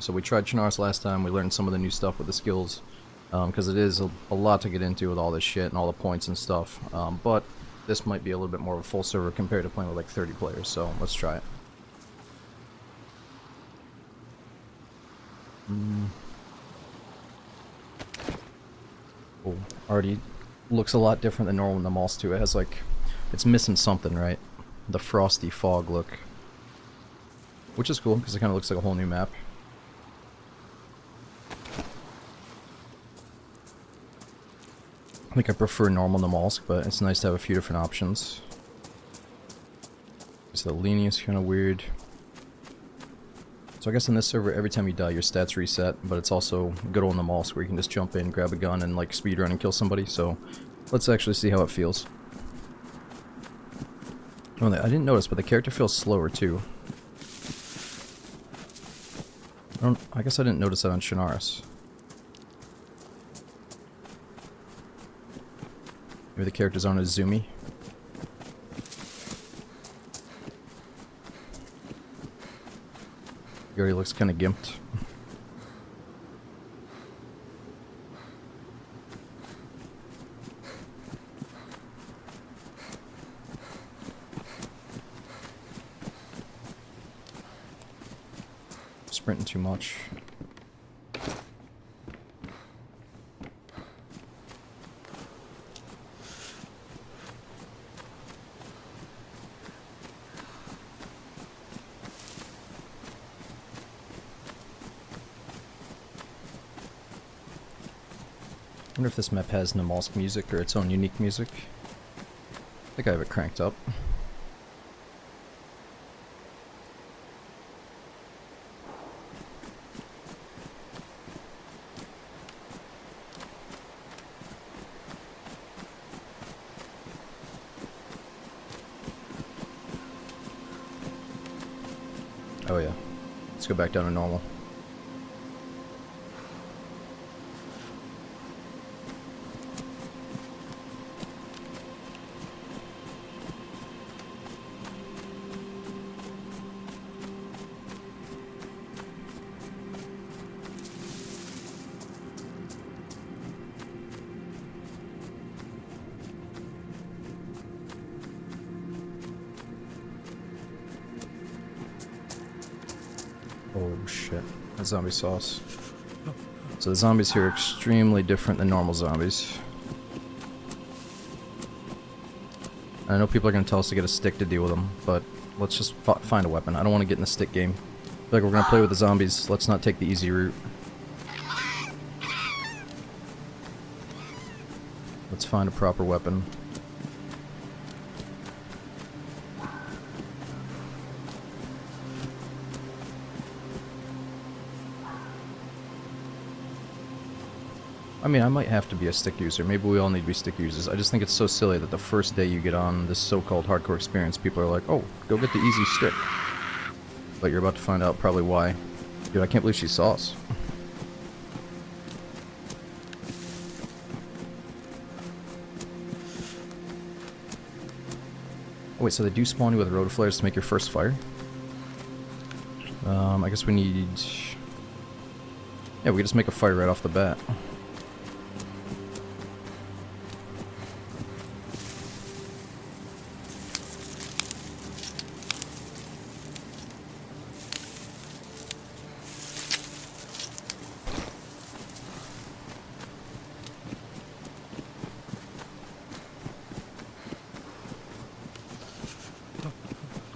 So we tried Chernarus last time, we learned some of the new stuff with the skills, because it is a lot to get into with all this shit and all the points and stuff, but this might be a little bit more of a full server compared to playing with like 30 players, so let's try it. Oh, already looks a lot different than normal Namalsk too. It has like, it's missing something, right? The frosty fog look. Which is cool, because it kind of looks like a whole new map. I think I prefer normal Namalsk, but it's nice to have a few different options. So the leaning is kind of weird. So I guess in this server, every time you die, your stats reset, but it's also good old Namalsk where you can just jump in, grab a gun, and like speedrun and kill somebody, so let's actually see how it feels. Oh, I didn't notice, but the character feels slower too. I guess I didn't notice that on Chernarus. Maybe the characters aren't as zoomy. He already looks kind of gimped. Sprinting too much. I wonder if this map has Namalsk music or its own unique music. I think I have it cranked up. Oh yeah. Let's go back down to normal. Oh shit, that zombie sauce. So the zombies here are extremely different than normal zombies. I know people are going to tell us to get a stick to deal with them, but let's just find a weapon. I don't want to get in the stick game. I feel like we're going to play with the zombies. Let's not take the easy route. Let's find a proper weapon. I mean, I might have to be a stick user. Maybe we all need to be stick users. I just think it's so silly that the first day you get on this so-called hardcore experience, people are like, oh, go get the easy stick. But you're about to find out probably why. Dude, I can't believe she saw us. Oh wait, so they do spawn you with road flares to make your first fire? I guess we need... Yeah, we can just make a fire right off the bat.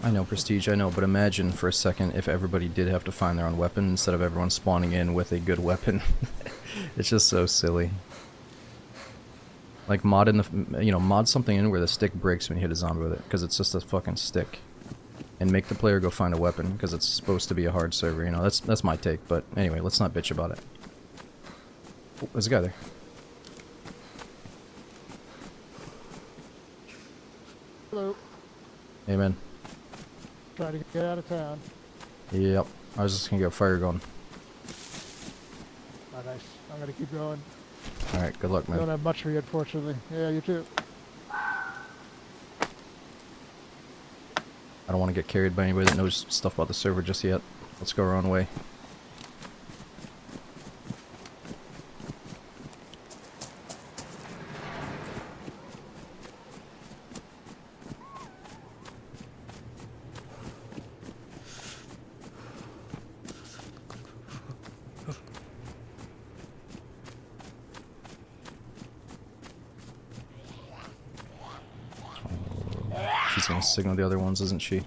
I know, Prestige, I know, but imagine for a second if everybody did have to find their own weapon instead of everyone spawning in with a good weapon. It's just so silly. Like, mod in the, mod something in where the stick breaks when you hit a zombie with it, because it's just a fucking stick. And make the player go find a weapon, because it's supposed to be a hard server, that's my take, but anyway, let's not bitch about it. Oh, there's a guy there. Hello. Hey, man. Trying to get out of town. Yep. I was just gonna get fire going. Oh, nice. I'm gonna keep going. Alright, good luck, man. Don't have much for you, unfortunately. Yeah, you too. I don't want to get carried by anybody that knows stuff about the server just yet. Let's go our own way. She's gonna signal the other ones, isn't she?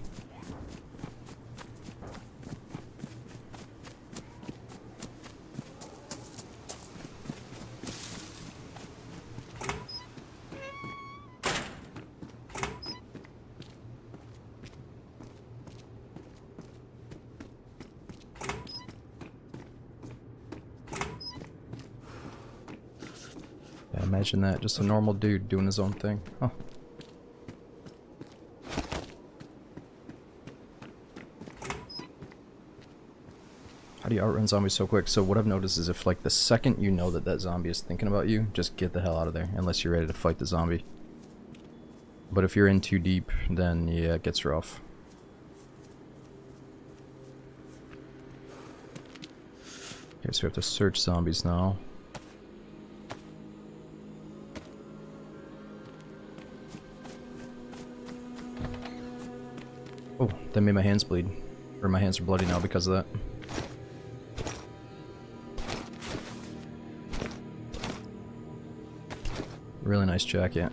Yeah, imagine that, just a normal dude doing his own thing. Huh. How do you outrun zombies so quick? So what I've noticed is if like the second you know that that zombie is thinking about you, just get the hell out of there, unless you're ready to fight the zombie. But if you're in too deep, then yeah, it gets rough. Okay, so we have to search zombies now. Oh, that made my hands bleed. Or my hands are bloody now because of that. Really nice jacket.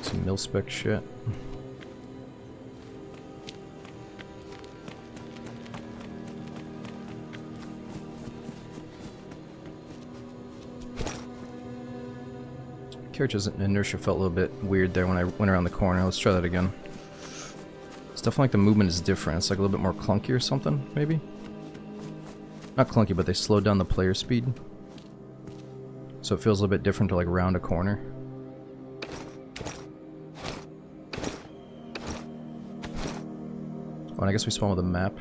Some mil-spec shit. Character's inertia felt a little bit weird there when I went around the corner. Let's try that again. It's definitely like the movement is different. It's like a little bit more clunky or something, maybe? Not clunky, but they slowed down the player speed. So it feels a little bit different to like round a corner. Oh, and I guess we spawn with a map.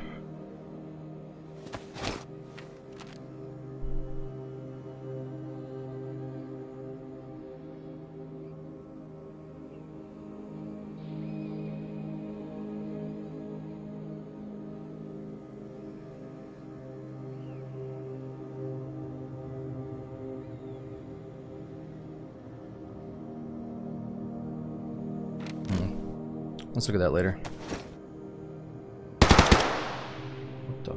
Let's look at that later. What the?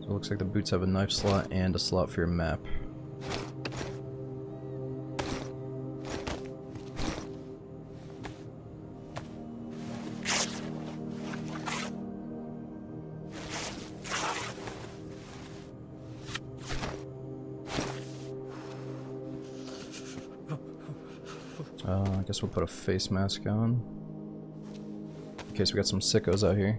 So it looks like the boots have a knife slot and a slot for your map. I guess we'll put a face mask on. In case we got some sickos out here.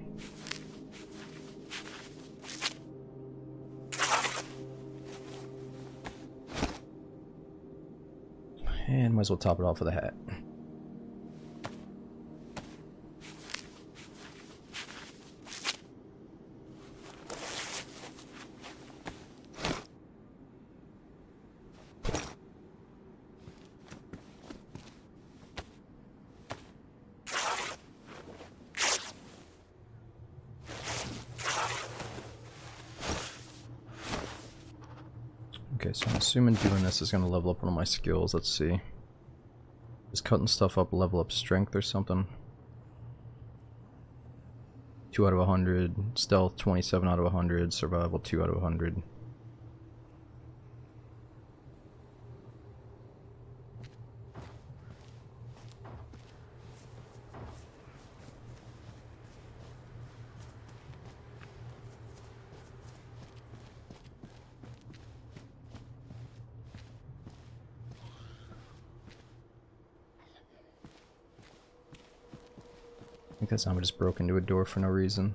And might as well top it off with a hat. Okay, so I'm assuming doing this is going to level up one of my skills. Let's see. Is cutting stuff up level up strength or something? 2 out of 100. Stealth 27 out of 100. Survival 2 out of 100. I think that zombie just broke into a door for no reason.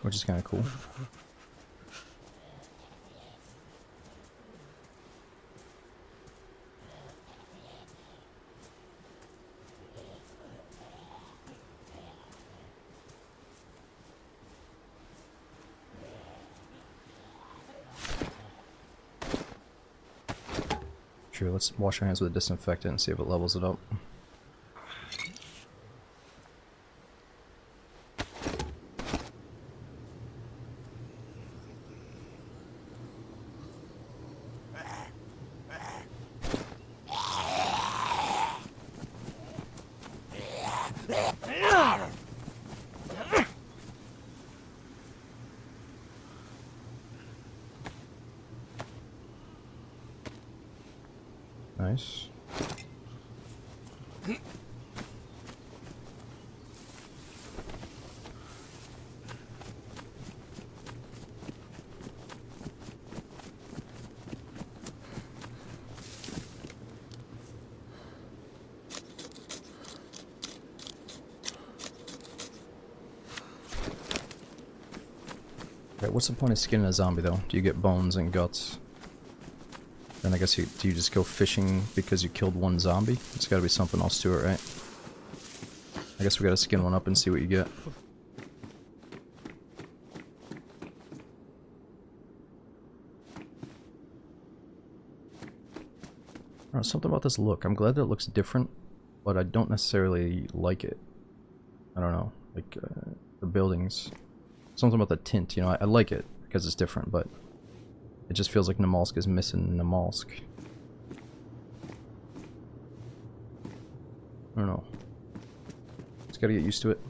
Which is kind of cool. Sure, let's wash our hands with a disinfectant and see if it levels it up. Nice. Right, what's the point of skinning a zombie though? Do you get bones and guts? Then I guess do you just go fishing because you killed one zombie? There's gotta be something else to it, right? I guess we gotta skin one up and see what you get. I don't know, something about this look. I'm glad that it looks different, but I don't necessarily like it. I don't know, like the buildings. Something about the tint, you know, I like it because it's different, but it just feels like Namalsk is missing Namalsk. I don't know. Just gotta get used to it.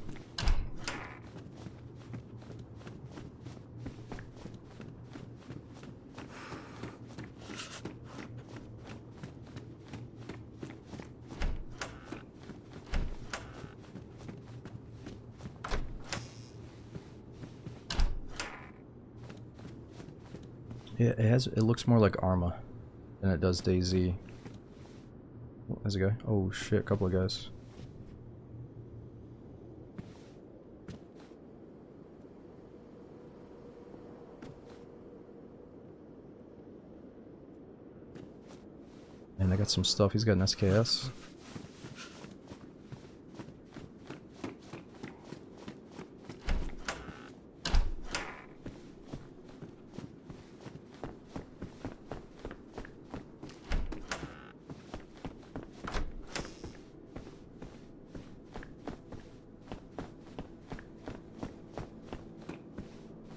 Yeah, it looks more like Arma than it does DayZ. Oh, there's a guy. Oh shit, a couple of guys. And I got some stuff. He's got an SKS.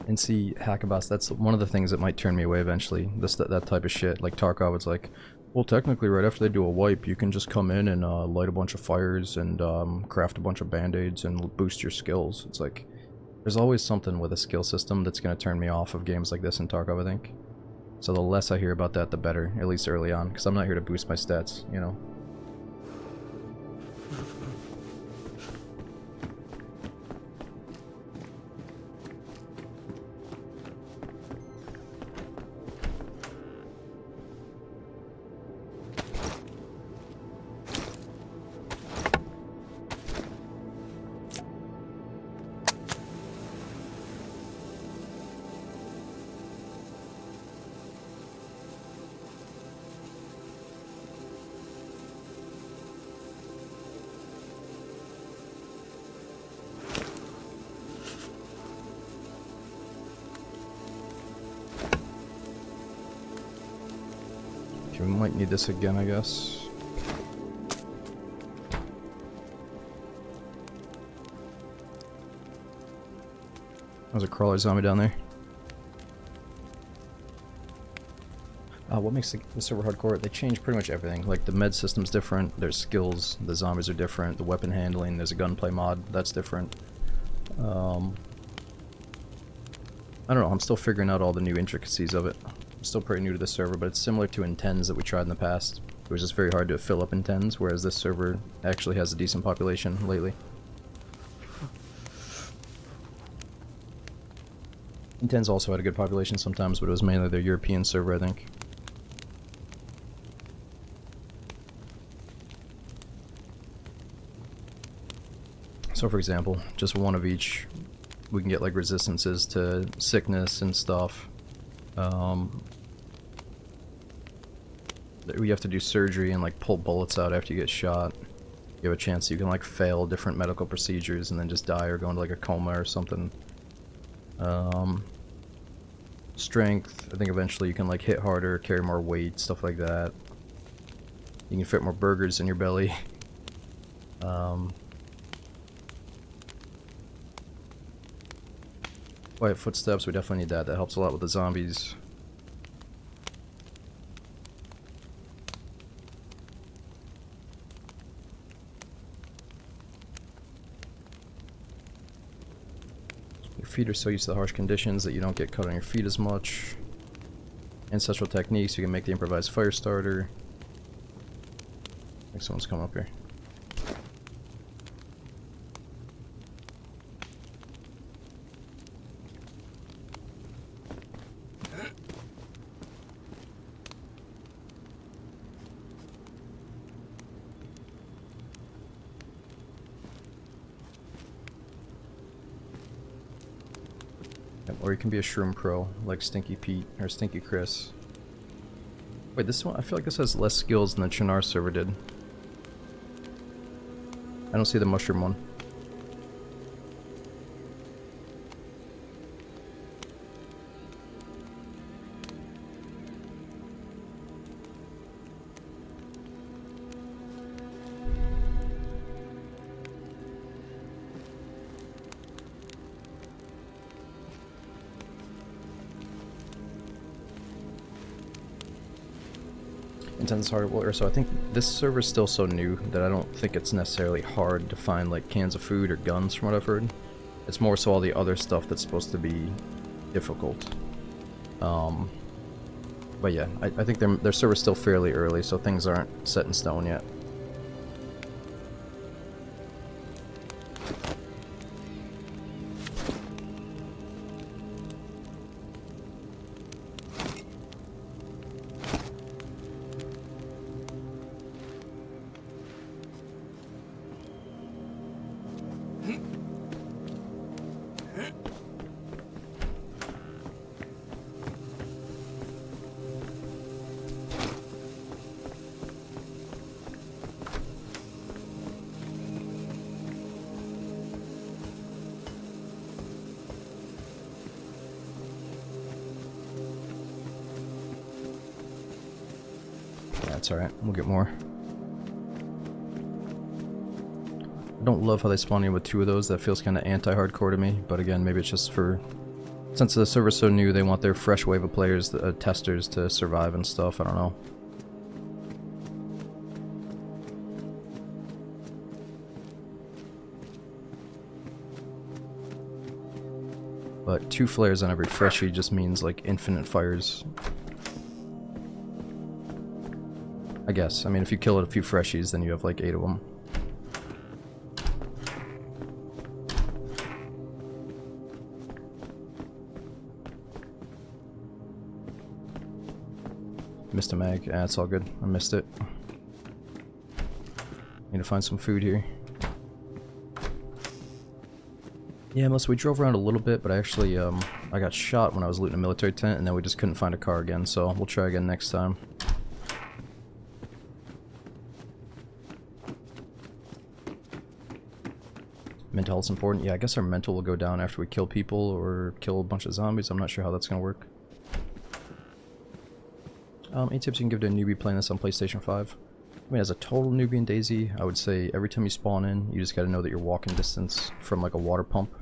And see, Hackabas, that's one of the things that might turn me away eventually. That type of shit. Like Tarkov, it's like, well, technically, right after they do a wipe, you can just come in and light a bunch of fires and craft a bunch of band-aids and boost your skills. It's like, there's always something with a skill system that's going to turn me off of games like this in Tarkov, I think. So the less I hear about that, the better, at least early on, because I'm not here to boost my stats, you know? We might need this again, I guess. There's a crawler zombie down there. What makes the server hardcore? They change pretty much everything. Like, the med system's different, there's skills, the zombies are different, the weapon handling, there's a gunplay mod, that's different. I don't know, I'm still figuring out all the new intricacies of it. I'm still pretty new to this server, but it's similar to Intens that we tried in the past. It was just very hard to fill up Intens, whereas this server actually has a decent population lately. Intens also had a good population sometimes, but it was mainly their European server, I think. So for example, just one of each, we can get like resistances to sickness and stuff. We have to do surgery and like pull bullets out after you get shot. You have a chance you can like fail different medical procedures and then just die or go into like a coma or something. Strength, I think eventually you can like hit harder, carry more weight, stuff like that. You can fit more burgers in your belly. Quiet footsteps, we definitely need that. That helps a lot with the zombies. Your feet are so used to the harsh conditions that you don't get cut on your feet as much. Ancestral techniques, you can make the improvised fire starter. think someone's coming up here. Or you can be a shroom pro, like Stinky Pete or Stinky Chris. Wait, this one, I feel like this has less skills than the Chinar server did. I don't see the mushroom one. Intense hardware, so I think this server's still so new that I don't think it's necessarily hard to find like cans of food or guns from what I've heard. It's more so all the other stuff that's supposed to be difficult. But yeah, I think their server's still fairly early, so things aren't set in stone yet. That's alright, we'll get more. I don't love how they spawn in with 2 of those, that feels kind of anti-hardcore to me, but again, maybe it's just for... Since the server's so new, they want their fresh wave of players, testers, to survive and stuff, I don't know. But 2 flares on every freshie just means like infinite fires. I guess. I mean, if you kill a few freshies, then you have like 8 of them. Missed a mag. Ah, it's all good. I missed it. Need to find some food here. Yeah, we drove around a little bit, but actually, I got shot when I was looting a military tent, and then we just couldn't find a car again, so we'll try again next time. Mental health's important. Yeah, I guess our mental will go down after we kill people or kill a bunch of zombies. I'm not sure how that's gonna work. Any tips you can give to a newbie playing this on PlayStation 5? I mean, as a total newbie in DayZ, I would say every time you spawn in, you just gotta know that you're walking distance from like a water pump.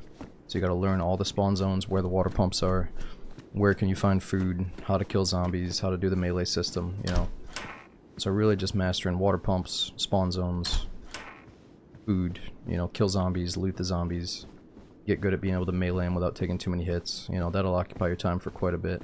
So you gotta learn all the spawn zones, where the water pumps are, where can you find food, how to kill zombies, how to do the melee system, you know. So really just mastering water pumps, spawn zones, food, you know, kill zombies, loot the zombies, get good at being able to melee them without taking too many hits. You know, that'll occupy your time for quite a bit.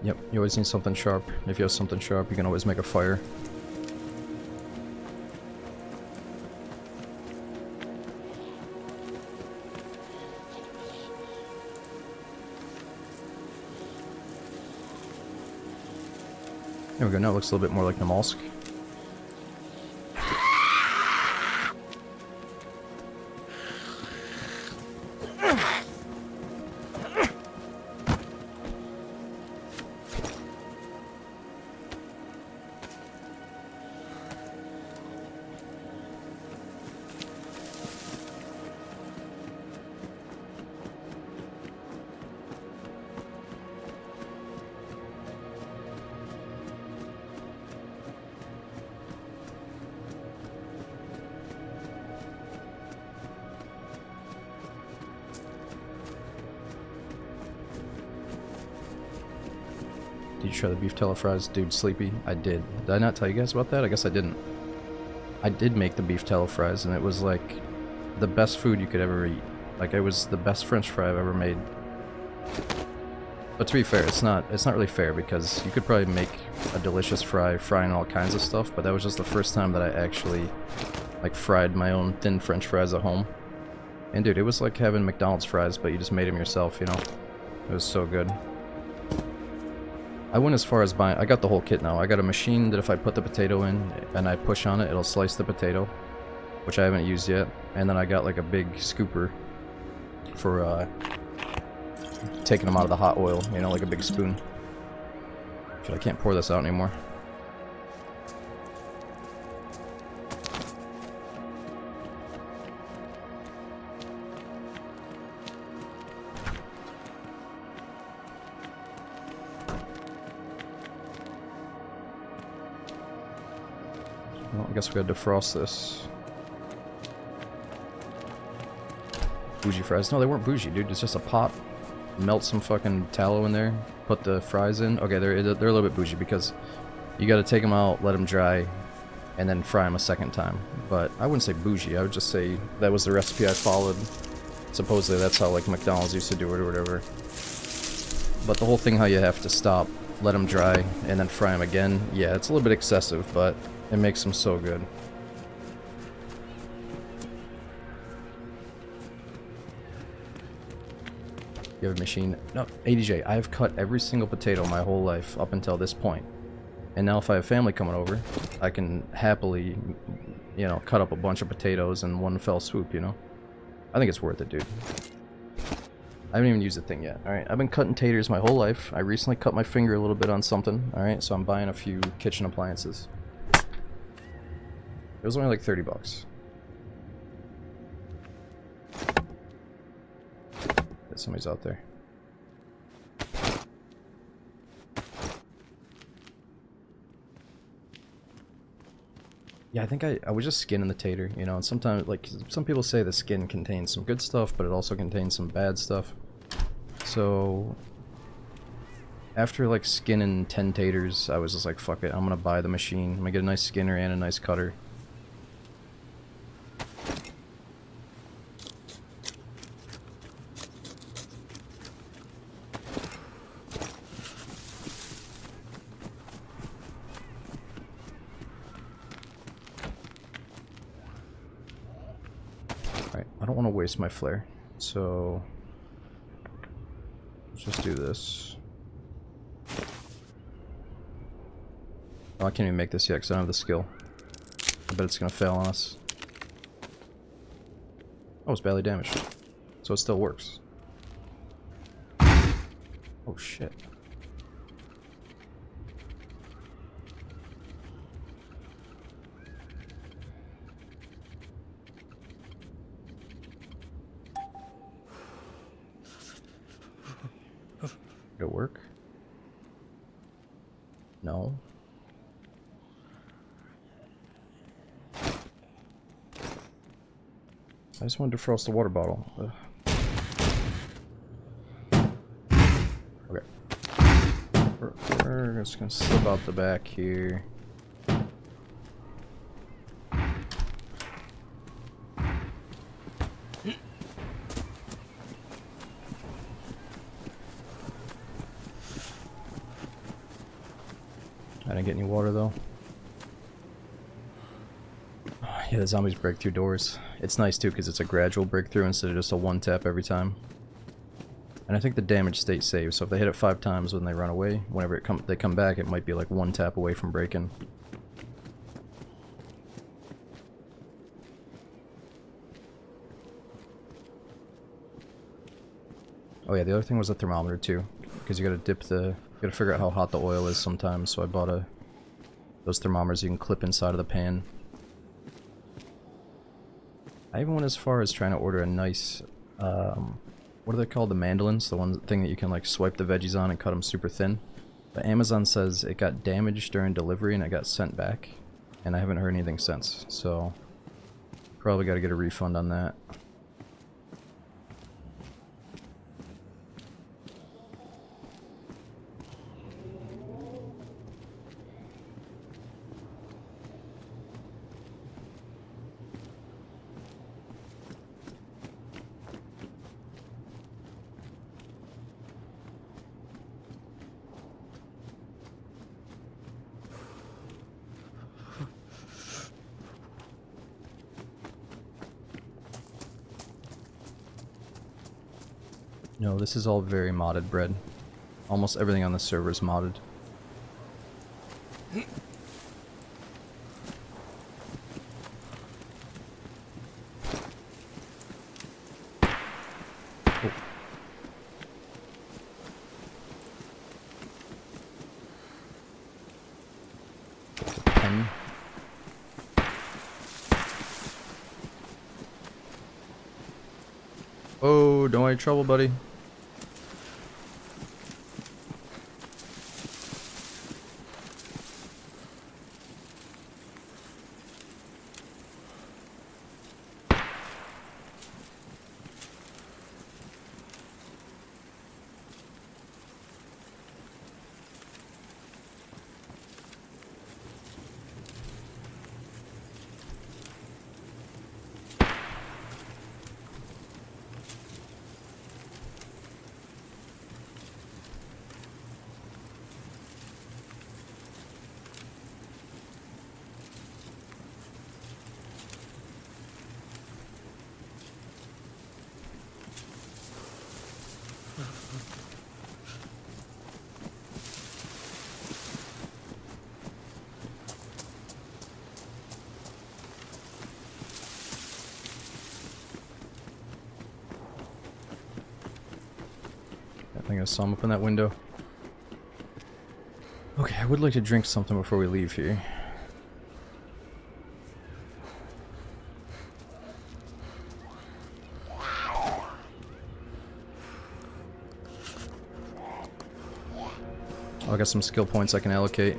Yep, you always need something sharp. If you have something sharp, you can always make a fire. There we go, now it looks a little bit more like Namalsk. Did you try the beef tele fries? Dude, sleepy? I did. Did I not tell you guys about that? I guess I didn't. I did make the beef tele fries, and it was like the best food you could ever eat. Like, it was the best French fry I've ever made. But to be fair, it's not really fair, because you could probably make a delicious frying all kinds of stuff, but that was just the first time that I actually like fried my own thin French fries at home. And dude, it was like having McDonald's fries, but you just made them yourself, you know? It was so good. I went as far as buying... I got the whole kit now. I got a machine that if I put the potato in and I push on it, it'll slice the potato, which I haven't used yet. And then I got like a big scooper for taking them out of the hot oil, you know, like a big spoon. Shit, I can't pour this out anymore. Well, I guess we gotta defrost this. Bougie fries. No, they weren't bougie, dude. It's just a pot. Melt some fucking tallow in there. Put the fries in. Okay, they're a little bit bougie because you gotta take them out, let them dry, and then fry them a second time. But I wouldn't say bougie. I would just say that was the recipe I followed. Supposedly that's how like McDonald's used to do it or whatever. But the whole thing how you have to stop, let them dry, and then fry them again. Yeah, it's a little bit excessive, but it makes them so good. You have a machine? No, ADJ, I have cut every single potato my whole life up until this point. And now if I have family coming over, I can happily, you know, cut up a bunch of potatoes in one fell swoop, you know? I think it's worth it, dude. I haven't even used the thing yet. Alright, I've been cutting taters my whole life. I recently cut my finger a little bit on something. Alright, so I'm buying a few kitchen appliances. It was only like 30 bucks. Somebody's out there. Yeah, I think I was just skinning the tater, you know, and sometimes, like, some people say the skin contains some good stuff, but it also contains some bad stuff. So, after, like, skinning 10 taters, I was just like, fuck it, I'm gonna buy the machine. I'm gonna get a nice skinner and a nice cutter. I don't want to waste my flare, so let's just do this. Oh, I can't even make this yet because I don't have the skill. I bet it's going to fail on us. Oh, it's badly damaged. So it still works. Oh, shit. Did it work? No. I just wanted to defrost the water bottle. Ugh. Okay. We're just gonna slip out the back here. I didn't get any water though. Yeah, the zombies break through doors. It's nice too because it's a gradual breakthrough instead of just a one tap every time. And I think the damage stays safe, so if they hit it 5 times when they run away, whenever they come back, it might be like 1 tap away from breaking. Oh yeah, the other thing was a thermometer too, because you gotta figure out how hot the oil is sometimes, so I bought those thermometers you can clip inside of the pan. I even went as far as trying to order a nice, what are they called? The mandolins? The thing that you can like swipe the veggies on and cut them super thin. But Amazon says it got damaged during delivery and it got sent back. And I haven't heard anything since, so probably gotta get a refund on that. No, this is all very modded bread. Almost everything on the server is modded. Oh. It's a pen. Oh, don't want any trouble, buddy. I think I saw him up in that window. Okay, I would like to drink something before we leave here. Oh, I got some skill points I can allocate.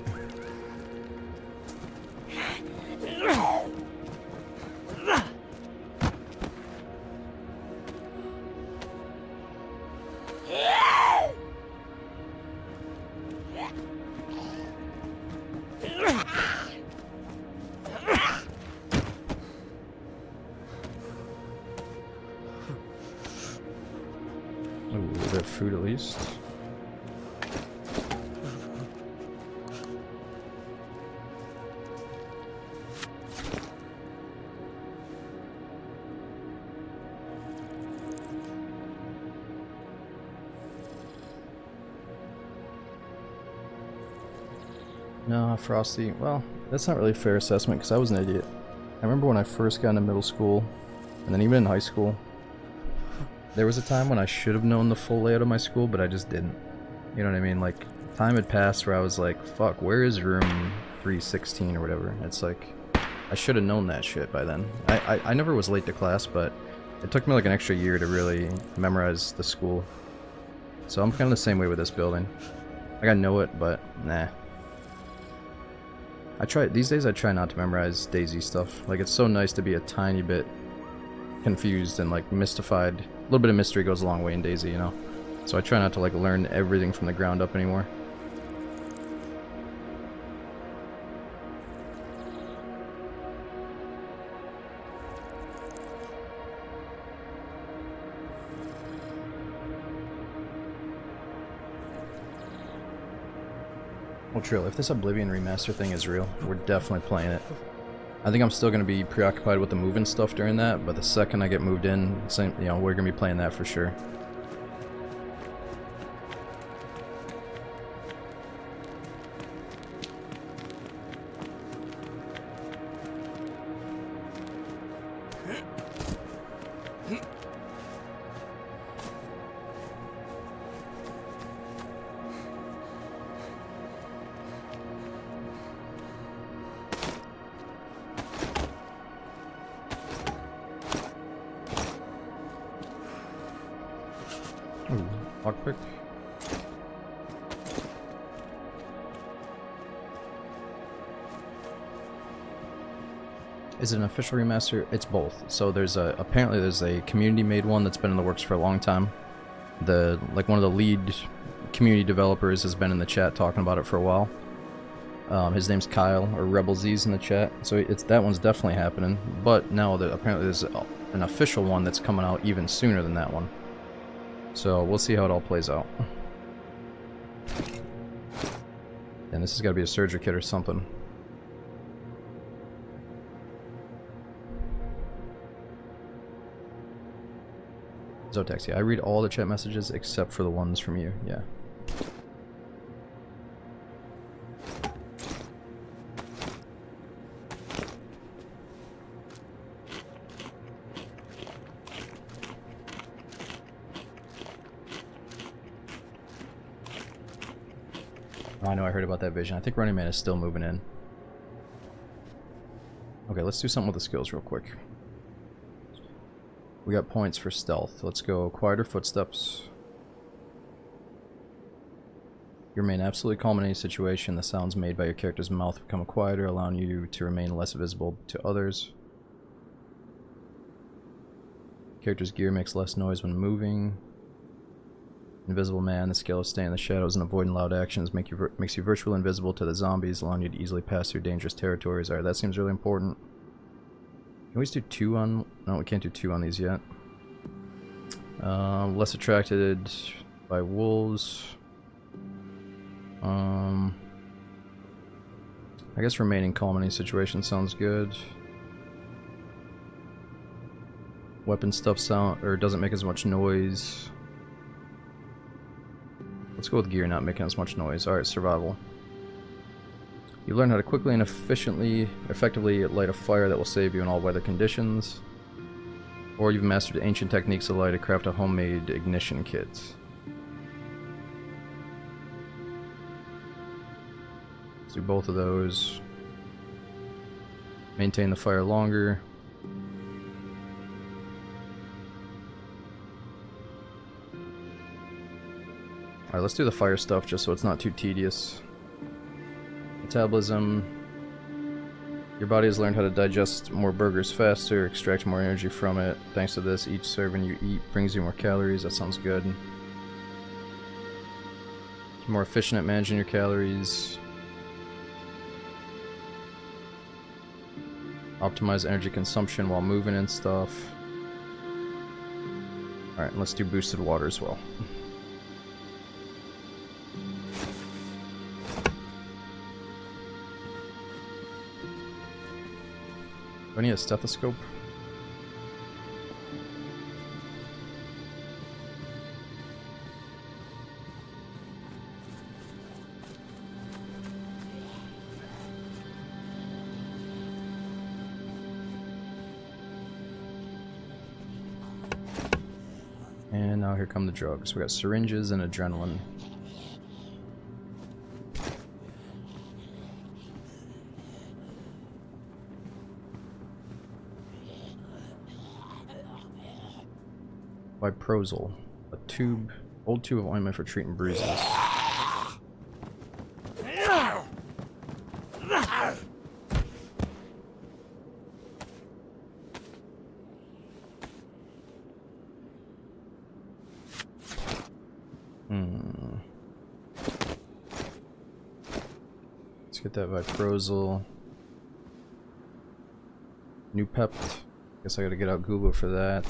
Ooh, a little bit of food at least. No, Frosty. Well, that's not really a fair assessment because I was an idiot. I remember when I first got into middle school, and then even in high school, there was a time when I should have known the full layout of my school, but I just didn't. You know what I mean? Like, time had passed where I was like, fuck, where is room 316 or whatever? It's like, I should have known that shit by then. I never was late to class, but it took me like an extra year to really memorize the school. So I'm kind of the same way with this building. Like, I know it, but nah. These days I try not to memorize DayZ stuff. Like, it's so nice to be a tiny bit confused and like mystified. A little bit of mystery goes a long way in DayZ, you know? So I try not to like learn everything from the ground up anymore. Well, Trill, if this Oblivion remaster thing is real, we're definitely playing it. I think I'm still going to be preoccupied with the moving stuff during that, but the second I get moved in, you know, we're going to be playing that for sure. Ooh, lockpick. Is it an official remaster? It's both. So apparently there's a community made one that's been in the works for a long time. One of the lead community developers has been in the chat talking about it for a while. His name's Kyle, or RebelZ's in the chat. So that one's definitely happening. But now apparently there's an official one that's coming out even sooner than that one. So we'll see how it all plays out. And this has got to be a surgery kit or something. Zotax, yeah, I read all the chat messages except for the ones from you, yeah. Oh, I know, I heard about that vision. I think Running Man is still moving in. Okay, let's do something with the skills real quick. We got points for stealth. Let's go quieter footsteps. You remain absolutely calm in any situation. The sounds made by your character's mouth become quieter, allowing you to remain less visible to others. Character's gear makes less noise when moving. Invisible Man, the skill of staying in the shadows and avoiding loud actions makes you virtually invisible to the zombies, allowing you to easily pass through dangerous territories. Alright, that seems really important. Can we just do 2 on... No, we can't do 2 on these yet. Less attracted by wolves. I guess remaining calm in any situation sounds good. Weapon stuff doesn't make as much noise. Let's go with gear not making as much noise. Alright, survival. You learn how to quickly and effectively light a fire that will save you in all weather conditions. Or you've mastered ancient techniques allow you to craft a homemade ignition kit. Let's do both of those. Maintain the fire longer. Alright, let's do the fire stuff just so it's not too tedious. Metabolism. Your body has learned how to digest more burgers faster, extract more energy from it. Thanks to this, each serving you eat brings you more calories. That sounds good. You're more efficient at managing your calories. Optimize energy consumption while moving and stuff. Alright, let's do boosted water as well. Do I need a stethoscope? And now here come the drugs. We got syringes and adrenaline. Viprozil, old tube of ointment for treating bruises. Let's get that Viprozil. New pep. Guess I gotta get out Google for that.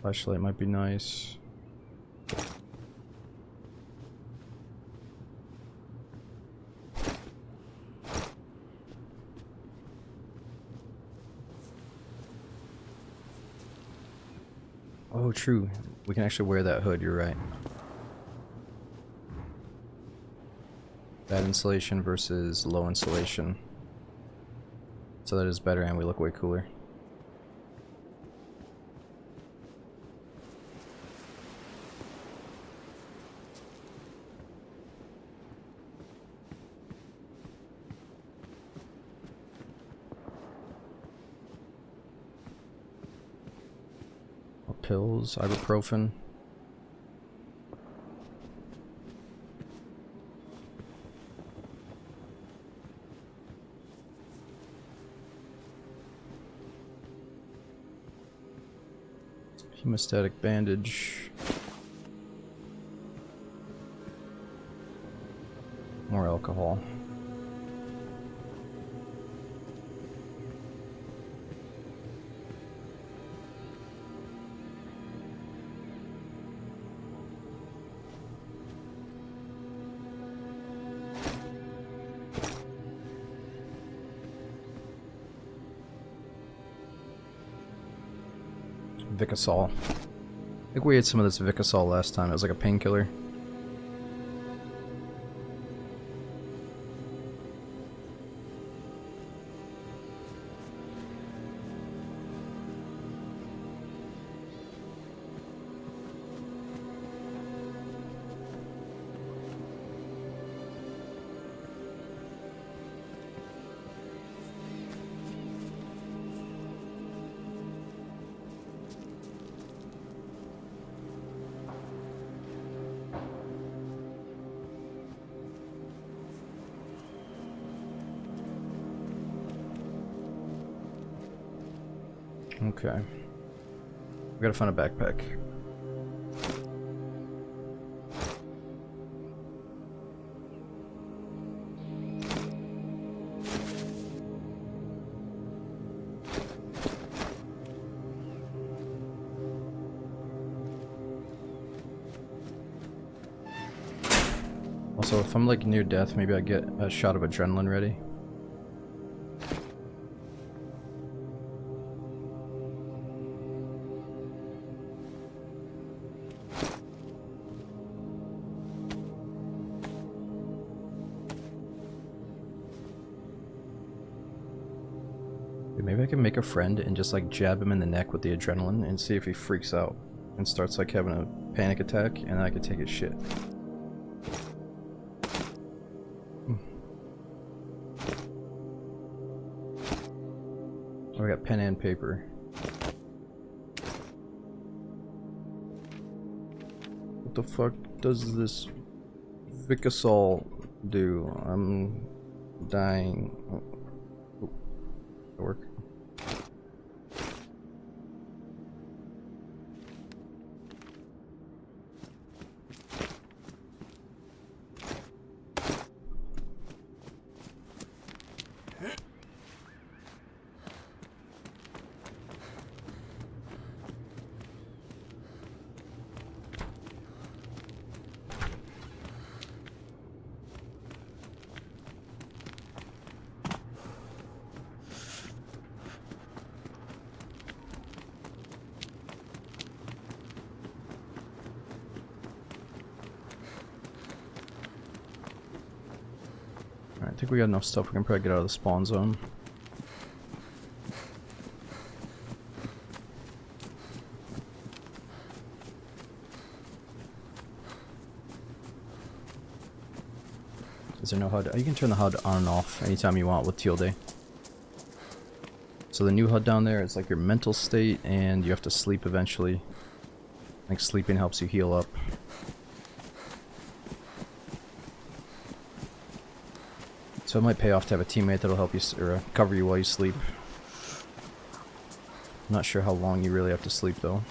Flashlight might be nice. Oh, true. We can actually wear that hood, you're right. Bad insulation versus low insulation. So that is better and we look way cooler. Pills, ibuprofen. Hemostatic bandage. More alcohol. Vicosol. I think we ate some of this Vicosol last time. It was like a painkiller. Okay. We gotta find a backpack. Also, if I'm like near death, maybe I get a shot of adrenaline ready. Maybe I can make a friend and just like jab him in the neck with the adrenaline and see if he freaks out and starts like having a panic attack, and then I can take his shit. Oh, I got pen and paper. What the fuck does this Vicosol do? I'm dying. Oh, work. I think we got enough stuff. We can probably get out of the spawn zone. Is there no HUD? You can turn the HUD on and off anytime you want with Teal Day. So the new HUD down there is like your mental state, and you have to sleep eventually. I think sleeping helps you heal up. So it might pay off to have a teammate that'll help you or cover you while you sleep. I'm not sure how long you really have to sleep though.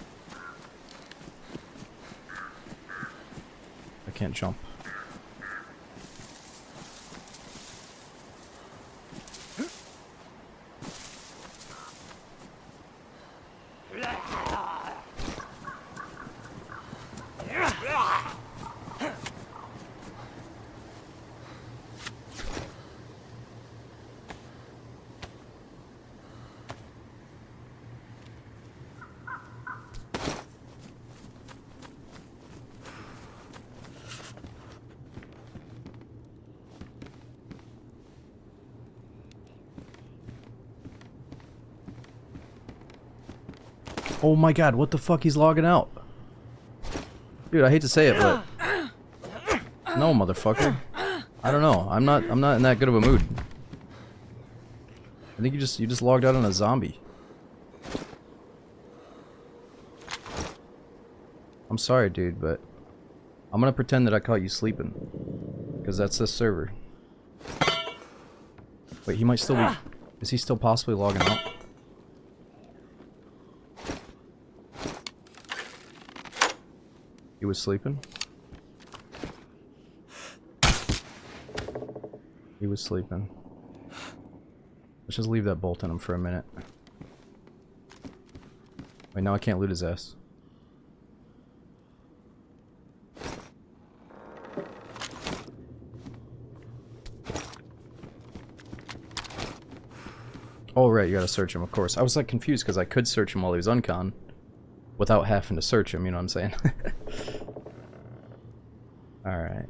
I can't jump. Oh my god, what the fuck, he's logging out. Dude, I hate to say it, but no, motherfucker. I don't know. I'm not in that good of a mood. I think you just logged out on a zombie. I'm sorry, dude, but I'm gonna pretend that I caught you sleeping, because that's this server. Wait, he might still be... Is he still possibly logging out? He was sleeping? He was sleeping. Let's just leave that bolt in him for a minute. Wait, now I can't loot his ass. Oh right, you gotta search him, of course. I was like confused because I could search him while he was uncon without having to search him, you know what I'm saying? Alright.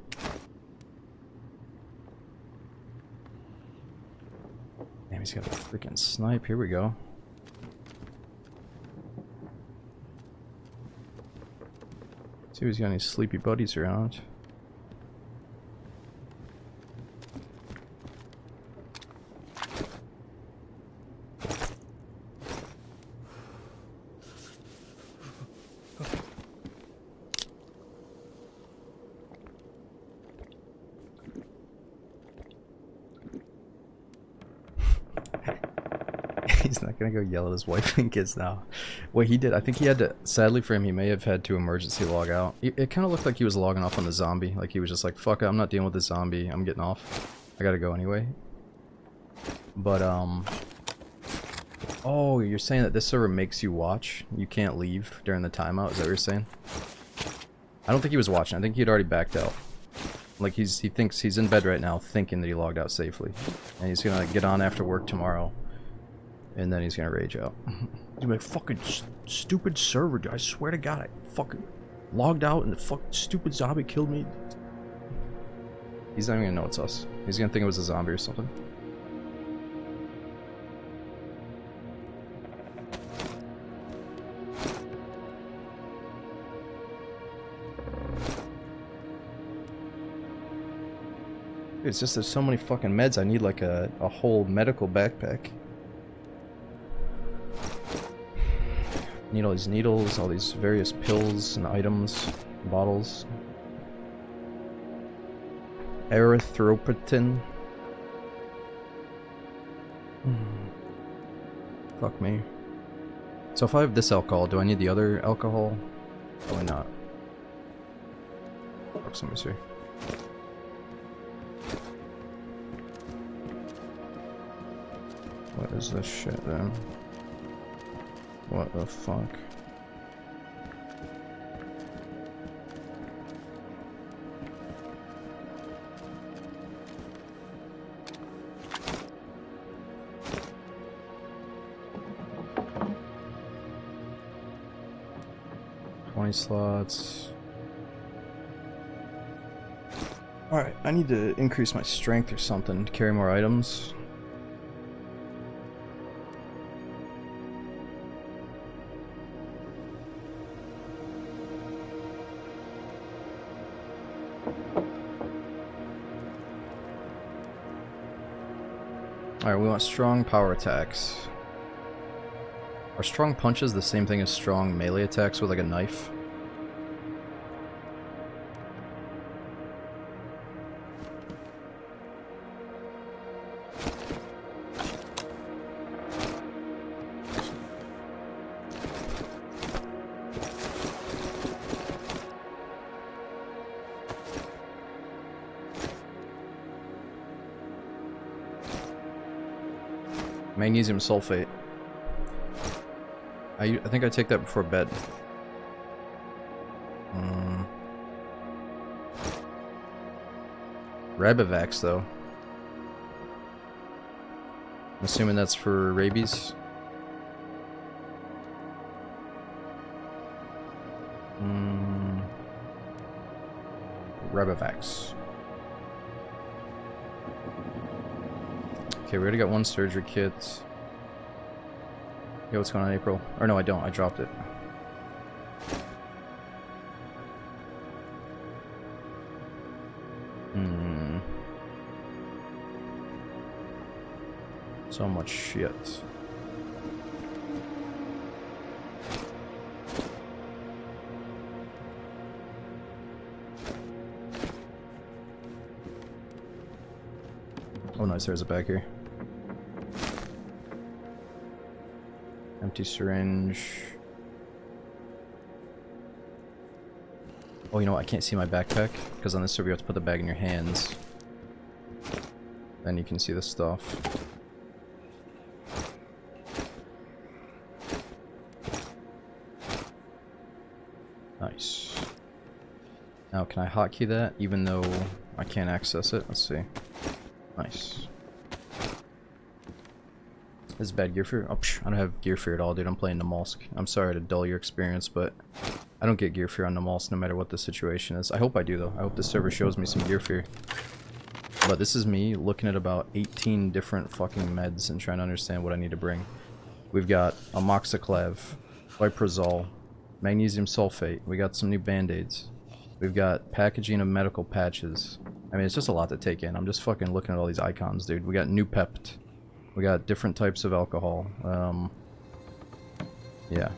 Damn, he's got a freaking snipe. Here we go. See if he's got any sleepy buddies around. He's not gonna go yell at his wife and kids now. Wait, he did. I think he had to. Sadly for him, he may have had to emergency log out. It kind of looked like he was logging off on the zombie. Like he was just like, "Fuck it, I'm not dealing with this zombie. I'm getting off. I gotta go anyway." But oh, you're saying that this server makes you watch? You can't leave during the timeout? Is that what you're saying? I don't think he was watching. I think he'd already backed out. Like he thinks he's in bed right now, thinking that he logged out safely, and he's gonna get on after work tomorrow. And then he's gonna rage out. He's like, fucking stupid server, dude. I swear to God, I fucking logged out and the fucking stupid zombie killed me. He's not even gonna know it's us. He's gonna think it was a zombie or something. Dude, it's just there's so many fucking meds. I need like a whole medical backpack. Need all these needles, all these various pills and items, bottles. Erythropoietin. Fuck me. So if I have this alcohol, do I need the other alcohol? Probably not. Fuck, somebody's here. What is this shit then? What the fuck? Slots. Alright, I need to increase my strength or something to carry more items. Alright, we want strong power attacks. Are strong punches the same thing as strong melee attacks with like a knife? Magnesium sulfate. I think I take that before bed. Rabivax though. I'm assuming that's for rabies. Rabivax. Okay, we already got one surgery kit. Yo, what's going on, April? Or no, I don't. I dropped it. So much shit. Oh nice, there's a bag here. Empty syringe. Oh, you know what? I can't see my backpack because on this server you have to put the bag in your hands. Then you can see the stuff. Nice. Now can I hotkey that even though I can't access it? Let's see. Nice. This is bad gear fear. Oh, I don't have gear fear at all, dude. I'm playing Namalsk. I'm sorry to dull your experience, but I don't get gear fear on Namalsk no matter what the situation is. I hope I do, though. I hope the server shows me some gear fear. But this is me looking at about 18 different fucking meds and trying to understand what I need to bring. We've got amoxiclav, Viprazole, magnesium sulfate. We got some new band-aids. We've got packaging of medical patches. I mean, it's just a lot to take in. I'm just fucking looking at all these icons, dude. We got new pept. We got different types of alcohol. Yeah.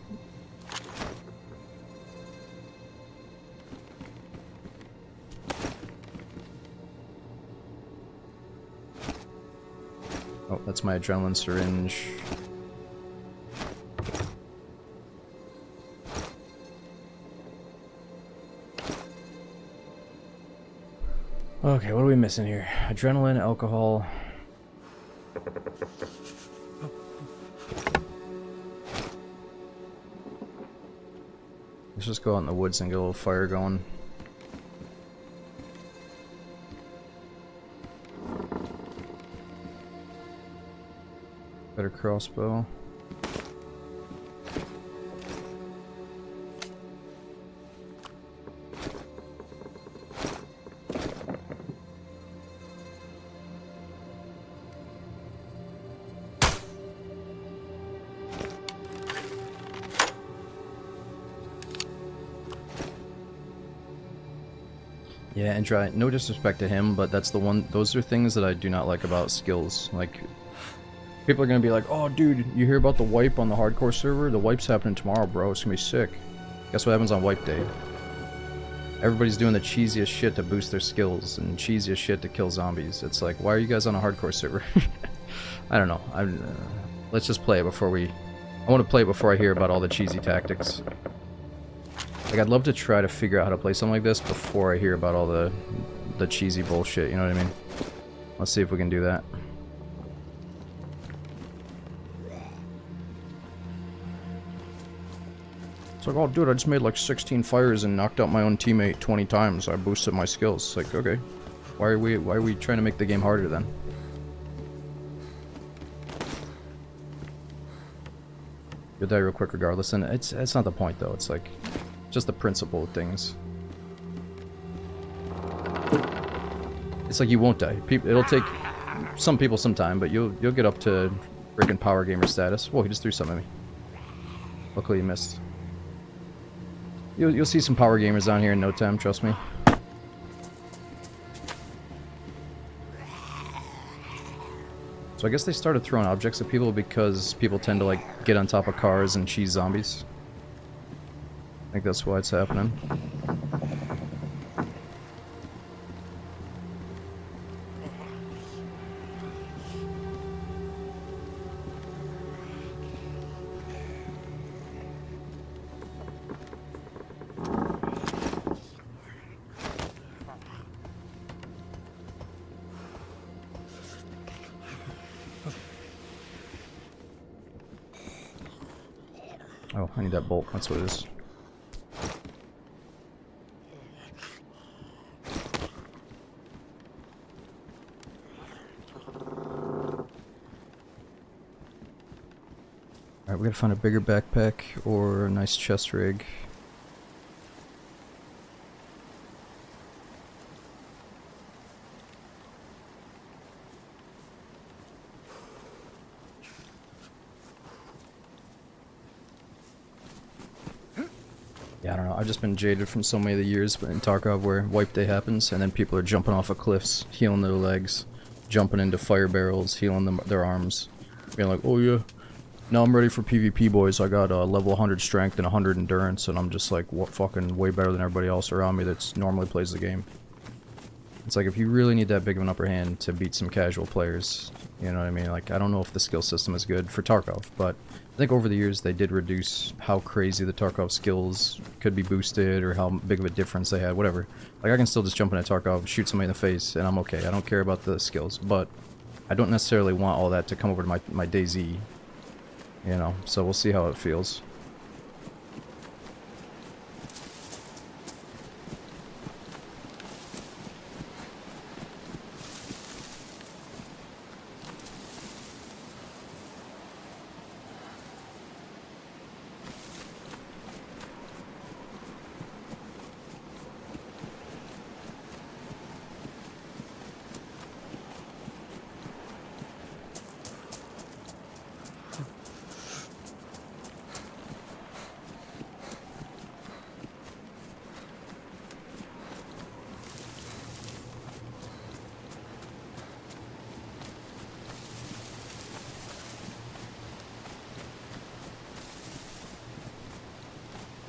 Oh, that's my adrenaline syringe. Okay, what are we missing here? Adrenaline, alcohol. Let's just go out in the woods and get a little fire going. Better crossbow. Yeah, and try, no disrespect to him, but that's the one, those are things that I do not like about skills. Like, people are gonna be like, oh dude, you hear about the wipe on the hardcore server? The wipe's happening tomorrow, bro, it's gonna be sick. Guess what happens on wipe day? Everybody's doing the cheesiest shit to boost their skills, and cheesiest shit to kill zombies. It's like, why are you guys on a hardcore server? I don't know, let's just play it before we, I want to play it before I hear about all the cheesy tactics. Like, I'd love to try to figure out how to play something like this before I hear about all the cheesy bullshit, you know what I mean? Let's see if we can do that. It's like, oh dude, I just made like 16 fires and knocked out my own teammate 20 times. I boosted my skills. It's like, okay. Why are we trying to make the game harder then? You'll die real quick regardless, and it's not the point though, it's like just the principle of things. It's like you won't die. It'll take some people some time, but you'll get up to freaking power gamer status. Whoa, he just threw something at me. Luckily you missed. You'll see some power gamers down here in no time, trust me. So I guess they started throwing objects at people because people tend to like get on top of cars and cheese zombies. I think that's why it's happening. Oh, I need that bolt, that's what it is. Alright, we gotta find a bigger backpack or a nice chest rig. Yeah, I don't know, I've just been jaded from so many of the years in Tarkov where wipe day happens and then people are jumping off of cliffs, healing their legs, jumping into fire barrels, healing their arms, being like, oh yeah, now I'm ready for PvP, boys. I got a level 100 strength and 100 endurance, and I'm just like, what, fucking way better than everybody else around me that's normally plays the game. It's like, if you really need that big of an upper hand to beat some casual players, you know what I mean? Like, I don't know if the skill system is good for Tarkov, but I think over the years they did reduce how crazy the Tarkov skills could be boosted or how big of a difference they had, whatever. Like, I can still just jump into Tarkov, shoot somebody in the face, and I'm okay. I don't care about the skills, but I don't necessarily want all that to come over to my DayZ, you know, so we'll see how it feels.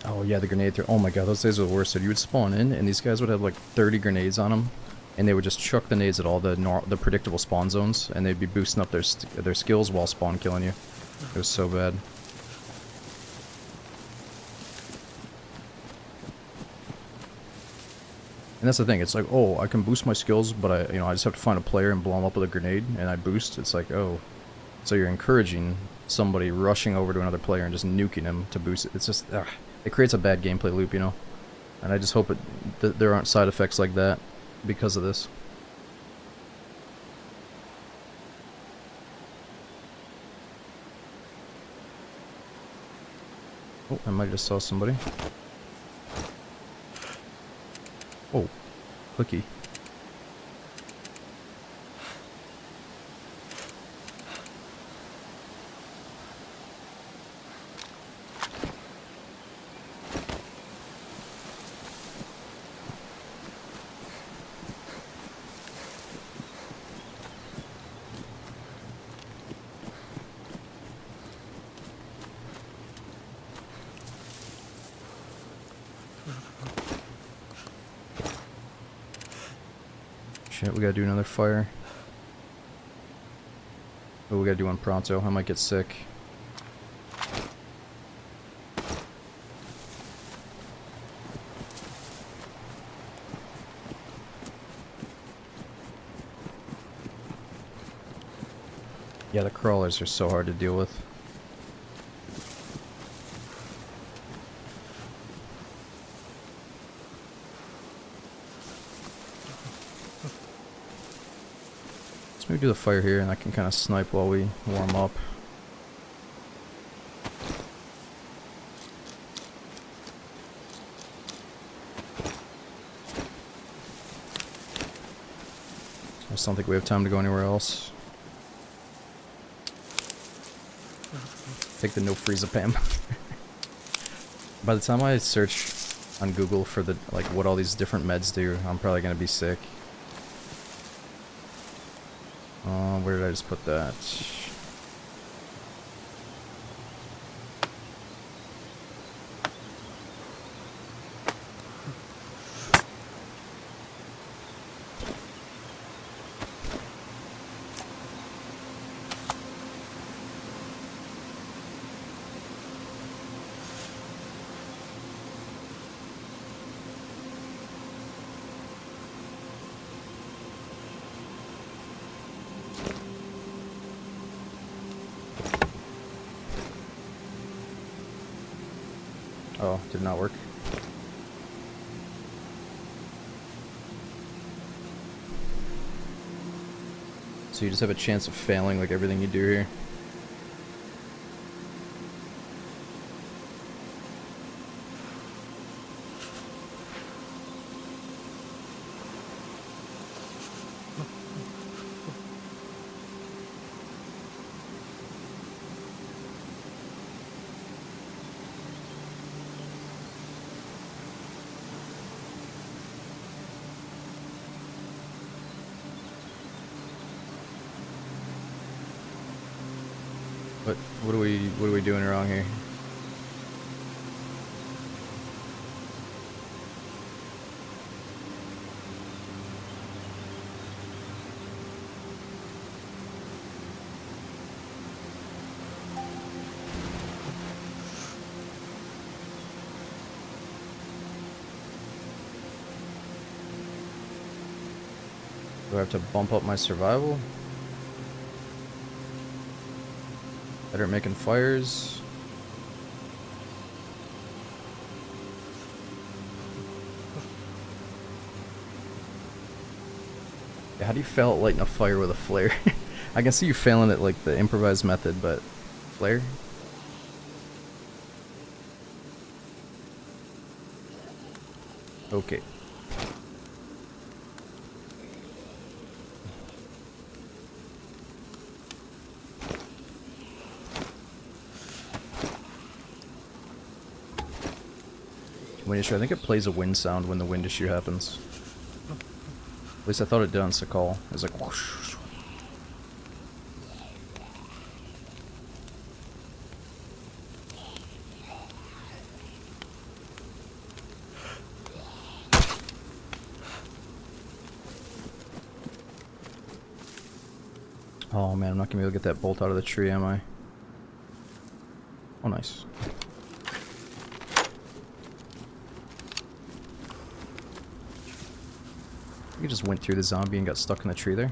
Oh yeah, the grenade throw. Oh my god, those days were the worst. So you would spawn in, and these guys would have like 30 grenades on them, and they would just chuck the nades at all the predictable spawn zones, and they'd be boosting up their skills while spawn killing you. It was so bad. And that's the thing. It's like, oh, I can boost my skills, but I just have to find a player and blow them up with a grenade, and I boost. It's like, oh, so you're encouraging somebody rushing over to another player and just nuking him to boost it. It's just, ugh. It creates a bad gameplay loop, you know? And I just hope that there aren't side effects like that because of this. Oh, I might just saw somebody. Oh, clicky. Shit, we gotta do another fire. Oh, we gotta do one pronto. I might get sick. Yeah, the crawlers are so hard to deal with. Let's maybe do the fire here, and I can kind of snipe while we warm up. I just don't think we have time to go anywhere else. Take the no freezapam. By the time I search on Google for the like what all these different meds do, I'm probably gonna be sick. Where did I just put that? Oh, did not work. So you just have a chance of failing like everything you do here. What are we doing wrong here? Do I have to bump up my survival? Better at making fires. Yeah, how do you fail at lighting a fire with a flare? I can see you failing at like the improvised method, but flare? Okay. Wind issue. I think it plays a wind sound when the wind issue happens. At least I thought it did on Sakal. It was like whoosh. Oh man, I'm not gonna be able to get that bolt out of the tree, am I? Oh, nice. You just went through the zombie and got stuck in the tree there.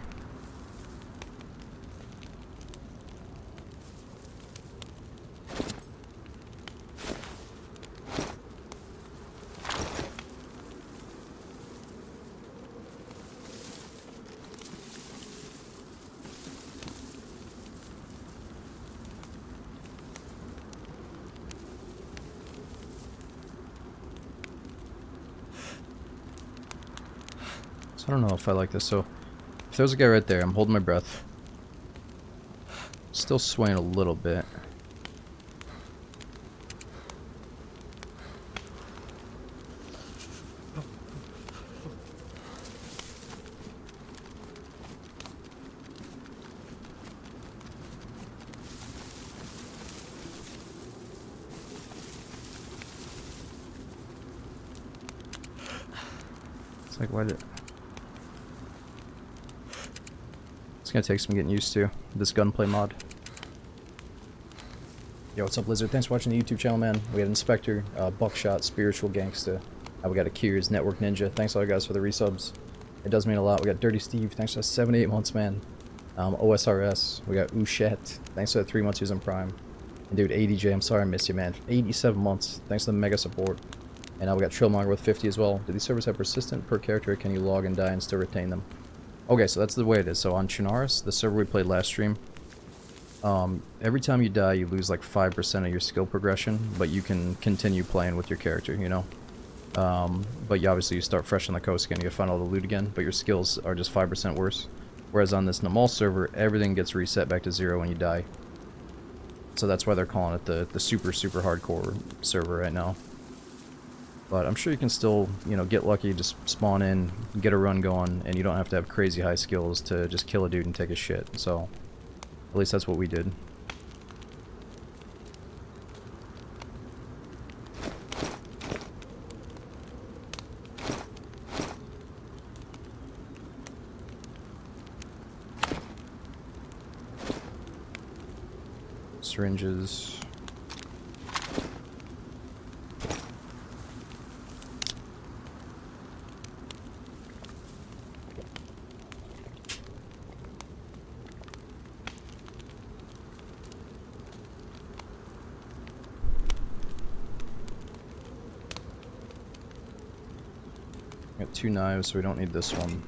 So I don't know if I like this. So if there's a guy right there, I'm holding my breath. Still swaying a little bit. It's like, why did... It's gonna take some getting used to, this gunplay mod. Yo, what's up, Lizard? Thanks for watching the YouTube channel, man. We got Inspector, Buckshot, Spiritual Gangsta. We got Akira's Network Ninja. Thanks a lot, guys, for the resubs. It does mean a lot. We got Dirty Steve. Thanks for 7 to 8 months, man. OSRS. We got Ushet. Thanks for the 3 months using Prime. And dude, ADJ, I'm sorry I missed you, man. 87 months. Thanks for the mega support. And we got Trillmonger with 50 as well. Do these servers have persistent per character? Can you log and die and still retain them? Okay, so that's the way it is. So on Chernarus, the server we played last stream, every time you die, you lose like 5% of your skill progression, but you can continue playing with your character, you know? But you obviously you start fresh on the coast again, you find all the loot again, but your skills are just 5% worse. Whereas on this Namalsk server, everything gets reset back to 0 when you die. So that's why they're calling it the super hardcore server right now. But I'm sure you can still, you know, get lucky, just spawn in, get a run going, and you don't have to have crazy high skills to just kill a dude and take a shit. So, at least that's what we did. Syringes. Got 2 knives, so we don't need this one.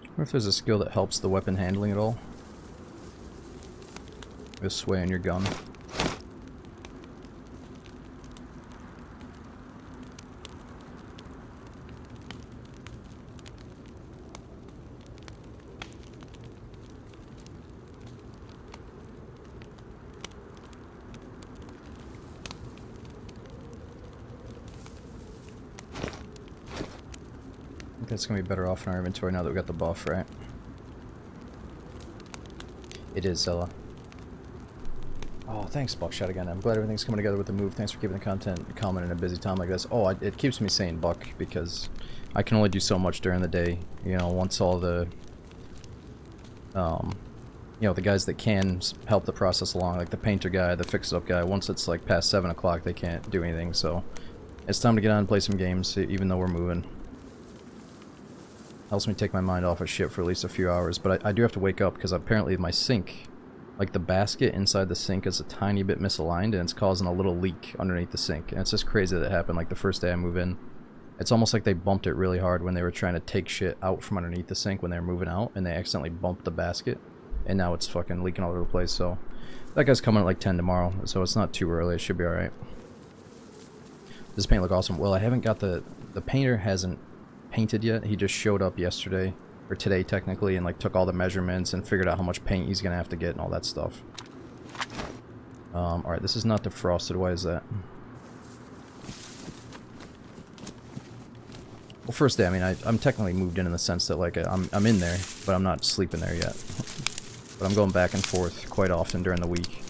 I wonder if there's a skill that helps the weapon handling at all. Just sway on your gun. I think it's gonna be better off in our inventory now that we got the buff, right? It is, Zella. Oh, thanks, Buckshot, again. I'm glad everything's coming together with the move. Thanks for keeping the content common in a busy time like this. Oh, it keeps me sane, Buck, because I can only do so much during the day. You know, once all the, you know, the guys that can help the process along, like the painter guy, the fix-it-up guy, once it's like past 7 o'clock, they can't do anything, so it's time to get on and play some games, even though we're moving. Helps me take my mind off of shit for at least a few hours, but I do have to wake up because apparently my sink, like the basket inside the sink is a tiny bit misaligned and it's causing a little leak underneath the sink. And it's just crazy that it happened like the first day I move in. It's almost like they bumped it really hard when they were trying to take shit out from underneath the sink when they were moving out, and they accidentally bumped the basket, and now it's fucking leaking all over the place. So that guy's coming at like 10 tomorrow, so it's not too early. It should be alright. Does paint look awesome? Well, I haven't got the painter hasn't painted yet. He just showed up yesterday, or today technically, and like took all the measurements and figured out how much paint he's gonna have to get and all that stuff. Alright, this is not defrosted. Why is that? Well, first day, I mean, I'm technically moved in the sense that like I'm in there, but I'm not sleeping there yet. But I'm going back and forth quite often during the week.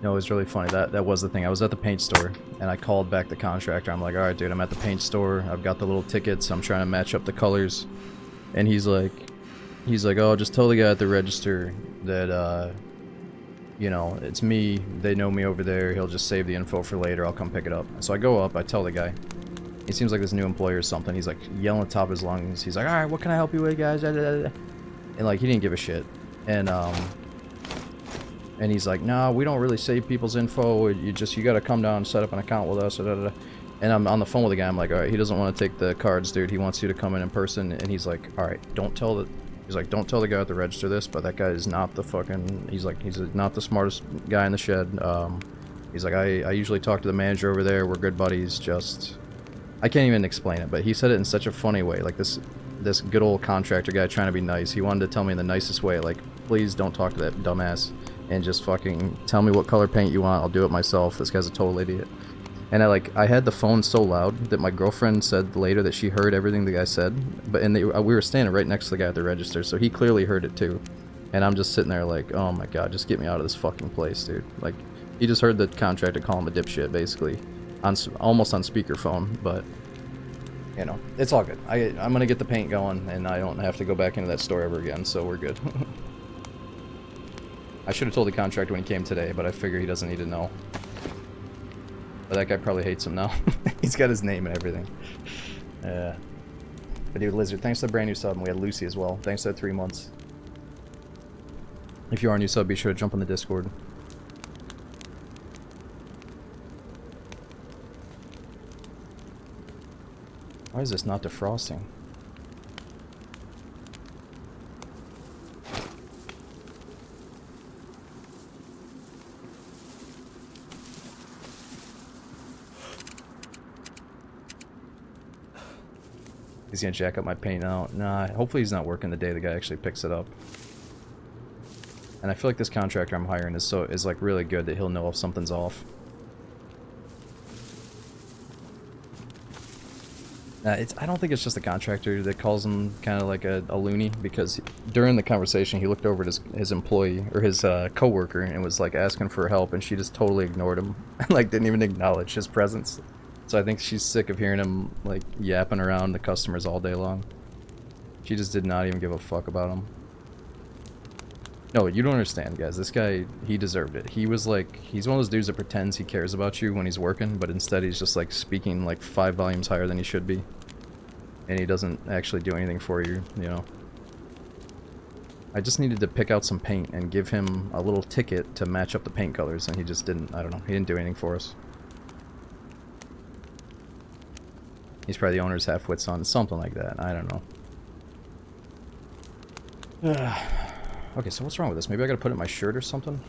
No, it was really funny. That was the thing. I was at the paint store, and I called back the contractor. I'm like, alright, dude, I'm at the paint store. I've got the little tickets. I'm trying to match up the colors. And he's like, oh, just tell the guy at the register that, you know, it's me. They know me over there. He'll just save the info for later. I'll come pick it up. So I go up. I tell the guy. He seems like this new employee or something. He's like yelling at the top of his lungs. He's like, alright, what can I help you with, guys? And like, he didn't give a shit. And he's like, nah, we don't really save people's info. You gotta come down and set up an account with us. And I'm on the phone with the guy. I'm like, all right, he doesn't want to take the cards, dude. He wants you to come in person. And he's like, all right, don't tell the guy at the register this, but that guy is not the fucking, he's not the smartest guy in the shed. He's like, I usually talk to the manager over there. We're good buddies. Just, I can't even explain it, but he said it in such a funny way. Like this good old contractor guy trying to be nice. He wanted to tell me in the nicest way, like, please don't talk to that dumbass. And just fucking tell me what color paint you want. I'll do it myself. This guy's a total idiot. And I had the phone so loud that my girlfriend said later that she heard everything the guy said. But we were standing right next to the guy at the register, so he clearly heard it too. And I'm just sitting there like, oh my god, just get me out of this fucking place, dude. Like, he just heard the contractor call him a dipshit, basically, almost on speakerphone. But you know, it's all good. I'm gonna get the paint going, and I don't have to go back into that store ever again, so we're good. I should have told the contractor when he came today, but I figure he doesn't need to know. But that guy probably hates him now. He's got his name and everything. But dude, Lizard, thanks for the brand new sub, and we had Lucy as well. Thanks for that 3 months. If you are a new sub, be sure to jump on the Discord. Why is this not defrosting? He's gonna jack up my paint now. Nah, hopefully he's not working the day the guy actually picks it up. And I feel like this contractor I'm hiring is like really good that he'll know if something's off. I don't think it's just the contractor that calls him kind of like a loony, because during the conversation he looked over at his employee, or his coworker, and was like asking for help, and she just totally ignored him and like didn't even acknowledge his presence. So I think she's sick of hearing him like yapping around the customers all day long. She just did not even give a fuck about him. No, you don't understand, guys. This guy, he deserved it. He was like, he's one of those dudes that pretends he cares about you when he's working, but instead he's just like speaking like 5 volumes higher than he should be. And he doesn't actually do anything for you, you know. I just needed to pick out some paint and give him a little ticket to match up the paint colors, and he just didn't, I don't know, he didn't do anything for us. He's probably the owner's half-wit son, something like that, I don't know. Okay, so what's wrong with this? Maybe I gotta put it in my shirt or something?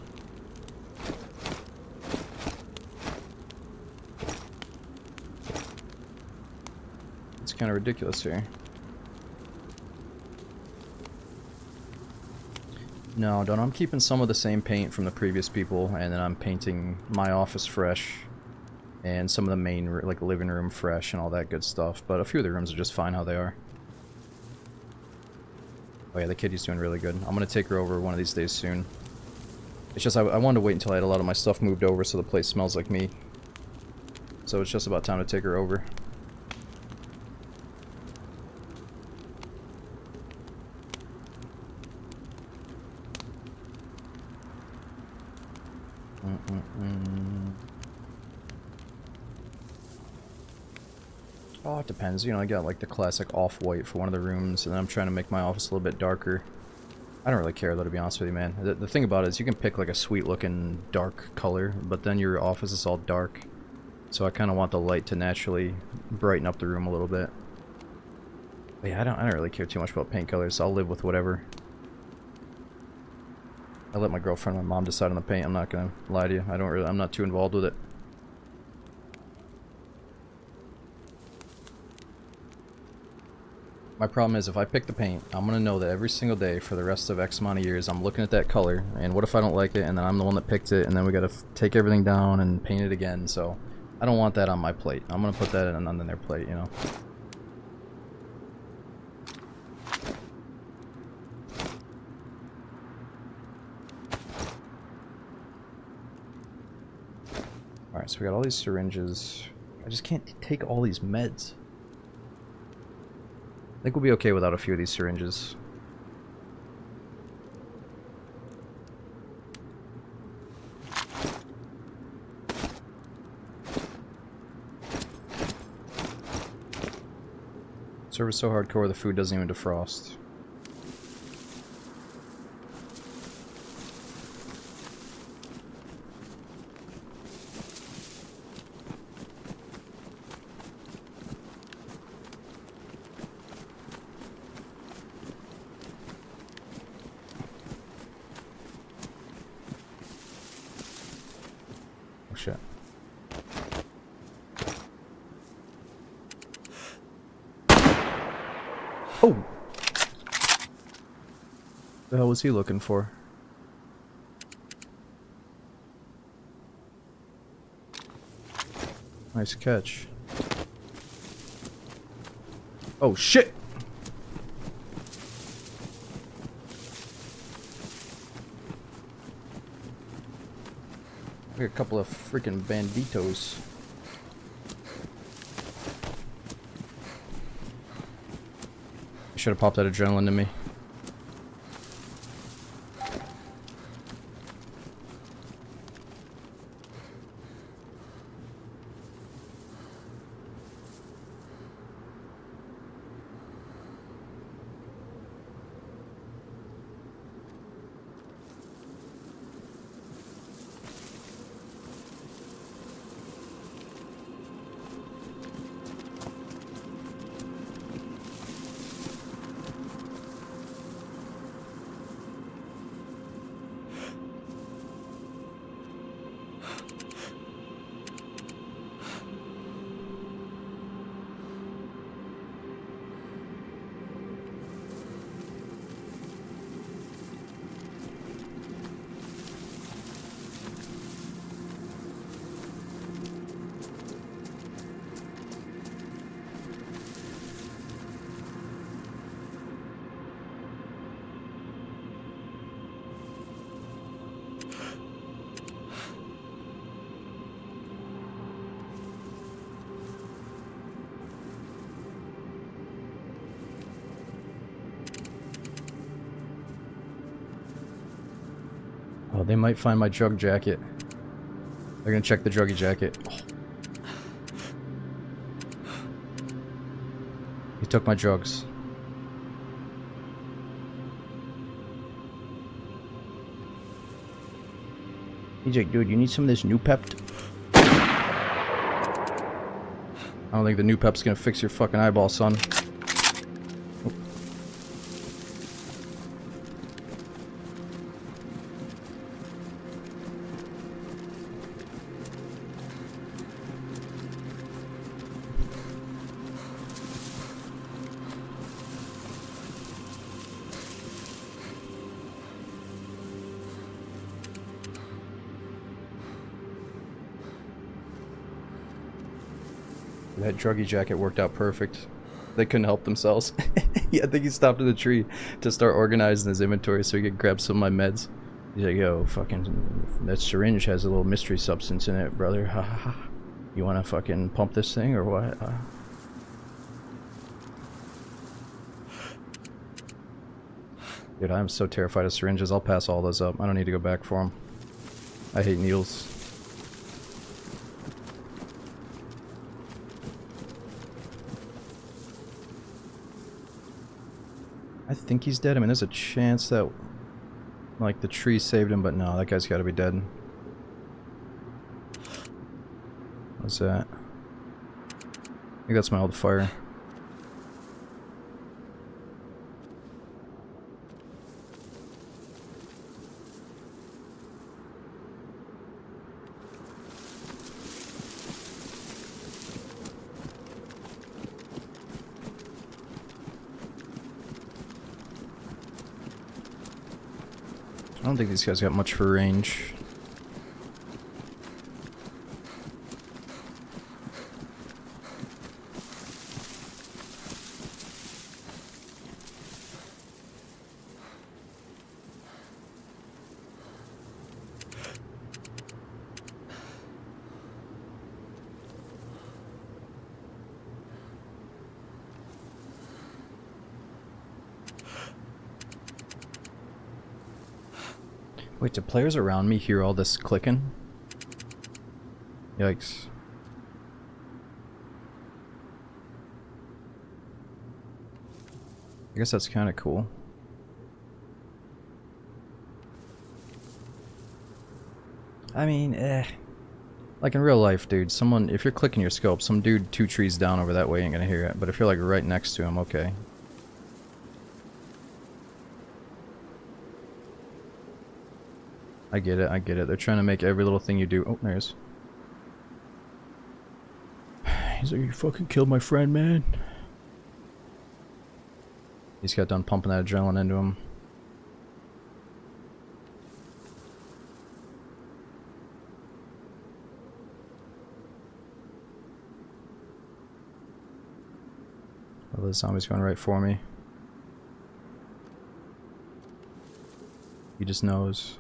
It's kind of ridiculous here. No, don't. I'm keeping some of the same paint from the previous people, and then I'm painting my office fresh. and some of the main, like, living room fresh and all that good stuff. But a few of the rooms are just fine how they are. Oh yeah, the kitty's doing really good. I'm gonna take her over one of these days soon. It's just I wanted to wait until I had a lot of my stuff moved over so the place smells like me. So it's just about time to take her over. Oh, it depends. You know, I got like the classic off-white for one of the rooms, and then I'm trying to make my office a little bit darker. I don't really care though, to be honest with you, man. The thing about it is you can pick like a sweet-looking dark color, but then your office is all dark. So I kind of want the light to naturally brighten up the room a little bit. But yeah, I don't really care too much about paint colors. I'll live with whatever. I let my girlfriend and my mom decide on the paint. I'm not gonna lie to you. I'm not too involved with it. My problem is if I pick the paint, I'm gonna know that every single day for the rest of X amount of years I'm looking at that color, and what if I don't like it and then I'm the one that picked it, and then we gotta take everything down and paint it again. So I don't want that on my plate. I'm gonna put that on their plate, you know. Alright, so we got all these syringes. I just can't take all these meds. I think we'll be okay without a few of these syringes. Server's so hardcore the food doesn't even defrost. Oh shit. Oh! The hell was he looking for? Nice catch. Oh shit! A couple of freaking banditos. I should have popped that adrenaline to me. Oh, they might find my drug jacket. They're gonna check the druggy jacket. Oh. He took my drugs. He's like, dude, you need some of this new pep? I don't think the new pep's gonna fix your fucking eyeball, son. Oh. That druggy jacket worked out perfect. They couldn't help themselves. Yeah, I think he stopped in the tree to start organizing his inventory so he could grab some of my meds. He's like, yo, fucking, that syringe has a little mystery substance in it, brother. Ha ha ha. You wanna fucking pump this thing or what? Dude, I'm so terrified of syringes. I'll pass all those up. I don't need to go back for them. I hate needles. I think he's dead. I mean, there's a chance that, like, the tree saved him, but no, that guy's gotta be dead. What's that? I think that's my old fire. I don't think these guys got much for range. Wait, do players around me hear all this clicking? Yikes. I guess that's kind of cool. I mean, like in real life, dude, someone, if you're clicking your scope, some dude 2 trees down over that way ain't gonna hear it. But if you're like right next to him, okay. I get it, I get it. They're trying to make every little thing you do. Oh, there he is. He's like, you fucking killed my friend, man. He's got done pumping that adrenaline into him. Oh, the zombie's going right for me. He just knows.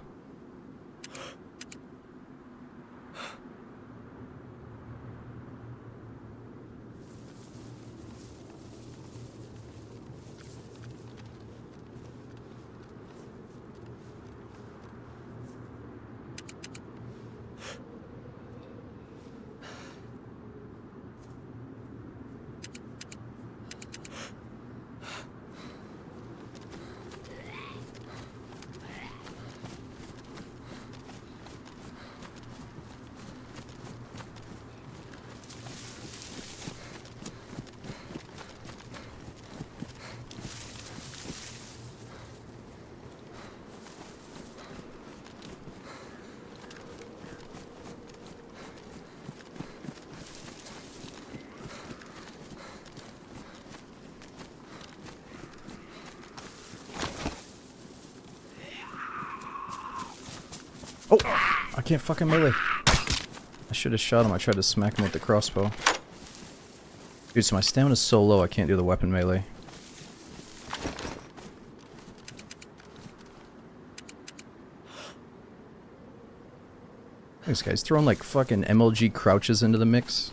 Oh! I can't fucking melee. I should have shot him. I tried to smack him with the crossbow. Dude, so my stamina's so low I can't do the weapon melee. This guy's throwing like fucking MLG crouches into the mix.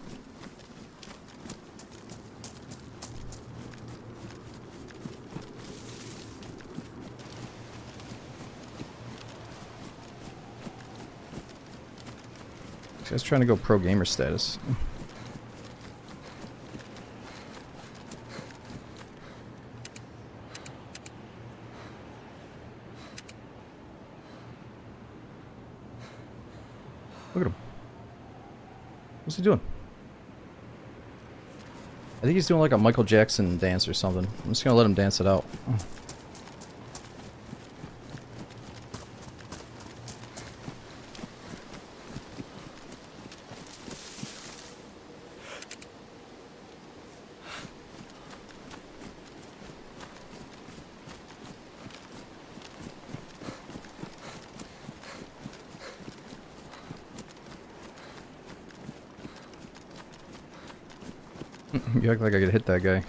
This guy's trying to go pro gamer status. Look at him. What's he doing? I think he's doing like a Michael Jackson dance or something. I'm just gonna let him dance it out. You act like I could hit that guy.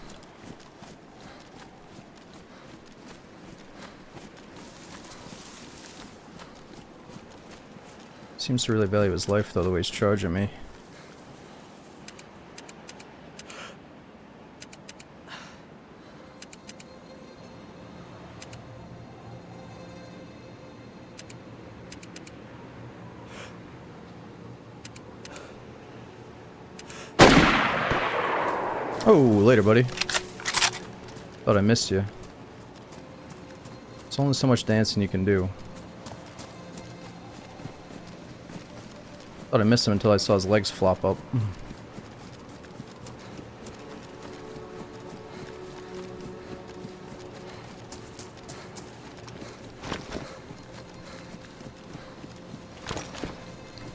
Seems to really value his life though, the way he's charging me. Oh, later, buddy. Thought I missed you. There's only so much dancing you can do. Thought I missed him until I saw his legs flop up.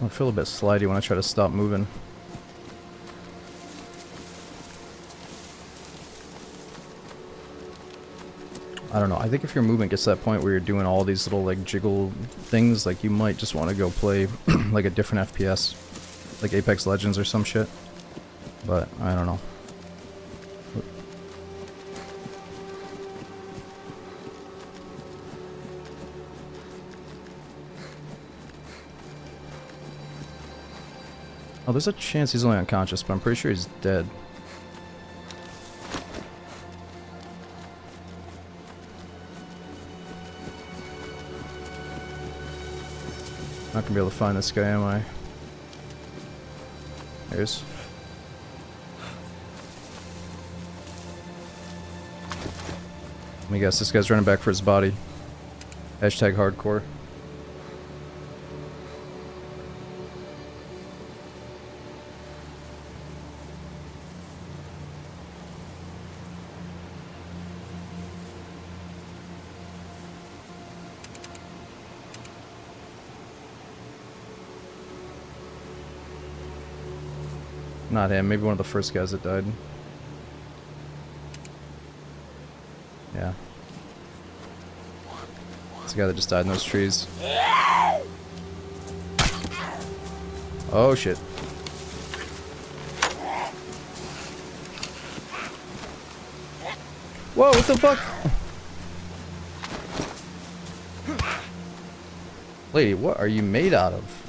I feel a bit slidey when I try to stop moving. I don't know, I think if your movement gets to that point where you're doing all these little like jiggle things, like you might just want to go play like a different FPS. Like Apex Legends or some shit. But, I don't know. Oh, there's a chance he's only unconscious, but I'm pretty sure he's dead. Not gonna be able to find this guy, am I? There's. Let me guess, this guy's running back for his body. Hashtag hardcore. Not him, maybe one of the first guys that died. Yeah. It's the guy that just died in those trees. Oh shit. Whoa, what the fuck? Lady, what are you made out of?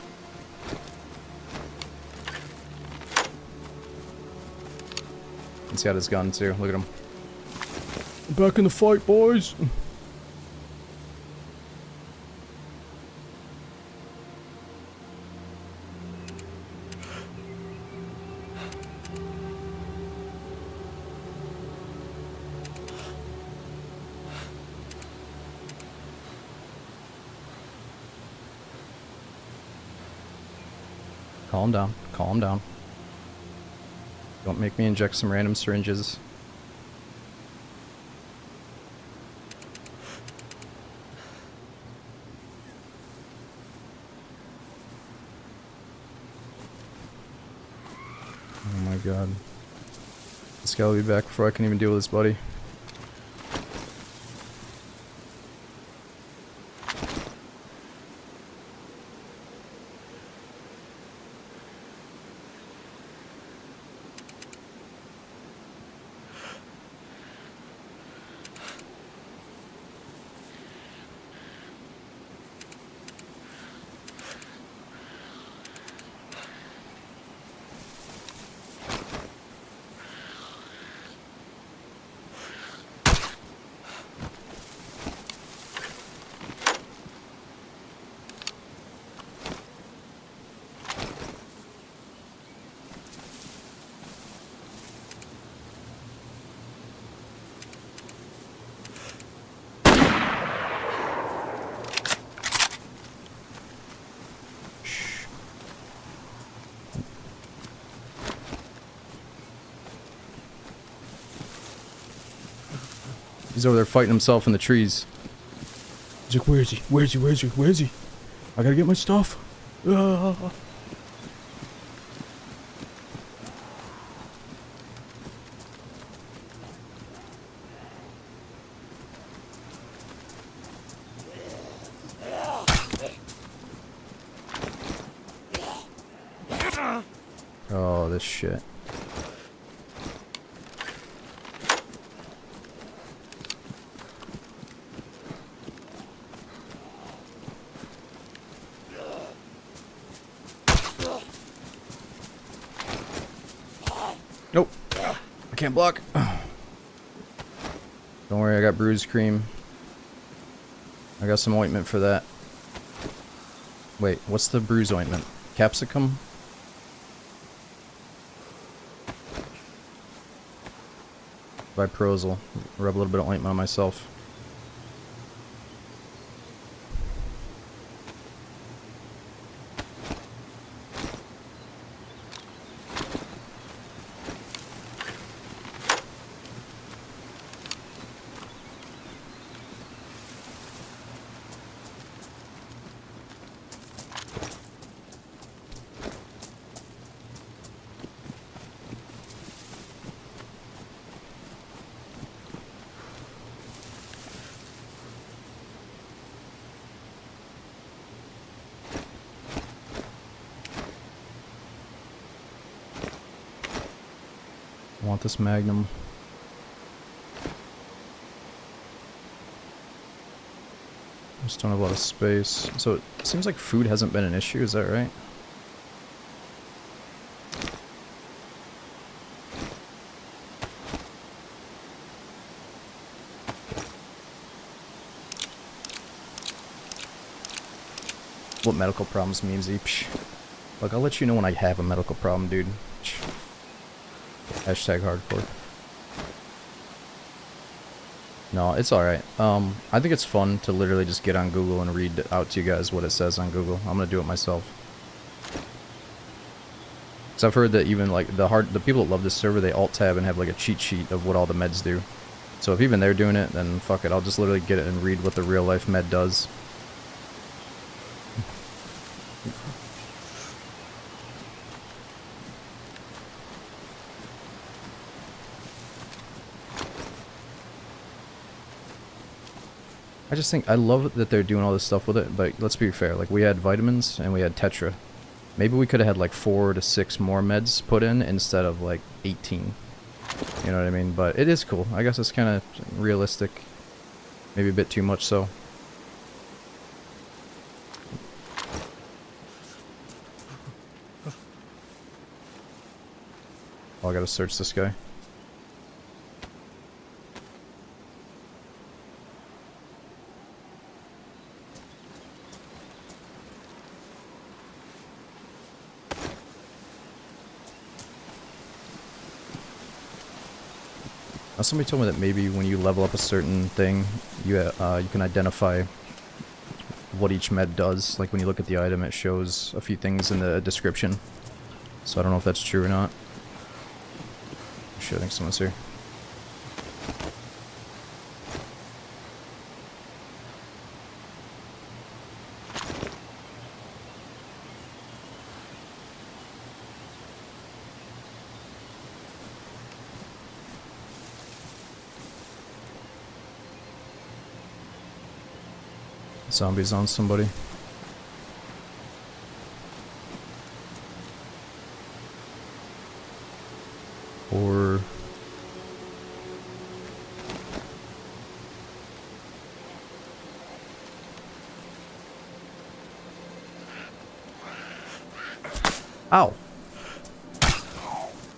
He's got his gun too. Look at him. Back in the fight, boys. Calm down. Calm down. Don't make me inject some random syringes. Oh my god. This guy will be back before I can even deal with this, buddy. He's over there fighting himself in the trees. He's like, where is he? Where is he? Where is he? Where is he? I gotta get my stuff. Ah. Oh, this shit. Nope. I can't block. Don't worry, I got bruise cream. I got some ointment for that. Wait, what's the bruise ointment? Capsicum? Viprosal. Rub a little bit of ointment on myself. I want this Magnum. Just don't have a lot of space. So it seems like food hasn't been an issue, is that right? What medical problems memes each. Look, I'll let you know when I have a medical problem, dude. Hashtag hardcore. No, it's alright. I think it's fun to literally just get on Google and read out to you guys what it says on Google. I'm gonna do it myself. Because I've heard that even like the people that love this server, they alt tab and have like a cheat sheet of what all the meds do. So if even they're doing it, then fuck it, I'll just literally get it and read what the real life med does. I just think, I love that they're doing all this stuff with it, but let's be fair, like we had vitamins and we had Tetra. Maybe we could have had like 4 to 6 more meds put in instead of like 18. You know what I mean? But it is cool. I guess it's kind of realistic. Maybe a bit too much so. Oh, I gotta search this guy. Somebody told me that maybe when you level up a certain thing, you can identify what each med does. Like when you look at the item, it shows a few things in the description. So I don't know if that's true or not. Shit, I think someone's here. Zombies on somebody. Or... Ow!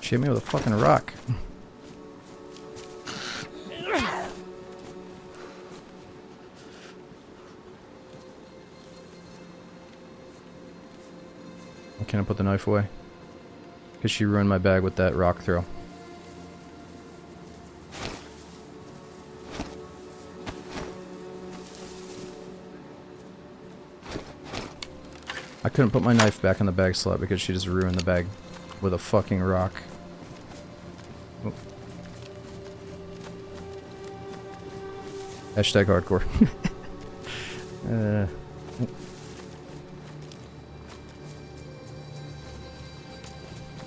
She hit me with a fucking rock. Why can't I put the knife away? Because she ruined my bag with that rock throw. I couldn't put my knife back in the bag slot because she just ruined the bag with a fucking rock. Oh. Hashtag hardcore.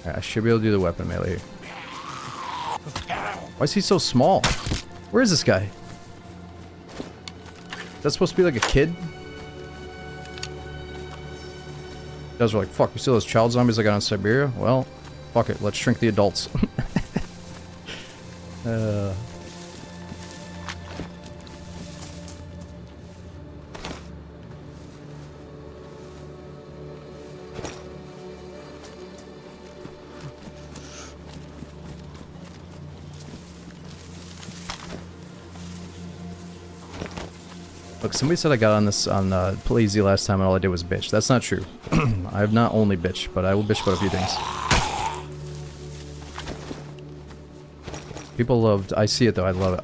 I should be able to do the weapon melee here. Why is he so small? Where is this guy? Is that supposed to be like a kid? Guys were like, fuck, we still those child zombies I got in Siberia? Well, fuck it, let's shrink the adults. Look, somebody said I got on this on PlayZ last time and all I did was bitch. That's not true. I have not only bitched, but I will bitch about a few things. People loved. I see it though. I love it.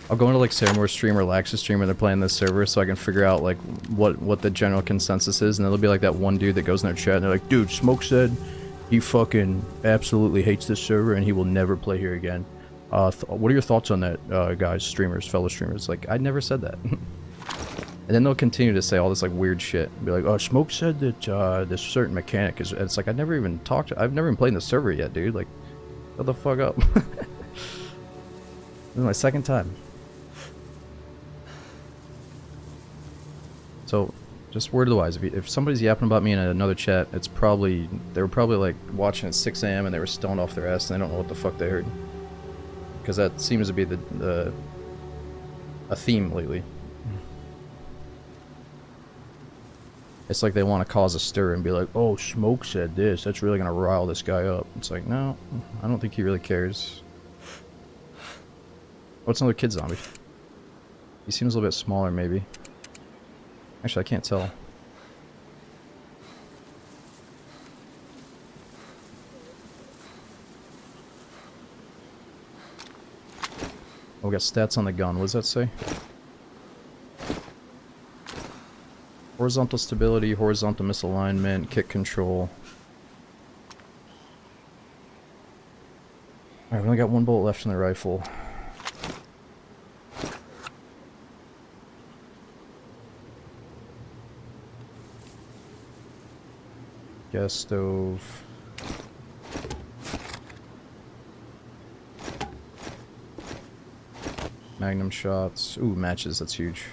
I'll go into like Saramore stream or Lax's stream when they're playing this server, so I can figure out like what the general consensus is, and then there'll be like that one dude that goes in their chat and they're like, "Dude, Smoke said he fucking absolutely hates this server and he will never play here again. What are your thoughts on that, guys, streamers, fellow streamers?" Like, I never said that. And then they'll continue to say all this like weird shit. Be like, "Oh, Smoke said that this certain mechanic is." It's like I've never even played in the server yet, dude. Like, shut the fuck up. This is my second time. So, just word-wise, if somebody's yapping about me in another chat, it's probably they were probably like watching at 6 a.m. and they were stoned off their ass and they don't know what the fuck they heard. Because that seems to be a theme lately. It's like they want to cause a stir and be like, "Oh, Smoke said this. That's really gonna rile this guy up." It's like, no, I don't think he really cares. What's another kid zombie? He seems a little bit smaller, maybe. Actually, I can't tell. Oh, we got stats on the gun. What does that say? Horizontal stability, horizontal misalignment, kick control. Alright, we only got one bullet left in the rifle. Gas stove. Magnum shots. Ooh, matches, that's huge.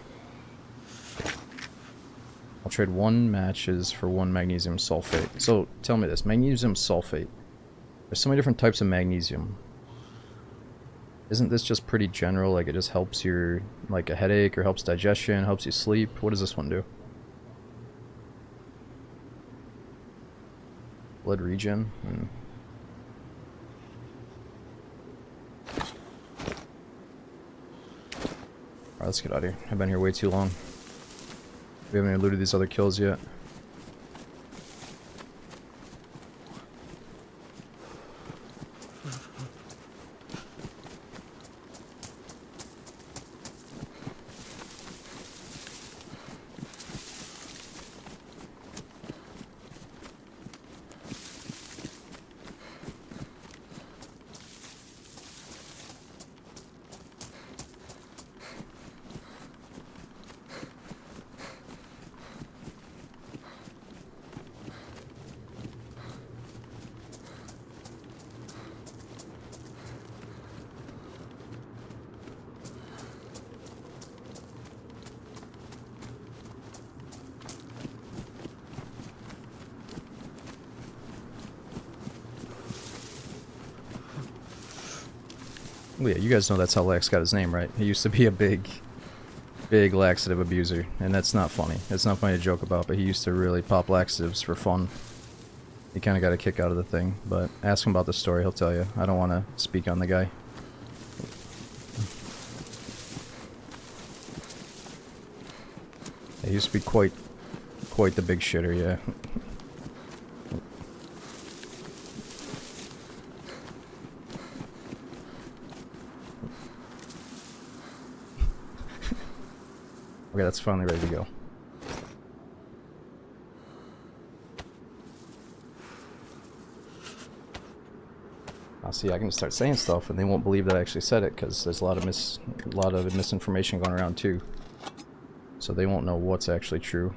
I'll trade 1 matches for 1 magnesium sulfate. So, tell me this, magnesium sulfate. There's so many different types of magnesium. Isn't this just pretty general, like it just helps your, like a headache, or helps digestion, helps you sleep? What does this one do? Blood regen? Alright, let's get out of here. I've been here way too long. We haven't even looted these other kills yet. Well, yeah, you guys know that's how Lax got his name, right? He used to be a big laxative abuser, and that's not funny. It's not funny to joke about, but he used to really pop laxatives for fun. He kind of got a kick out of the thing, but ask him about the story, he'll tell you. I don't want to speak on the guy. He used to be quite the big shitter, yeah. Okay, that's finally ready to go. I'll see. I can start saying stuff, and they won't believe that I actually said it because there's a lot of misinformation going around too. So they won't know what's actually true.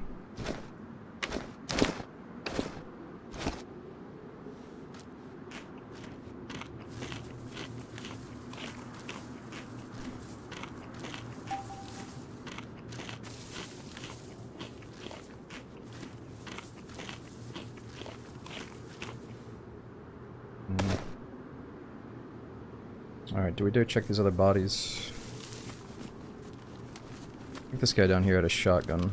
Alright, do we dare check these other bodies? I think this guy down here had a shotgun.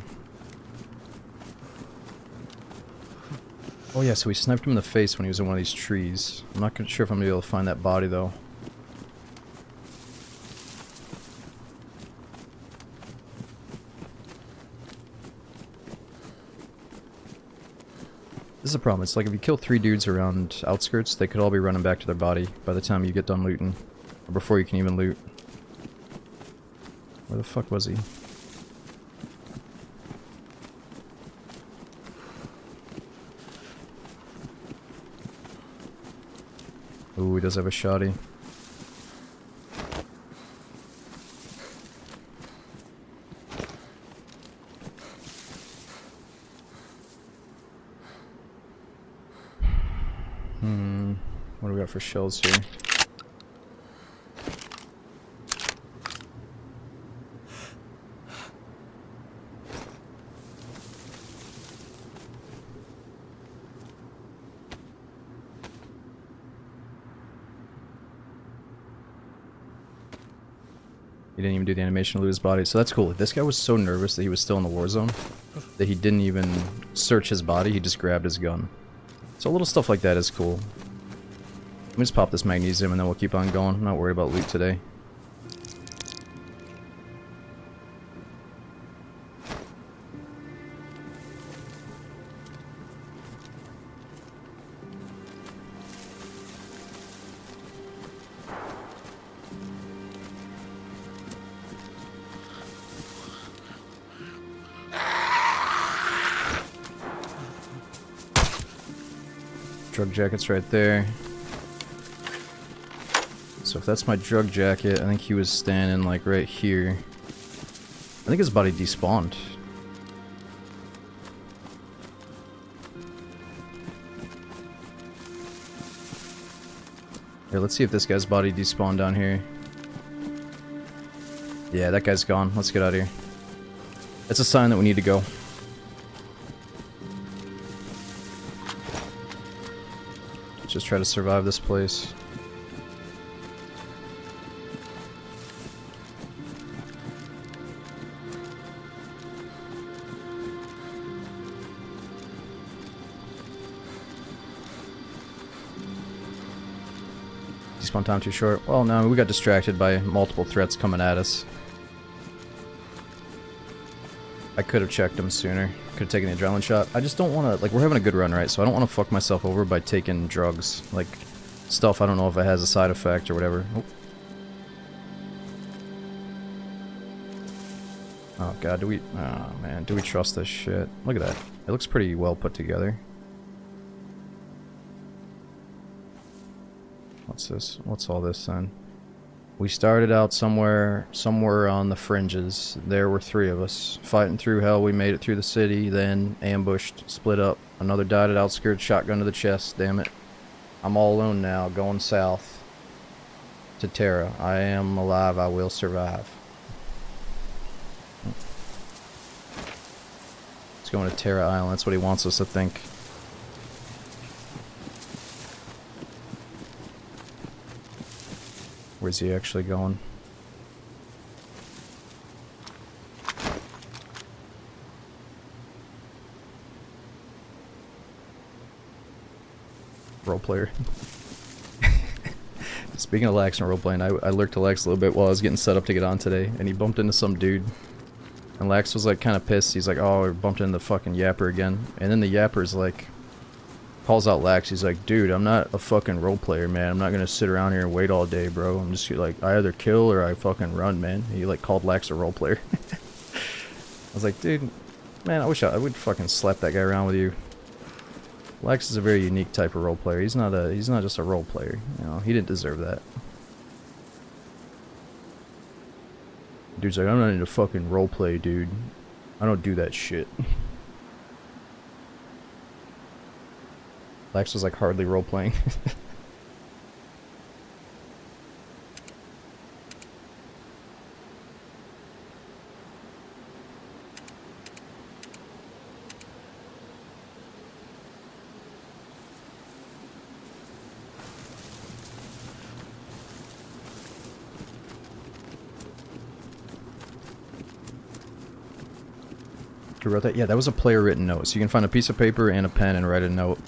Oh yeah, so we sniped him in the face when he was in one of these trees. I'm not sure if I'm gonna be able to find that body though. This is a problem. It's like if you kill 3 dudes around outskirts, they could all be running back to their body by the time you get done looting. Or before you can even loot. Where the fuck was he? Ooh, he does have a shoddy. What do we got for shells here? He didn't even do the animation to loot his body, so that's cool. This guy was so nervous that he was still in the war zone that he didn't even search his body, he just grabbed his gun. So little stuff like that is cool. Let me just pop this magnesium and then we'll keep on going. I'm not worried about loot today. Drug jacket's right there. So if that's my drug jacket, I think he was standing like right here. I think his body despawned. Here, let's see if this guy's body despawned down here. Yeah, that guy's gone. Let's get out of here. It's a sign that we need to go. Let's just try to survive this place. Despawn time too short. Well, no, we got distracted by multiple threats coming at us. I could have checked him sooner. Could have taken the adrenaline shot. I just don't want to, like, we're having a good run, right? So I don't want to fuck myself over by taking drugs. Like, stuff I don't know if it has a side effect or whatever. Oh god, do we... Oh man, do we trust this shit? Look at that. It looks pretty well put together. What's this? What's all this then? We started out somewhere on the fringes. There were 3 of us. Fighting through hell, we made it through the city, then ambushed, split up. Another died at outskirts, shotgun to the chest, damn it. I'm all alone now, going south. To Terra. I am alive, I will survive. Let's go into Terra Island, that's what he wants us to think. Where's he actually going? Roleplayer. Speaking of Lax and roleplaying, I lurked to Lax a little bit while I was getting set up to get on today, and he bumped into some dude. And Lax was like kind of pissed. He's like, oh, we bumped into the fucking Yapper again. And then the Yapper's like, calls out Lax. He's like, dude, I'm not a fucking role player, man. I'm not gonna sit around here and wait all day, bro. I'm just like, I either kill or I fucking run, man. He like called Lax a role player. I was like, dude, man, I wish I would fucking slap that guy around with you. Lax is a very unique type of role player. He's not just a role player. You know, he didn't deserve that. Dude's like, I'm not into fucking role play, dude. I don't do that shit. Lax was like hardly role playing. Who wrote that? Yeah, that was a player written note. So you can find a piece of paper and a pen and write a note.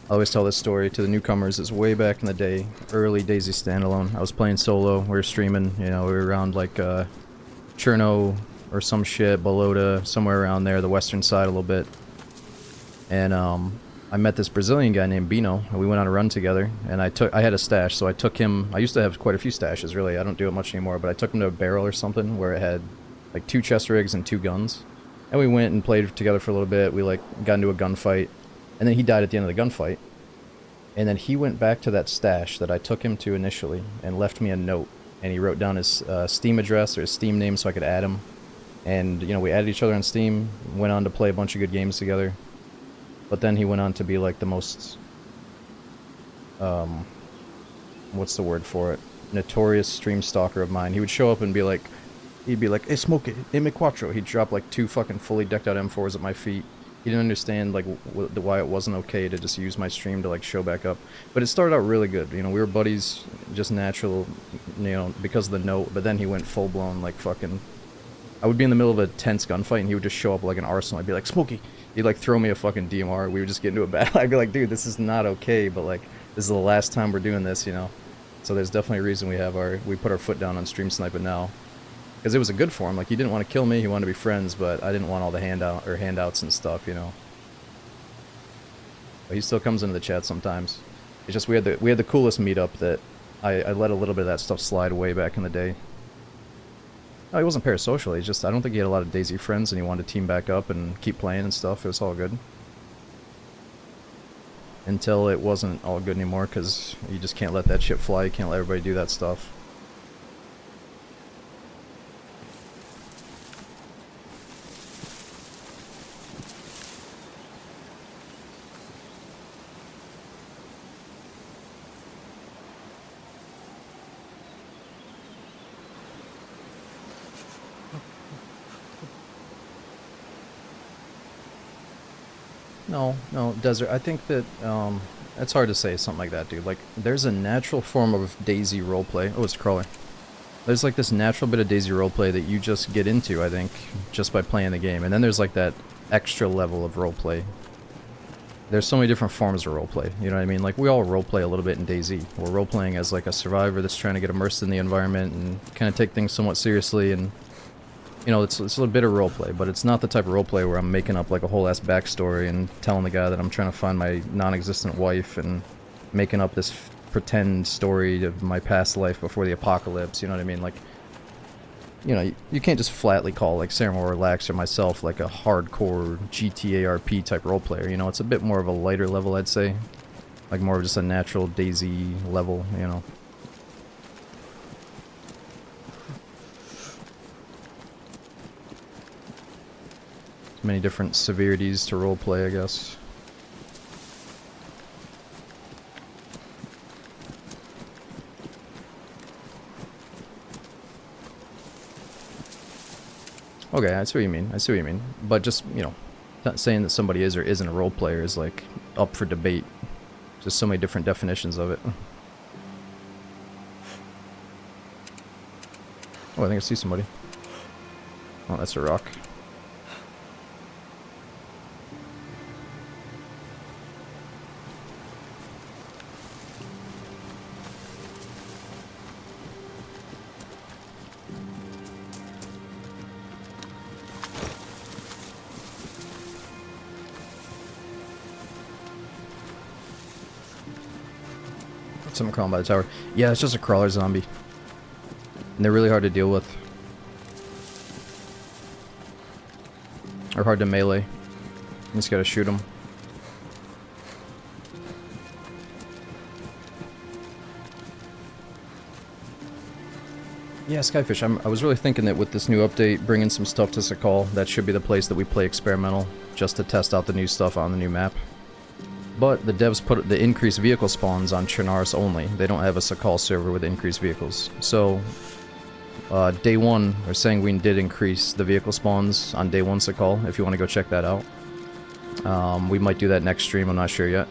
I always tell this story to the newcomers. It's way back in the day, early DayZ standalone. I was playing solo. We were streaming. You know, we were around like Cherno or some shit, Balota, somewhere around there, the western side a little bit. And I met this Brazilian guy named Bino, and we went on a run together. And I had a stash, so I took him. I used to have quite a few stashes, really. I don't do it much anymore, but I took him to a barrel or something where it had like 2 chest rigs and 2 guns. And we went and played together for a little bit. We like got into a gunfight, and then he died at the end of the gunfight. And then he went back to that stash that I took him to initially and left me a note. And he wrote down his Steam address or his Steam name so I could add him. And, you know, we added each other on Steam, went on to play a bunch of good games together. But then he went on to be like the most, what's the word for it? Notorious stream stalker of mine. He would show up and be like, he'd be like, hey, Smokey, M4. He'd drop like 2 fucking fully decked out M4s at my feet. He didn't understand like why it wasn't okay to just use my stream to like show back up. But it started out really good. You know, we were buddies, just natural, you know, because of the note. But then he went full blown like fucking. I would be in the middle of a tense gunfight and he would just show up like an arsenal. I'd be like, Smokey. He'd like throw me a fucking DMR. We would just get into a battle. I'd be like, dude, this is not okay. But like, this is the last time we're doing this, you know. So there's definitely a reason we put our foot down on stream sniping now. Because it was a good for him. Like, he didn't want to kill me. He wanted to be friends, but I didn't want all the handouts and stuff, you know. But he still comes into the chat sometimes. It's just we had the coolest meetup that I let a little bit of that stuff slide away back in the day. No, he wasn't parasocial. He just I don't think he had a lot of DayZ friends, and he wanted to team back up and keep playing and stuff. It was all good. Until it wasn't all good anymore, because you just can't let that shit fly. You can't let everybody do that stuff. No, Desert. I think that, it's hard to say something like that, dude. Like, there's a natural form of DayZ roleplay. Oh, it's a crawler. There's like this natural bit of DayZ roleplay that you just get into, I think, just by playing the game. And then there's like that extra level of roleplay. There's so many different forms of roleplay, you know what I mean? Like, we all roleplay a little bit in DayZ. We're roleplaying as like a survivor that's trying to get immersed in the environment and kind of take things somewhat seriously, and you know, it's a little bit of roleplay, but it's not the type of roleplay where I'm making up like a whole ass backstory and telling the guy that I'm trying to find my non-existent wife and making up this pretend story of my past life before the apocalypse, you know what I mean? Like, you know, you can't just flatly call like Sarah Moore Relax or myself like a hardcore GTA RP type roleplayer, you know? It's a bit more of a lighter level, I'd say. Like more of just a natural DayZ level, you know? Many different severities to roleplay, I guess. Okay, I see what you mean. I see what you mean. But just, you know, not saying that somebody is or isn't a role player is like up for debate. Just so many different definitions of it. Oh, I think I see somebody. Oh, that's a rock. Someone crawling by the tower. Yeah, it's just a crawler zombie. And they're really hard to deal with. Or hard to melee. You just gotta shoot them. Yeah, Skyfish, I was really thinking that with this new update, bringing some stuff to Sakal, that should be the place that we play experimental, just to test out the new stuff on the new map. But the devs put the increased vehicle spawns on Chernarus only. They don't have a Sakal server with increased vehicles. So, day one, or Sanguine did increase the vehicle spawns on day one Sakal, if you want to go check that out. We might do that next stream, I'm not sure yet.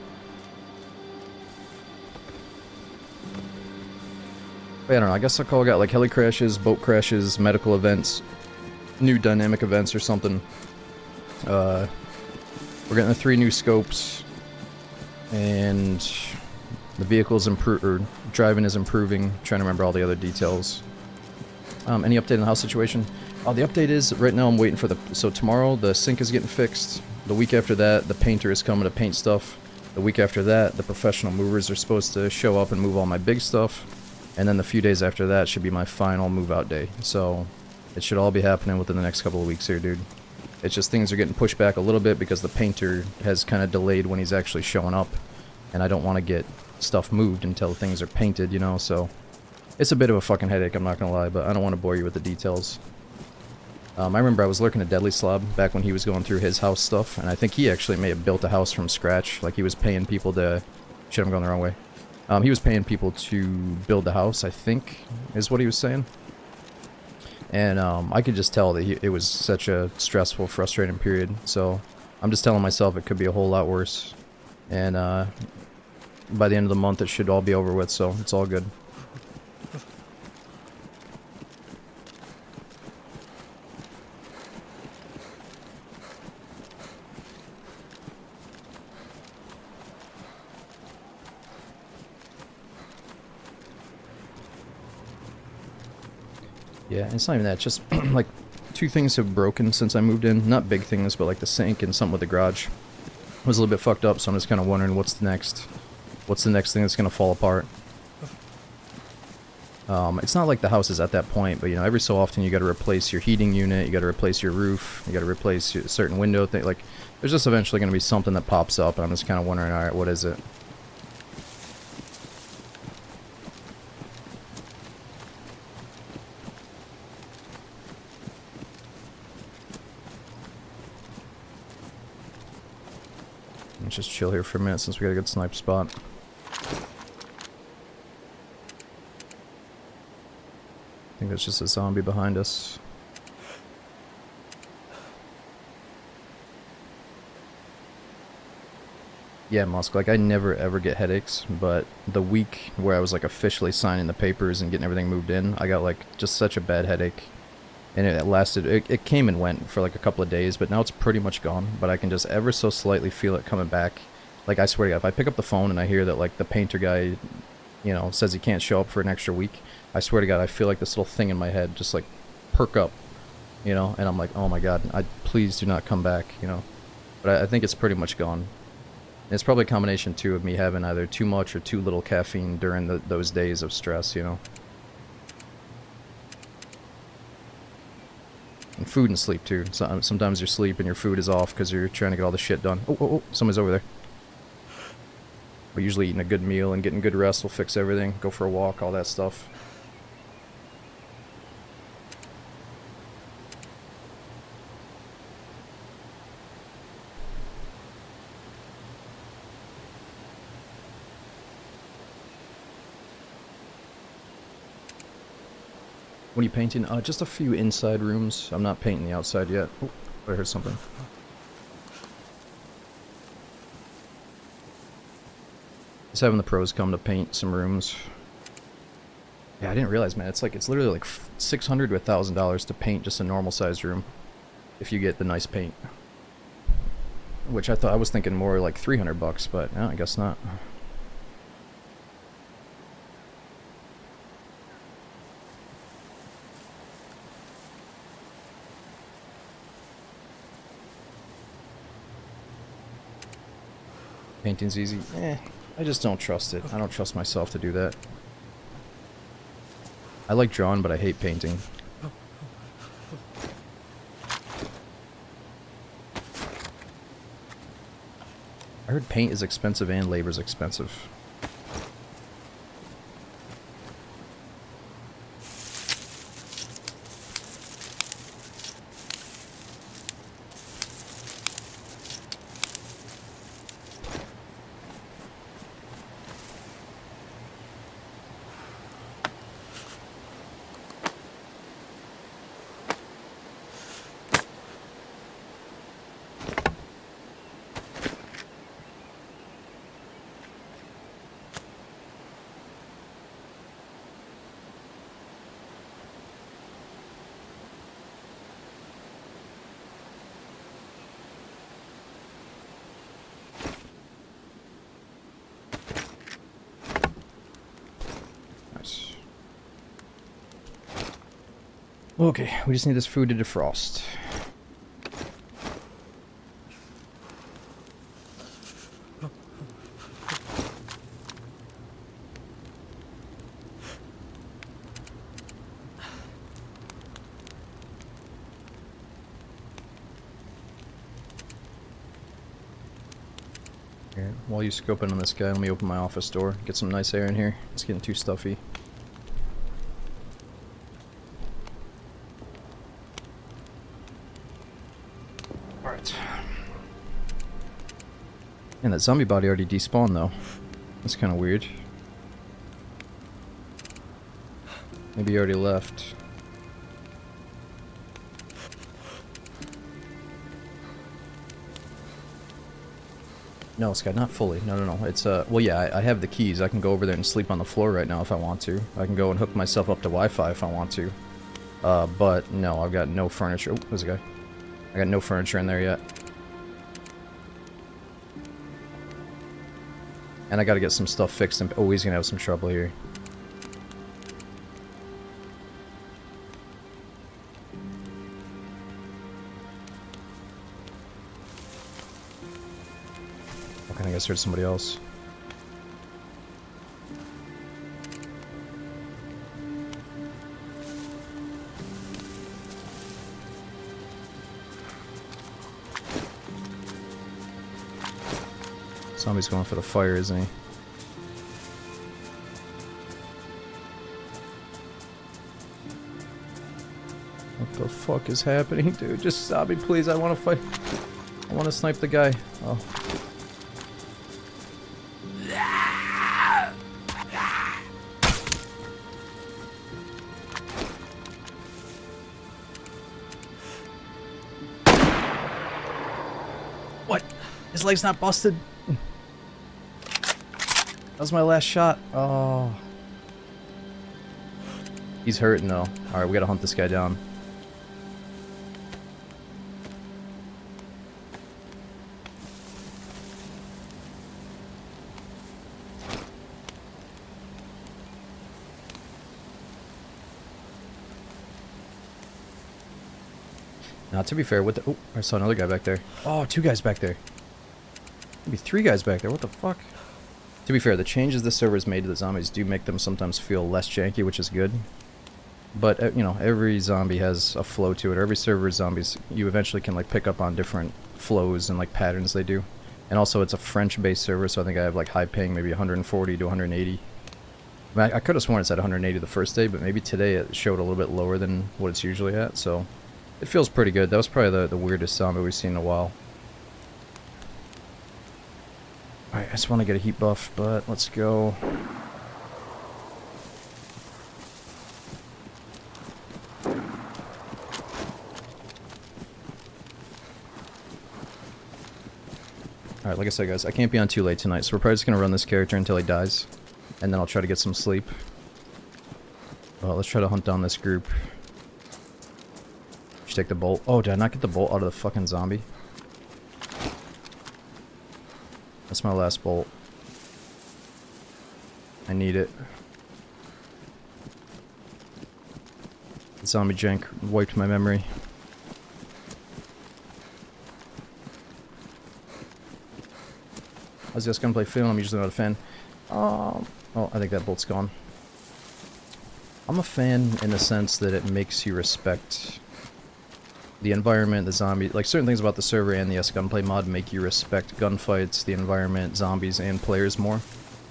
But I don't know, I guess Sakal got like heli crashes, boat crashes, medical events, new dynamic events or something. We're getting the 3 new scopes. And the vehicle's driving is improving. Trying to remember all the other details. Any update on the house situation? Oh, the update is right now I'm waiting for so tomorrow the sink is getting fixed. The week after that, the painter is coming to paint stuff. The week after that, the professional movers are supposed to show up and move all my big stuff. And then the few days after that should be my final move-out day. So it should all be happening within the next couple of weeks here, dude. It's just things are getting pushed back a little bit because the painter has kind of delayed when he's actually showing up. And I don't want to get stuff moved until things are painted, you know, so... It's a bit of a fucking headache, I'm not gonna lie, but I don't want to bore you with the details. I remember I was lurking at Deadly Slob back when he was going through his house stuff, and I think he actually may have built a house from scratch. Like, he was paying people to... Shit, I'm going the wrong way. He was paying people to build the house, I think, is what he was saying. And I could just tell that it was such a stressful, frustrating period, so I'm just telling myself it could be a whole lot worse. And by the end of the month, it should all be over with, so it's all good. Yeah, it's not even that, it's just, like, 2 things have broken since I moved in. Not big things, but like the sink and something with the garage was a little bit fucked up, so I'm just kind of wondering what's the next thing that's going to fall apart. It's not like the house is at that point, but, you know, every so often you got to replace your heating unit, you got to replace your roof, you got to replace a certain window thing. Like, there's just eventually going to be something that pops up, and I'm just kind of wondering, alright, what is it? Let's just chill here for a minute since we got a good snipe spot. I think that's just a zombie behind us. Yeah, Musk, like, I never ever get headaches, but the week where I was like officially signing the papers and getting everything moved in, I got like just such a bad headache. And it lasted, it came and went for like a couple of days, but now it's pretty much gone. But I can just ever so slightly feel it coming back. Like, I swear to God, if I pick up the phone and I hear that, like, the painter guy, you know, says he can't show up for an extra week, I swear to God, I feel like this little thing in my head just, like, perk up, you know? And I'm like, oh my God, please do not come back, you know? But I think it's pretty much gone. And it's probably a combination, too, of me having either too much or too little caffeine during those days of stress, you know? And food and sleep, too. So, sometimes your sleep and your food is off because you're trying to get all the shit done. Oh, someone's over there. But usually eating a good meal and getting good rest will fix everything. Go for a walk, all that stuff. What are you painting? Just a few inside rooms. I'm not painting the outside yet. Oh, I heard something. Just having the pros come to paint some rooms. Yeah, I didn't realize, man. It's literally like $600 to $1,000 to paint just a normal sized room, if you get the nice paint. Which I was thinking more like $300, but no, I guess not. Painting's easy. I just don't trust it. I don't trust myself to do that. I like drawing, but I hate painting. I heard paint is expensive and labor's expensive. Okay, we just need this food to defrost. Here, while you scope in on this guy, let me open my office door. Get some nice air in here. It's getting too stuffy. Alright. And that zombie body already despawned though. That's kind of weird. Maybe he already left. No, Scott, not fully. No, no, no. It's, well, yeah, I have the keys. I can go over there and sleep on the floor right now if I want to. I can go and hook myself up to Wi-Fi if I want to. But, no, I've got no furniture. Oh, there's a guy. I got no furniture in there yet. And I gotta get some stuff fixed. And oh, he's gonna have some trouble here. Okay, I guess there's somebody else. Zombie's going for the fire, isn't he? What the fuck is happening, dude? Just stop me, please. I want to fight. I want to snipe the guy. Oh. What? His leg's not busted? That was my last shot. Oh. He's hurting though. Alright, we gotta hunt this guy down. Now, to be fair, with the... Oh, I saw another guy back there. Oh, two guys back there. Maybe three guys back there. What the fuck? To be fair, the changes the server's made to the zombies do make them sometimes feel less janky, which is good. But, you know, every zombie has a flow to it. Or every server's zombies, you eventually can, like, pick up on different flows and, like, patterns they do. And also, it's a French-based server, so I think I have, like, high-paying, maybe 140 to 180. I mean, I could have sworn it's at 180 the first day, but maybe today it showed a little bit lower than what it's usually at, so... It feels pretty good. That was probably the weirdest zombie we've seen in a while. Alright, I just want to get a heat buff, but let's go. Alright, like I said, guys, I can't be on too late tonight, so we're probably just going to run this character until he dies. And then I'll try to get some sleep. Well, let's try to hunt down this group. Take the bolt. Oh, did I not get the bolt out of the fucking zombie? That's my last bolt. I need it. The zombie jank wiped my memory. I was just gonna play film. I'm usually not a fan. Oh, I think that bolt's gone. I'm a fan in the sense that it makes you respect the environment, the zombie, like certain things about the server and the S Gunplay mod make you respect gunfights, the environment, zombies, and players more.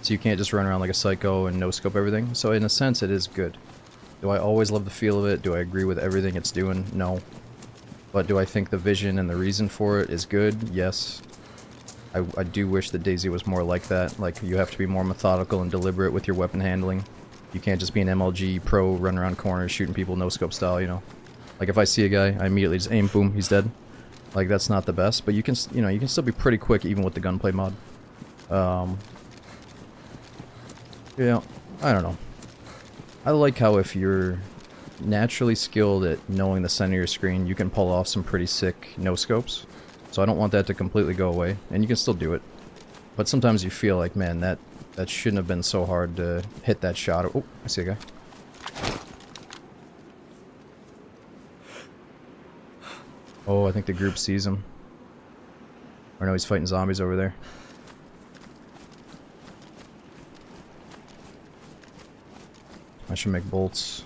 So you can't just run around like a psycho and no-scope everything. So in a sense, it is good. Do I always love the feel of it? Do I agree with everything it's doing? No. But do I think the vision and the reason for it is good? Yes. I do wish that DayZ was more like that. Like, you have to be more methodical and deliberate with your weapon handling. You can't just be an MLG pro, run around corners shooting people no-scope style, you know? Like, if I see a guy, I immediately just aim, boom, he's dead. Like, that's not the best, but you can, you know, you can still be pretty quick even with the gunplay mod. Yeah, I don't know. I like how if you're naturally skilled at knowing the center of your screen, you can pull off some pretty sick no-scopes. So I don't want that to completely go away, and you can still do it. But sometimes you feel like, man, that shouldn't have been so hard to hit that shot. Oh, I see a guy. Oh, I think the group sees him. Or no, he's fighting zombies over there. I should make bolts.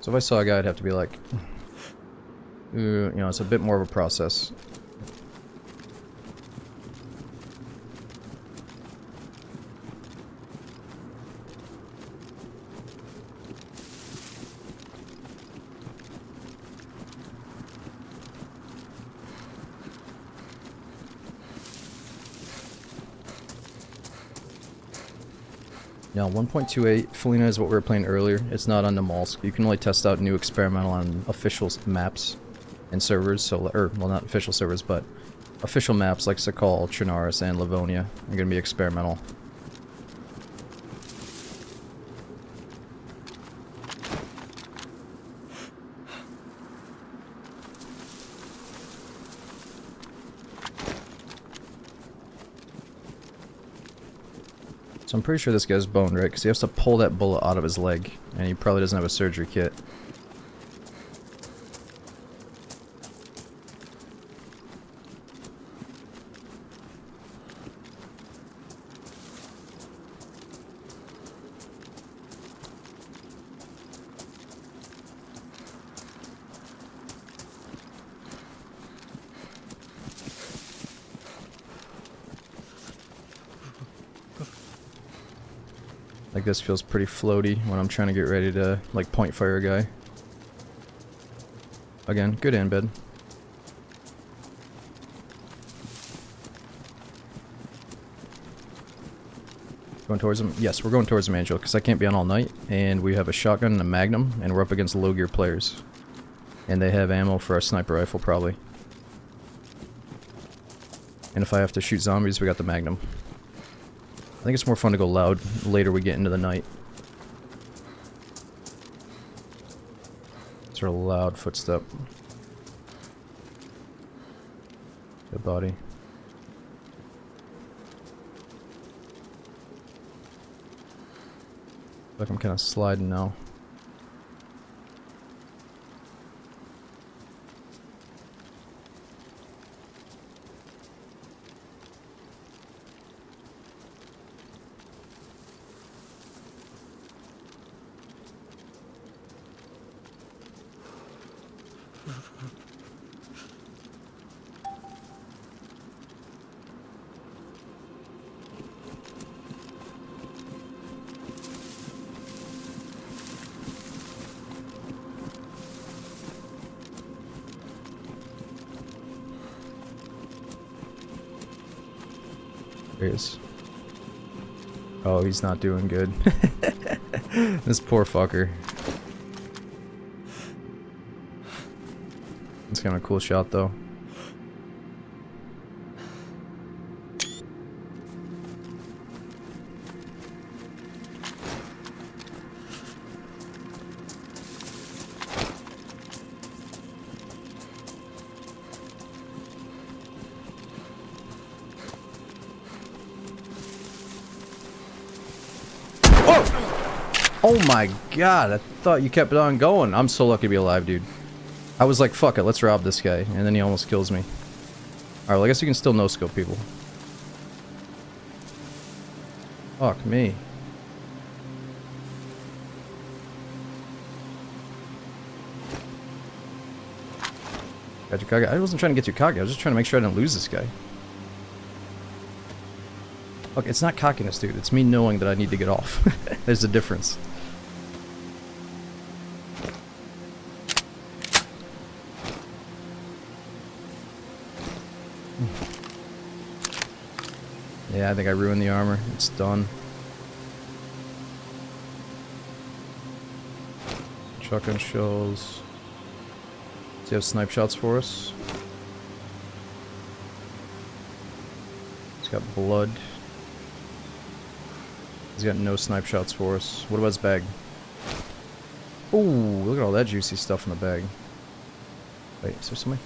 So if I saw a guy, I'd have to be like... you know, it's a bit more of a process. Yeah, 1.28 Felina is what we were playing earlier. It's not on Namalsk. You can only test out new experimental on official maps and servers. So, well, not official servers, but official maps like Sakal, Trinaris, and Livonia are going to be experimental. So I'm pretty sure this guy's boned, right? Because he has to pull that bullet out of his leg, and he probably doesn't have a surgery kit. Like, this feels pretty floaty when I'm trying to get ready to, like, point fire a guy. Again, good in bed. Going towards him? Yes, we're going towards him, Angel, because I can't be on all night, and we have a shotgun and a magnum, and we're up against low gear players. And they have ammo for our sniper rifle, probably. And if I have to shoot zombies, we got the magnum. I think it's more fun to go loud later we get into the night. Sort of loud footstep. Good body. Like I'm kind of sliding now. There he is. Oh, he's not doing good. This poor fucker. It's kind of a cool shot, though. Oh my god, I thought you kept it on going. I'm so lucky to be alive, dude. I was like, fuck it, let's rob this guy. And then he almost kills me. Alright, well, I guess you can still no-scope people. Fuck me. Got you cocky. I wasn't trying to get you cocky, I was just trying to make sure I didn't lose this guy. Look, it's not cockiness, dude. It's me knowing that I need to get off. There's a difference. Yeah, I think I ruined the armor. It's done. Shotgun shells. Does he have snipe shots for us? He's got blood. He's got no snipe shots for us. What about his bag? Ooh, look at all that juicy stuff in the bag. Wait, is there somebody?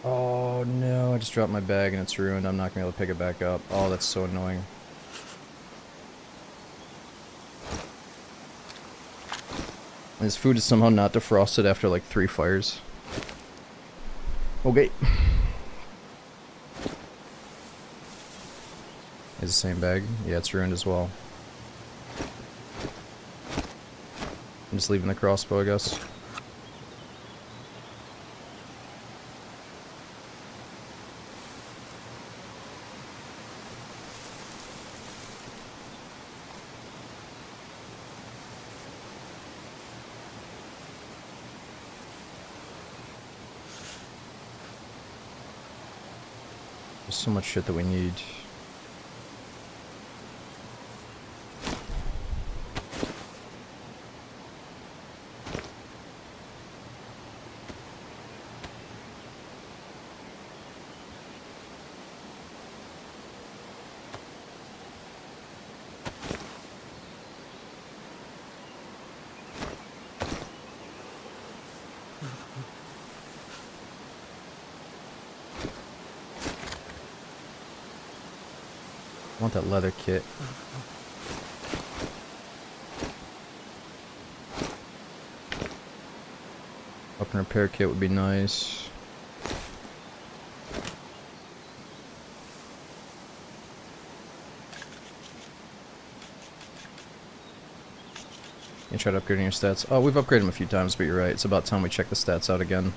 Oh no, I just dropped my bag and it's ruined. I'm not gonna be able to pick it back up. Oh, that's so annoying. His food is somehow not defrosted after like 3 fires. Okay. Is the same bag? Yeah, it's ruined as well. I'm just leaving the crossbow, I guess. There's so much shit that we need. I want that leather kit. Up and repair kit would be nice. You try to upgrading your stats. Oh, we've upgraded them a few times, but you're right. It's about time we check the stats out again.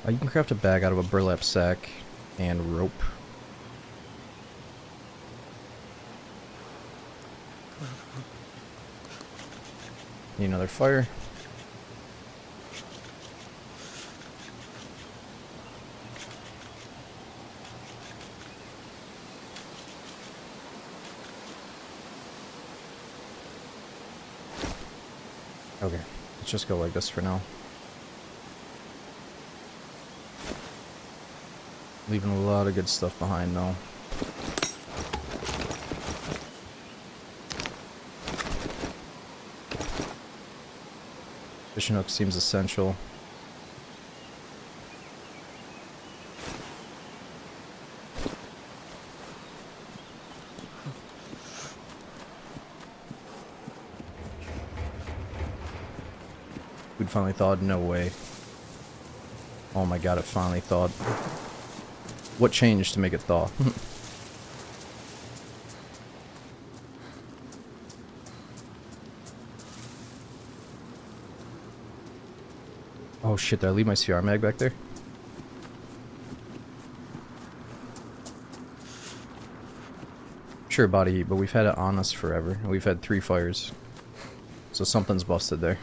You can craft a bag out of a burlap sack and rope. Need another fire. Okay, let's just go like this for now. Leaving a lot of good stuff behind though. Fishing hook seems essential. Food finally thawed? No way. Oh my god, it finally thawed. What changed to make it thaw? Oh shit, did I leave my CR mag back there? Sure, body heat, but we've had it on us forever. And we've had 3 fires. So something's busted there.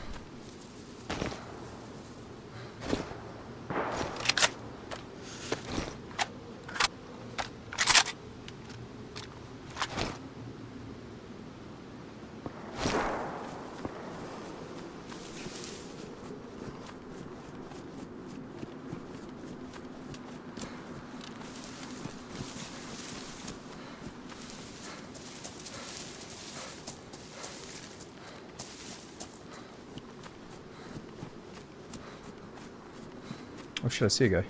Oh shit, I see a guy.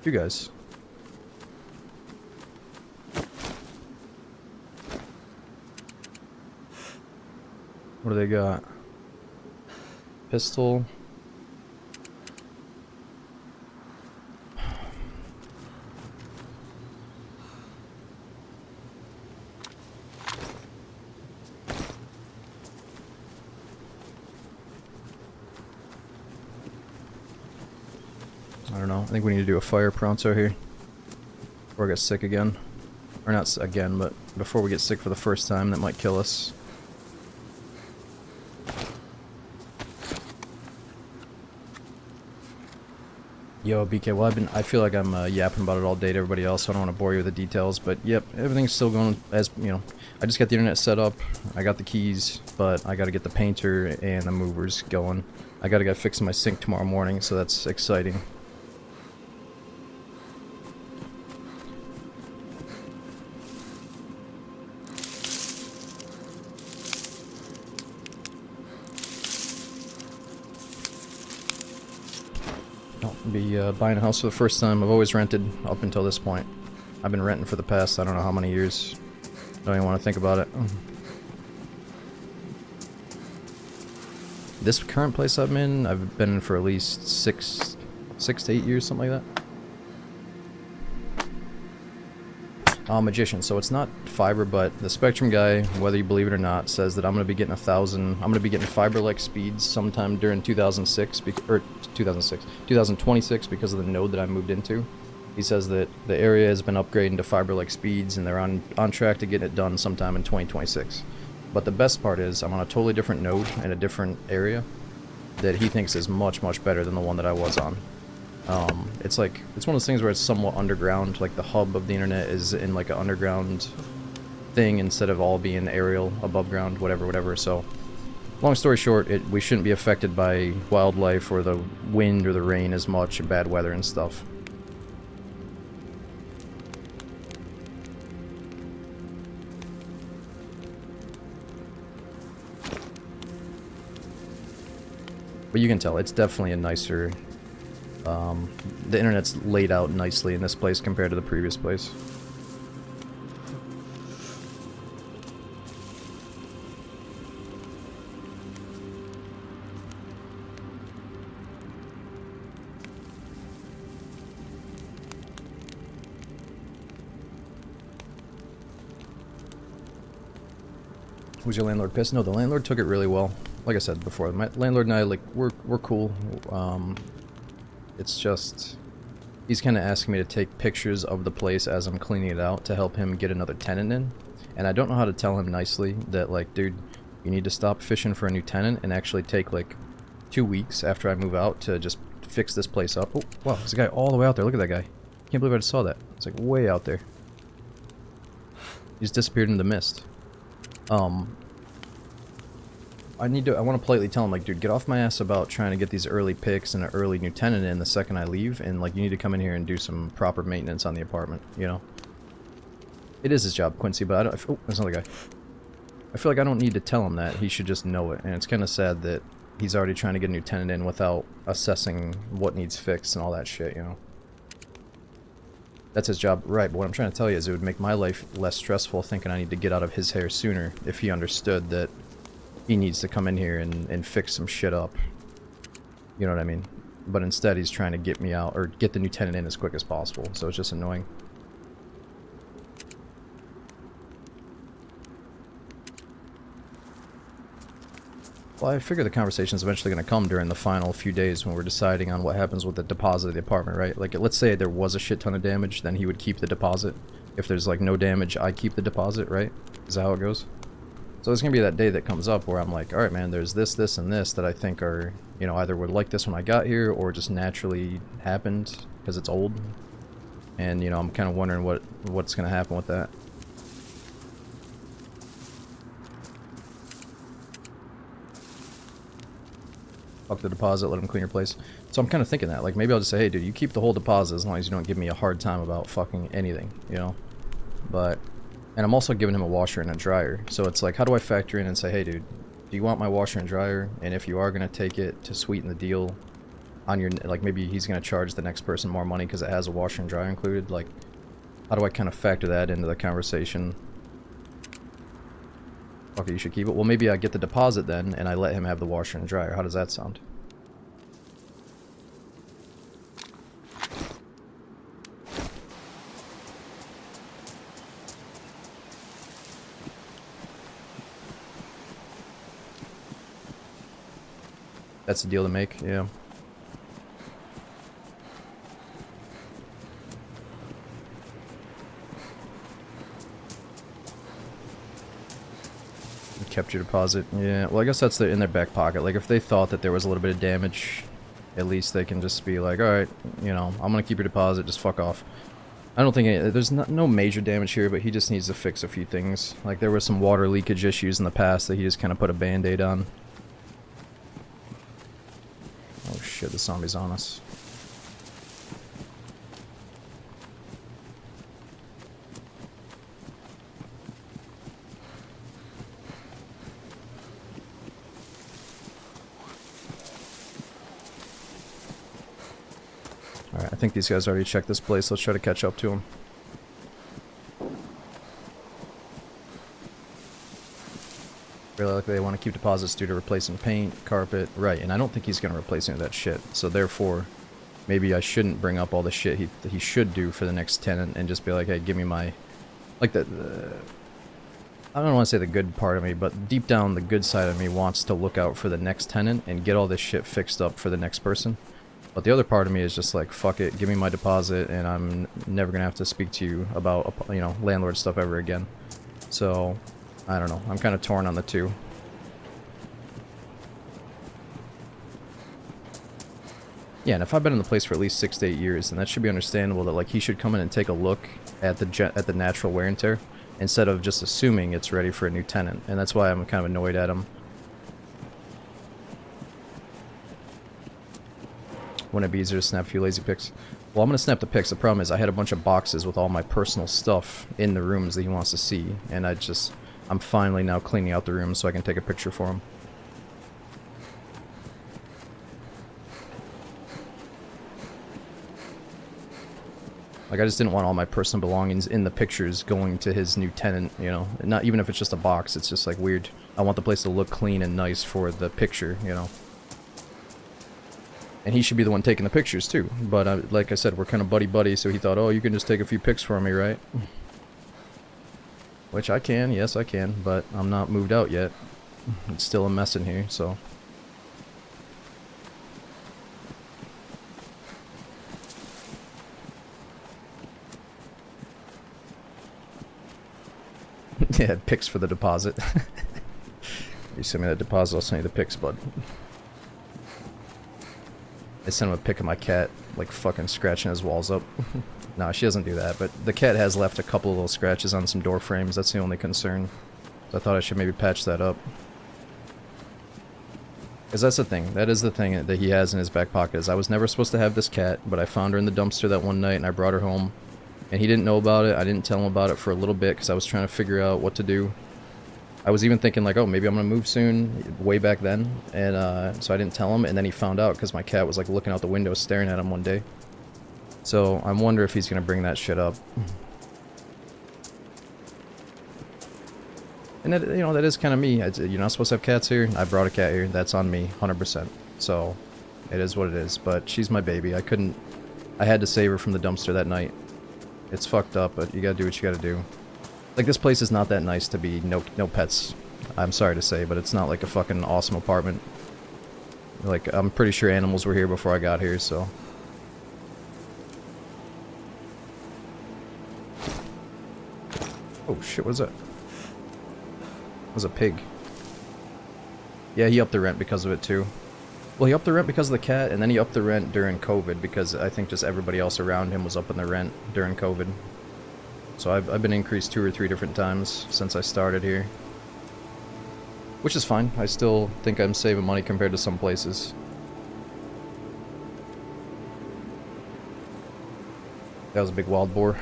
2 guys. What do they got? Pistol. I don't know. I think we need to do a fire pronto here. Before I get sick again. Or not again, but before we get sick for the first time, that might kill us. Yo, BK, well I feel like I'm yapping about it all day to everybody else, so I don't want to bore you with the details, but yep, everything's still going as, you know, I just got the internet set up, I got the keys, but I gotta get the painter and the movers going. I gotta get fixing my sink tomorrow morning, so that's exciting. Be buying a house for the first time. I've always rented up until this point. I've been renting for the past I don't know how many years. Don't even want to think about it. This current place I'm in, I've been in for at least six to 8 years, something like that. Magician, so it's not fiber, but the Spectrum guy, whether you believe it or not, says that I'm going to be getting 1,000, I'm going to be getting fiber-like speeds sometime during 2026, or 2026, 2026 because of the node that I moved into. He says that the area has been upgrading to fiber-like speeds, and they're on track to get it done sometime in 2026. But the best part is, I'm on a totally different node in a different area that he thinks is much, much better than the one that I was on. It's one of those things where it's somewhat underground, like the hub of the internet is in like an underground thing instead of all being aerial, above ground, whatever. So, long story short, we shouldn't be affected by wildlife or the wind or the rain as much, and bad weather and stuff. But you can tell, it's definitely a nicer... the internet's laid out nicely in this place compared to the previous place. Was your landlord pissed? No, the landlord took it really well. Like I said before, my landlord and I, like, we're cool. It's just, he's kind of asking me to take pictures of the place as I'm cleaning it out to help him get another tenant in. And I don't know how to tell him nicely that, like, dude, you need to stop fishing for a new tenant and actually take, like, 2 weeks after I move out to just fix this place up. Oh, wow, there's a guy all the way out there. Look at that guy. Can't believe I just saw that. It's, like, way out there. He's disappeared in the mist. I want to politely tell him, like, dude, get off my ass about trying to get these early picks and an early new tenant in the second I leave, and, like, you need to come in here and do some proper maintenance on the apartment, you know? It is his job, Quincy, but I don't... Oh, there's another guy. I feel like I don't need to tell him that. He should just know it, and it's kind of sad that he's already trying to get a new tenant in without assessing what needs fixed and all that shit, you know? That's his job, right, but what I'm trying to tell you is it would make my life less stressful thinking I need to get out of his hair sooner if he understood that he needs to come in here and fix some shit up. You know what I mean? But instead he's trying to get me out, or get the new tenant in as quick as possible, so it's just annoying. Well, I figure the conversation's eventually going to come during the final few days when we're deciding on what happens with the deposit of the apartment, right? Like, let's say there was a shit ton of damage, then he would keep the deposit. If there's, like, no damage, I keep the deposit, right? Is that how it goes? So there's going to be that day that comes up where I'm like, alright man, there's this, this, and this that I think are, you know, either were like this when I got here, or just naturally happened because it's old. And, you know, I'm kind of wondering what's going to happen with that. Fuck the deposit, let him clean your place. So I'm kind of thinking that, like, maybe I'll just say, hey dude, you keep the whole deposit as long as you don't give me a hard time about fucking anything, you know? But... and I'm also giving him a washer and a dryer. So it's like, how do I factor in and say, hey dude, do you want my washer and dryer? And if you are going to take it to sweeten the deal on your, like, maybe he's going to charge the next person more money because it has a washer and dryer included. Like, how do I kind of factor that into the conversation? Okay, you should keep it. Well, maybe I get the deposit then and I let him have the washer and dryer. How does that sound? That's the deal to make, yeah. You kept your deposit, yeah. Well, I guess that's in their back pocket. Like, if they thought that there was a little bit of damage, at least they can just be like, alright, you know, I'm gonna keep your deposit, just fuck off. I don't think there's no major damage here, but he just needs to fix a few things. Like, there was some water leakage issues in the past that he just kind of put a band-aid on. Oh shit, the zombie's on us. Alright, I think these guys already checked this place. Let's try to catch up to them. Really likely they want to keep deposits due to replacing paint, carpet, right, and I don't think he's going to replace any of that shit, so therefore, maybe I shouldn't bring up all the shit he should do for the next tenant and just be like, hey, give me my, like, I don't want to say the good part of me, but deep down the good side of me wants to look out for the next tenant and get all this shit fixed up for the next person. But the other part of me is just like, fuck it, give me my deposit, and I'm never gonna have to speak to you about, you know, landlord stuff ever again. So, I don't know. I'm kind of torn on the two. Yeah, and if I've been in the place for at least 6 to 8 years, then that should be understandable that, like, he should come in and take a look at the natural wear and tear, instead of just assuming it's ready for a new tenant. And that's why I'm kind of annoyed at him. Wouldn't it be easier to snap a few lazy pics? Well, I'm going to snap the pics. The problem is I had a bunch of boxes with all my personal stuff in the rooms that he wants to see. And I'm finally now cleaning out the rooms so I can take a picture for him. Like, I just didn't want all my personal belongings in the pictures going to his new tenant, you know. Not even if it's just a box, it's just, like, weird. I want the place to look clean and nice for the picture, you know. And he should be the one taking the pictures, too. But, like I said, we're kind of buddy-buddy, so he thought, oh, you can just take a few pics for me, right? Which I can, yes I can, but I'm not moved out yet. It's still a mess in here, so... Yeah, pics for the deposit. You send me that deposit, I'll send you the pics, bud. I sent him a pic of my cat, like, fucking scratching his walls up. Nah, she doesn't do that, but the cat has left a couple of little scratches on some door frames. That's the only concern. So I thought I should maybe patch that up. Because that's the thing. That is the thing that he has in his back pocket. Is I was never supposed to have this cat, but I found her in the dumpster that one night, and I brought her home. And he didn't know about it. I didn't tell him about it for a little bit because I was trying to figure out what to do. I was even thinking like, oh, maybe I'm going to move soon, way back then. And so I didn't tell him, and then he found out because my cat was like looking out the window staring at him one day. So I wonder if he's going to bring that shit up. And that, you know, that is kind of me. You're not supposed to have cats here. I brought a cat here. That's on me, 100%. So it is what it is. But she's my baby. I had to save her from the dumpster that night. It's fucked up, but you gotta do what you gotta do. Like, this place is not that nice to be no pets. I'm sorry to say, but it's not like a fucking awesome apartment. Like, I'm pretty sure animals were here before I got here, so... Oh shit, what is that? It was a pig. Yeah, he upped the rent because of it too. Well, he upped the rent because of the cat, and then he upped the rent during COVID because I think just everybody else around him was upping the rent during COVID. So I've been increased 2 or 3 different times since I started here. Which is fine. I still think I'm saving money compared to some places. That was a big wild boar.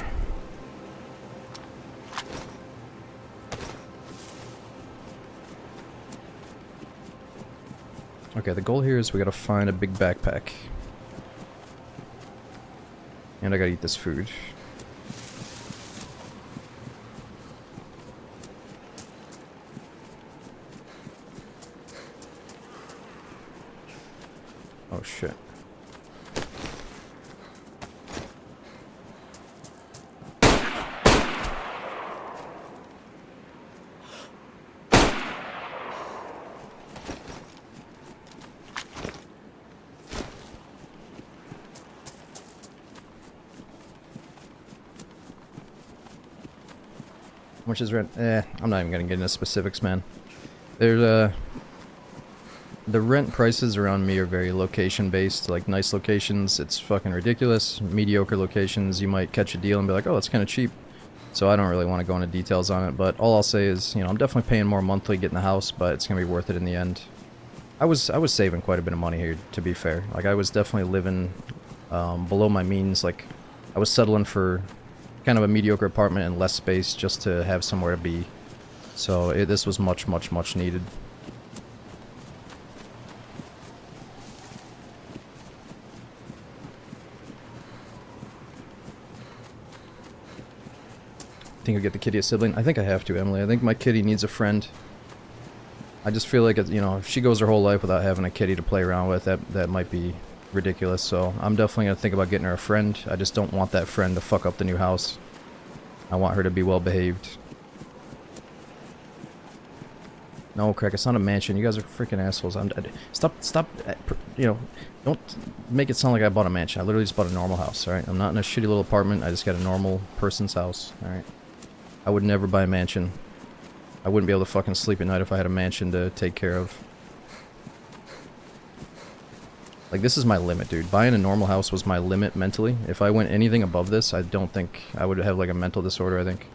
Okay, the goal here is we gotta find a big backpack. And I gotta eat this food. Oh shit. How much is rent? I'm not even gonna get into specifics, man. There's the rent prices around me are very location based. Like, nice locations, it's fucking ridiculous. Mediocre locations, you might catch a deal and be like, oh, that's kind of cheap. So I don't really want to go into details on it, but all I'll say is, you know, I'm definitely paying more monthly getting the house, but it's gonna be worth it in the end. I was saving quite a bit of money here, to be fair. Like, I was definitely living below my means. Like, I was settling for kind of a mediocre apartment and less space just to have somewhere to be. So this was much, much, much needed. Think I'll get the kitty a sibling? I think I have to, Emily. I think my kitty needs a friend. I just feel like, you know, if she goes her whole life without having a kitty to play around with, that might be ridiculous. So I'm definitely going to think about getting her a friend. I just don't want that friend to fuck up the new house. I want her to be well behaved. No, Craig, it's not a mansion. You guys are freaking assholes. Stop, you know, don't make it sound like I bought a mansion. I literally just bought a normal house, alright? I'm not in a shitty little apartment. I just got a normal person's house, alright? I would never buy a mansion. I wouldn't be able to fucking sleep at night if I had a mansion to take care of. Like, this is my limit, dude. Buying a normal house was my limit mentally. If I went anything above this, I don't think I would have, like, a mental disorder, I think.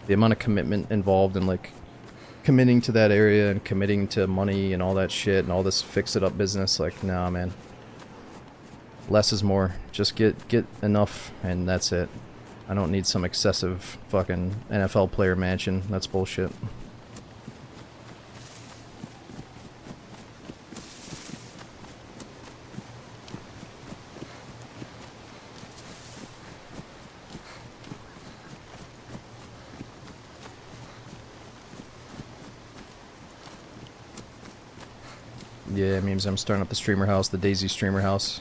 The amount of commitment involved in, like, committing to that area and committing to money and all that shit and all this fix-it-up business, like, nah, man. Less is more. Just get enough, and that's it. I don't need some excessive fucking NFL player mansion. That's bullshit. Yeah, it means I'm starting up the streamer house, the DayZ streamer house.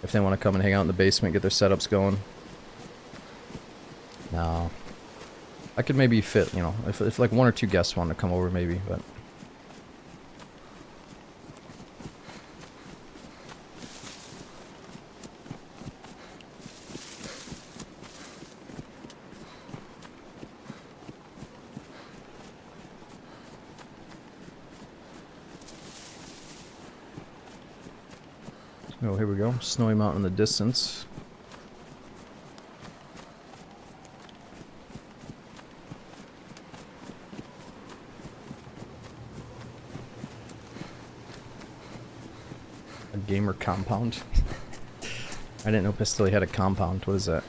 If they want to come and hang out in the basement, get their setups going. No. I could maybe fit, you know, if like 1 or 2 guests want to come over, maybe, but... Oh, here we go. Snowy Mountain in the distance. A gamer compound. I didn't know Pistolet had a compound. What is that?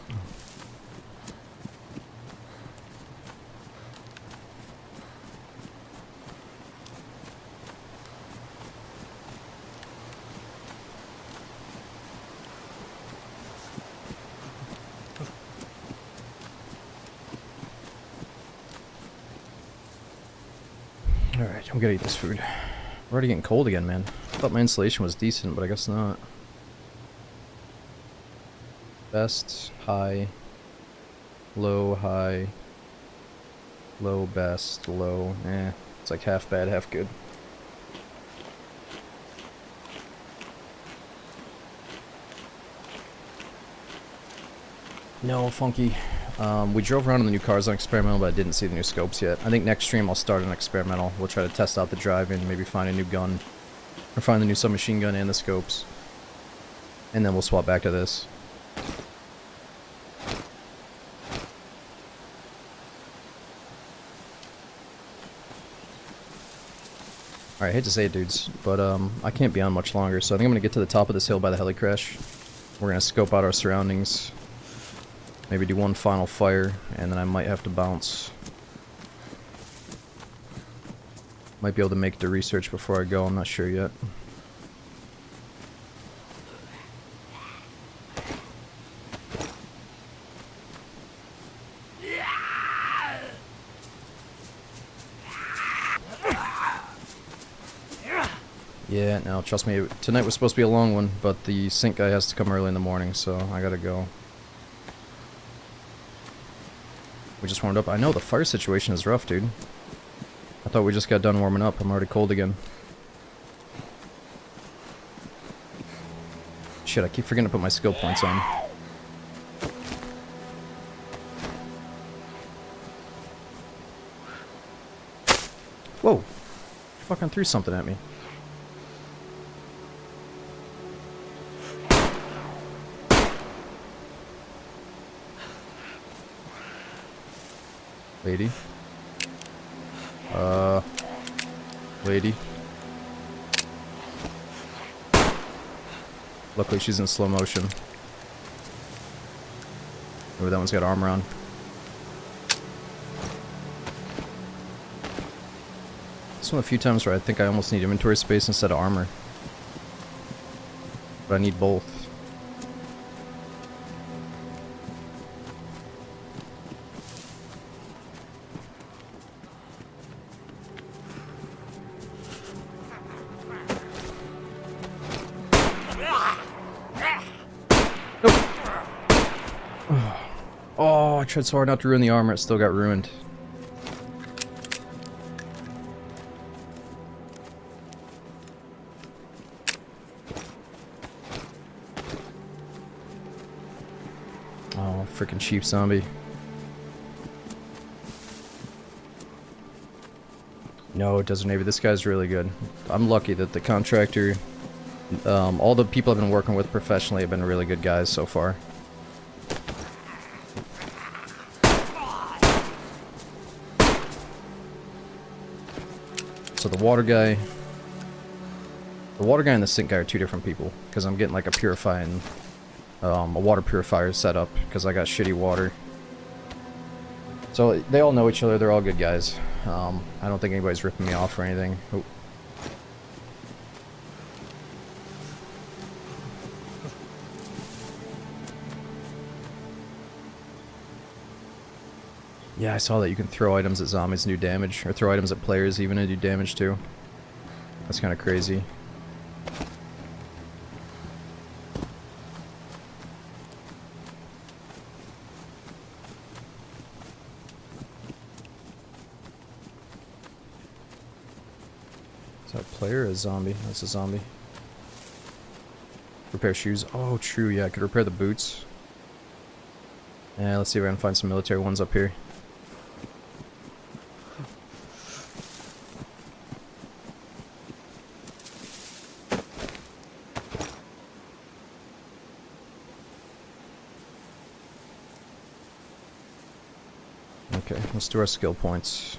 Alright, I'm gonna eat this food. We're already getting cold again, man. I thought my insulation was decent, but I guess not. Best, high, low, high, low, best, low. Eh, it's like half bad, half good. No, Funky. We drove around in the new cars on experimental, but I didn't see the new scopes yet. I think next stream I'll start an experimental. We'll try to test out the driving, maybe find a new gun. Or find the new submachine gun and the scopes. And then we'll swap back to this. Alright, I hate to say it, dudes, but I can't be on much longer, so I think I'm gonna get to the top of this hill by the heli crash. We're gonna scope out our surroundings. Maybe do one final fire, and then I might have to bounce. Might be able to make the research before I go, I'm not sure yet. Yeah, no, trust me, tonight was supposed to be a long one, but the sync guy has to come early in the morning, so I gotta go. We just warmed up. I know, the fire situation is rough, dude. I thought we just got done warming up. I'm already cold again. Shit, I keep forgetting to put my skill points on. Whoa! Fucking threw something at me. Lady. Lady. Luckily she's in slow motion. Maybe that one's got armor on. This one a few times where I think I almost need inventory space instead of armor. But I need both. Oh, I tried so hard not to ruin the armor, it still got ruined. freaking chief zombie. No, Desert Navy, this guy's really good. I'm lucky that the contractor, all the people I've been working with professionally have been really good guys so far. So the water guy and the sink guy are two different people, because I'm getting like a purifying, a water purifier set up, because I got shitty water. So they all know each other, they're all good guys. I don't think anybody's ripping me off or anything. Oh. Yeah, I saw that you can throw items at zombies and do damage, or throw items at players even and do damage too. That's kind of crazy. Is that a player or a zombie? That's a zombie. Repair shoes. Oh, true, yeah, I could repair the boots. Yeah, let's see if I can find some military ones up here. Okay, let's do our skill points.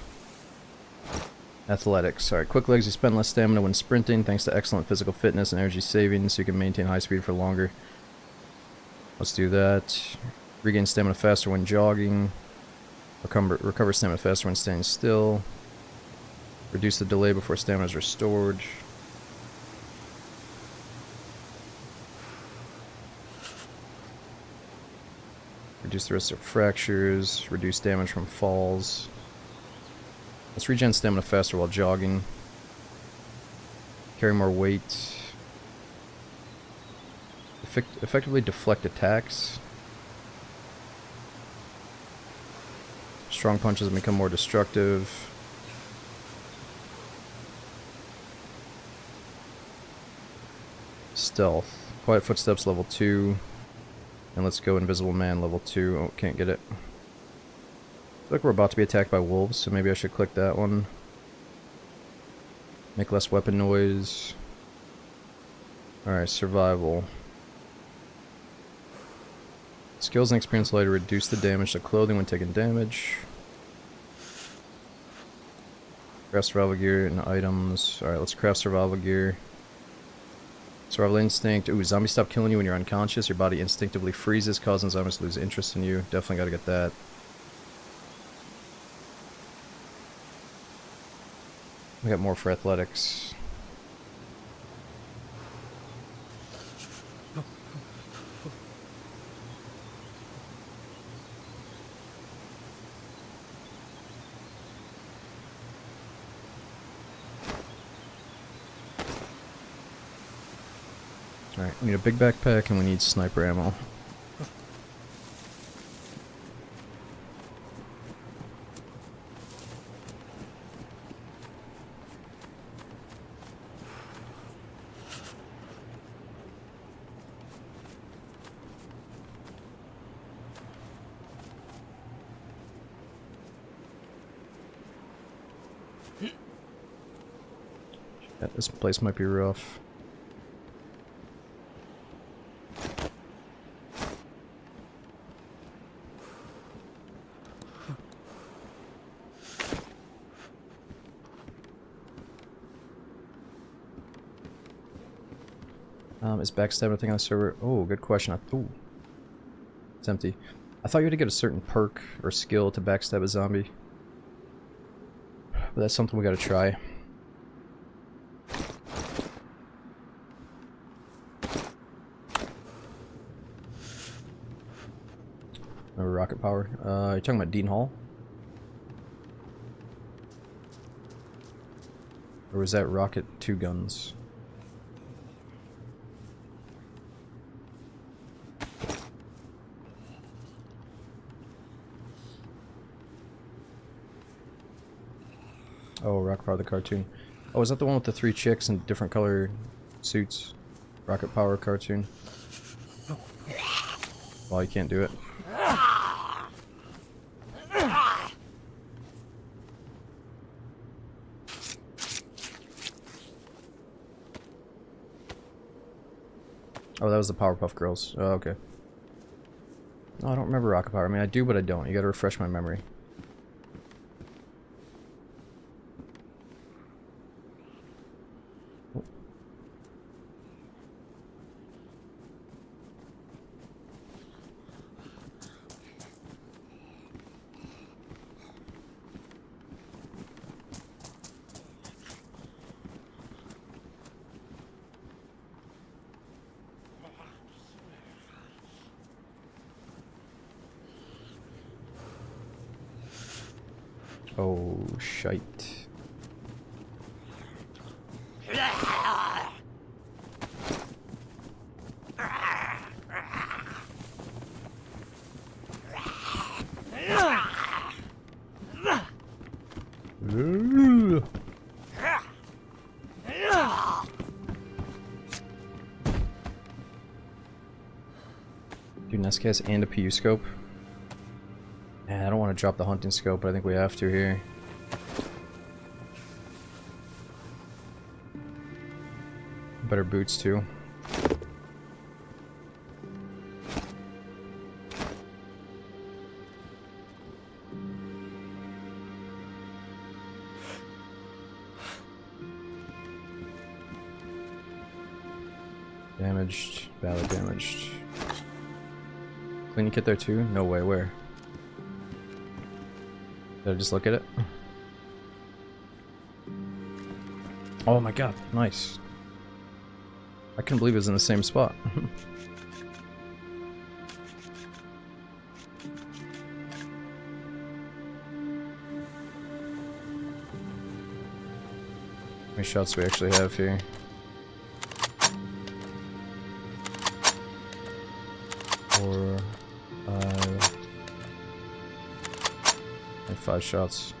Athletics. Alright, quick legs, you spend less stamina when sprinting thanks to excellent physical fitness and energy savings, so you can maintain high speed for longer. Let's do that. Regain stamina faster when jogging. Recover stamina faster when standing still. Reduce the delay before stamina is restored. Reduce the risk of fractures. Reduce damage from falls. Let's regen stamina faster while jogging. Carry more weight. Effectively deflect attacks. Strong punches and become more destructive. Stealth. Quiet footsteps level 2. And let's go Invisible Man level 2. Oh, can't get it. I feel like we're about to be attacked by wolves, so maybe I should click that one. Make less weapon noise. Alright, survival. Skills and experience later reduce the damage to clothing when taking damage. Craft survival gear and items. Alright, let's craft survival gear. Survival instinct. Ooh, zombies stop killing you when you're unconscious. Your body instinctively freezes, causing zombies to lose interest in you. Definitely gotta get that. We got more for athletics. Alright, we need a big backpack and we need sniper ammo. Yeah, this place might be rough. Is backstab a thing on the server? Oh, good question. Ooh. It's empty. I thought you had to get a certain perk or skill to backstab a zombie. But that's something we gotta try. Oh, rocket power. You're talking about Dean Hall? Or was that rocket 2 guns? Oh, Rocket Power the cartoon. Oh, is that the one with the 3 chicks in different color suits? Rocket Power cartoon. Well, you can't do it. Oh, that was the Powerpuff Girls. Oh, okay. No, I don't remember Rocket Power. I mean, I do, but I don't. You gotta refresh my memory. Oh, shite. Dude, Nestcast and a PU scope. Man, I don't want to drop the hunting scope, but I think we have to here. Better boots too. Damaged, badly damaged. Cleaning kit there too? No way, where? Did I just look at it? Oh my god, nice. I couldn't believe it was in the same spot. How many shots do we actually have here? Four, five. Like 5 shots.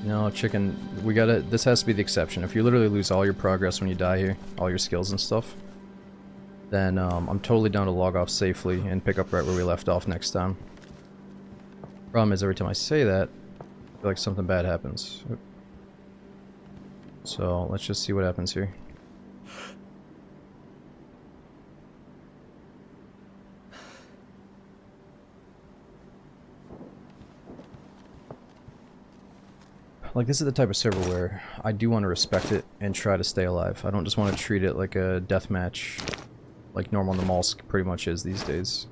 No, chicken, we gotta, this has to be the exception. If you literally lose all your progress when you die here, all your skills and stuff, then I'm totally down to log off safely and pick up right where we left off next time. Problem is, every time I say that, I feel like something bad happens. So, let's just see what happens here. Like, this is the type of server where I do want to respect it and try to stay alive. I don't just want to treat it like a deathmatch, like normal Namalsk pretty much is these days.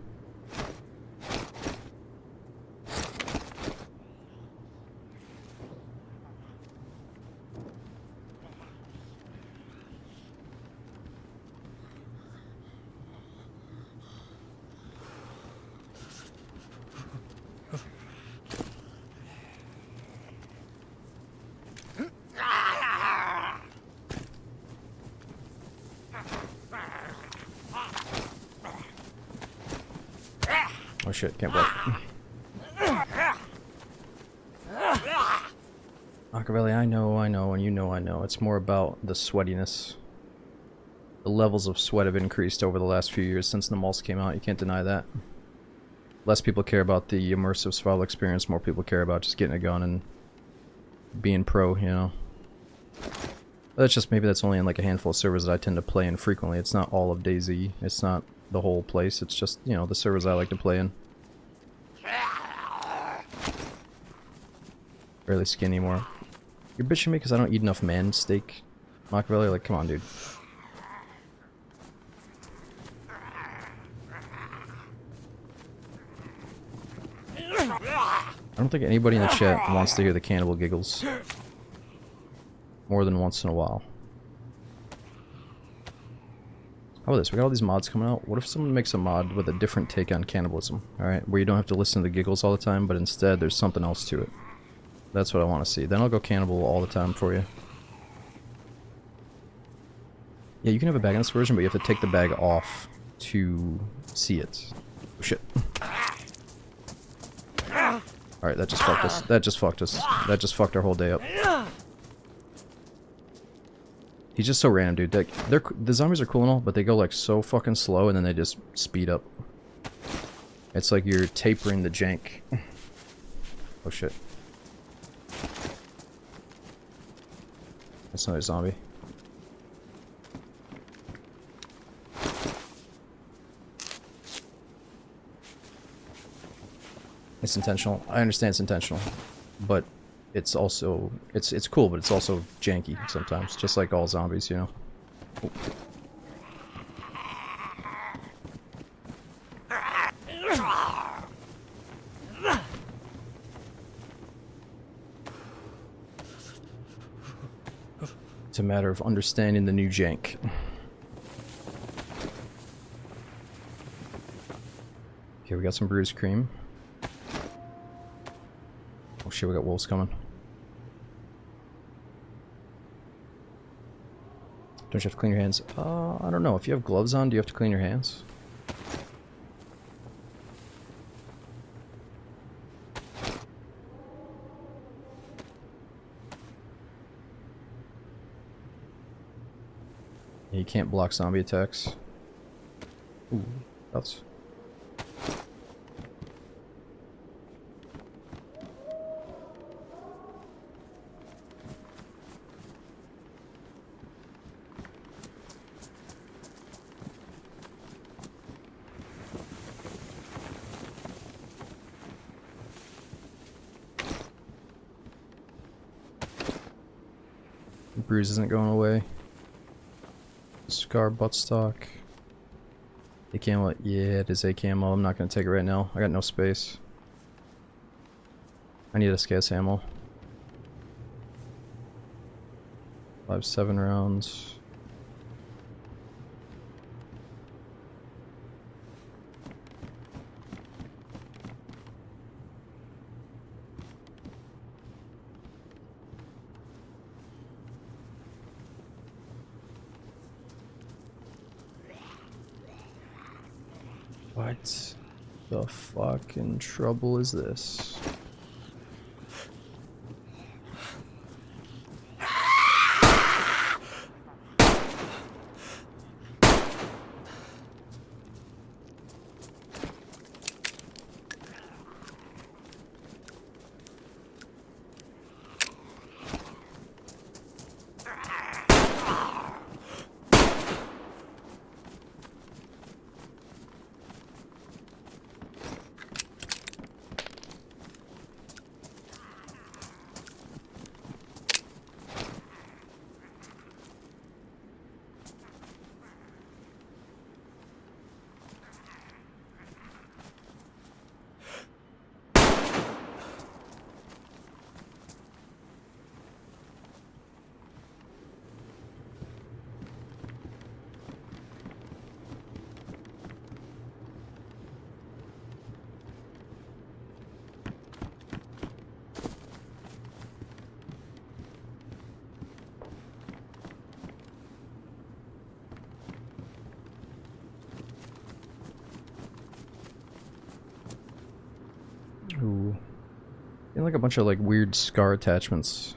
Oh shit, can't block. Machiavelli, I know, and you know I know. It's more about the sweatiness. The levels of sweat have increased over the last few years since Namalsk came out, you can't deny that. Less people care about the immersive survival experience, more people care about just getting a gun and being pro, you know. But that's just, maybe that's only in like a handful of servers that I tend to play in frequently. It's not all of DayZ, it's not the whole place, it's just, you know, the servers I like to play in. Barely skinny anymore. You're bitching me because I don't eat enough man steak, Machiavelli? Like, come on, dude. I don't think anybody in the chat wants to hear the cannibal giggles more than once in a while. How about this? We got all these mods coming out. What if someone makes a mod with a different take on cannibalism? Alright, where you don't have to listen to the giggles all the time, but instead there's something else to it. That's what I want to see. Then I'll go cannibal all the time for you. Yeah, you can have a bag in this version, but you have to take the bag off to see it. Oh shit. Alright, that just fucked us. That just fucked us. That just fucked our whole day up. He's just so random, dude. The zombies are cool and all, but they go like so fucking slow and then they just speed up. It's like you're tapering the jank. Oh shit. That's another zombie. It's intentional. I understand it's intentional, but it's also it's cool, but it's also janky sometimes, just like all zombies, you know. Oh. It's a matter of understanding the new jank. Okay, we got some bruised cream. Oh shit, we got wolves coming. Don't you have to clean your hands? I don't know. If you have gloves on, do you have to clean your hands? Yeah, you can't block zombie attacks. Ooh, that's... Bruise isn't going away. Scar buttstock. A camo. Yeah, it is a camo. I'm not gonna take it right now. I got no space. I need a SCAS ammo. 7 rounds. What the fucking trouble is this? Ooh. Like a bunch of like weird scar attachments.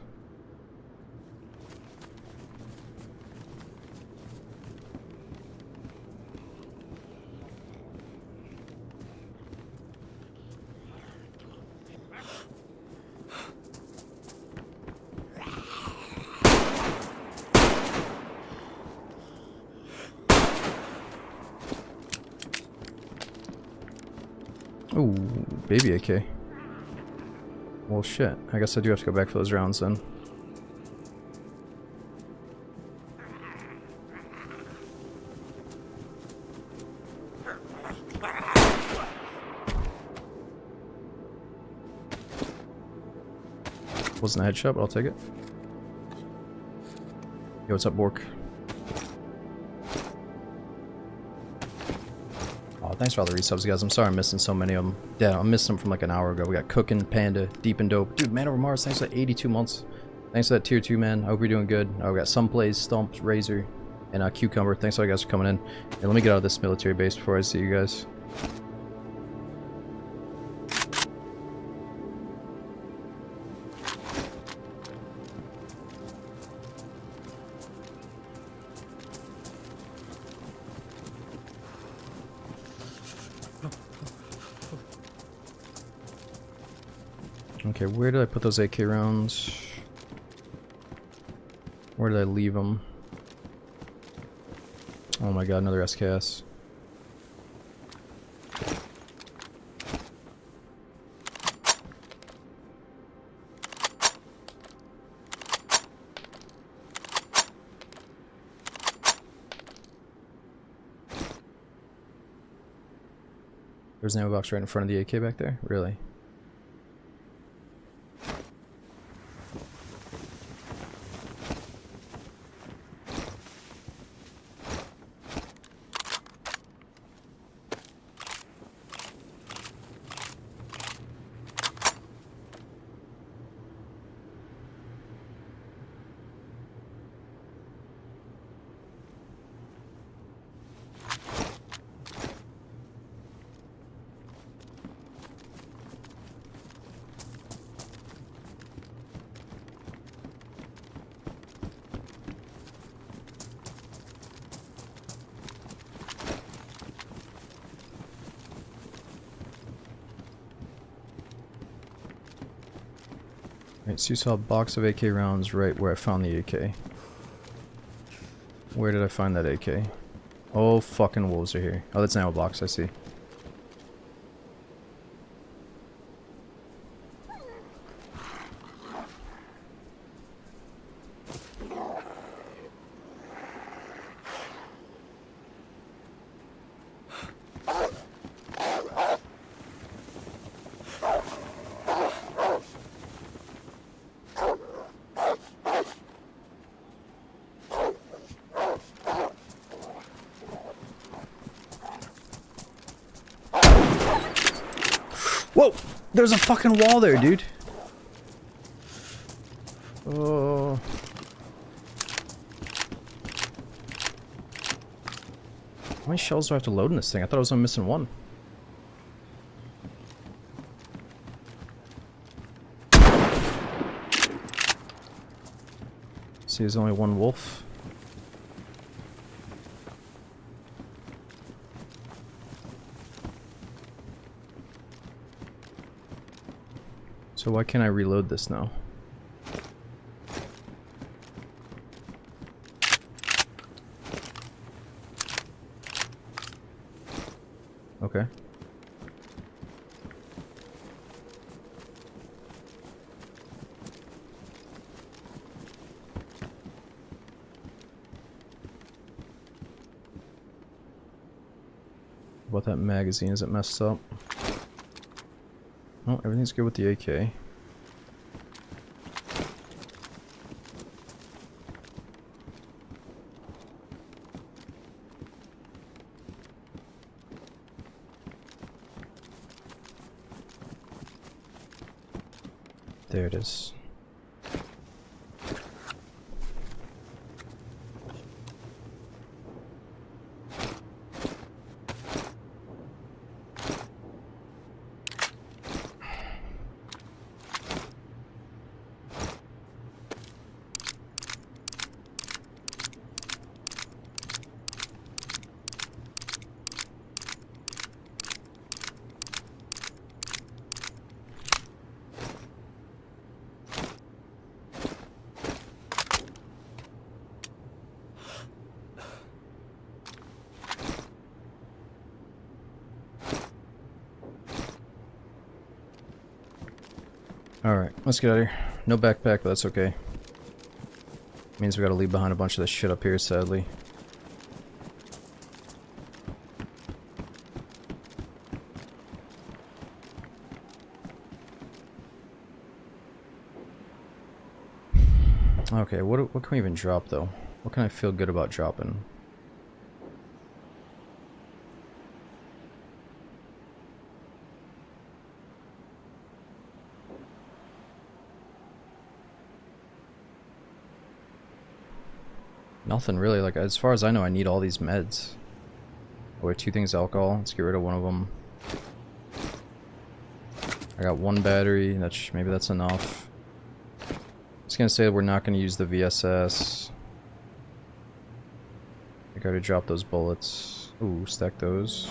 Ooh, baby AK. Well, shit. I guess I do have to go back for those rounds then. Wasn't a headshot, but I'll take it. Yo, what's up, Bork? Thanks for all the resubs, guys. I'm sorry I'm missing so many of them. Yeah, I missed them from like an hour ago. We got Cookin', Panda, Deep and Dope. Dude, Man Over Mars, thanks for 82 months. Thanks for that tier 2, man. I hope you're doing good. Oh, we got Some Plays, Stumps, Razor. And Cucumber, thanks all you guys for coming in. And let me get out of this military base before I see you guys. Okay, where did I put those AK rounds? Where did I leave them? Oh my god, another SKS. There's an ammo box right in front of the AK back there? Really? Right, so you saw a box of AK rounds right where I found the AK. Where did I find that AK? Oh, fucking wolves are here. Oh, that's an ammo box, I see. Whoa! There's a fucking wall there, dude! Oh. How many shells do I have to load in this thing? I thought I was only missing one. See, there's only one wolf. So why can't I reload this now? Okay. What about that magazine? Is it messed up? Oh, everything's good with the AK. There it is. Alright, let's get out of here. No backpack, but that's okay. Means we gotta leave behind a bunch of this shit up here, sadly. Okay, what can we even drop, though? What can I feel good about dropping? Nothing really. Like, as far as I know, I need all these meds. Oh, we have 2 things alcohol. Let's get rid of one of them. I got 1 battery. Maybe that's enough. Just gonna say we're not gonna use the VSS. I gotta drop those bullets. Ooh, stack those.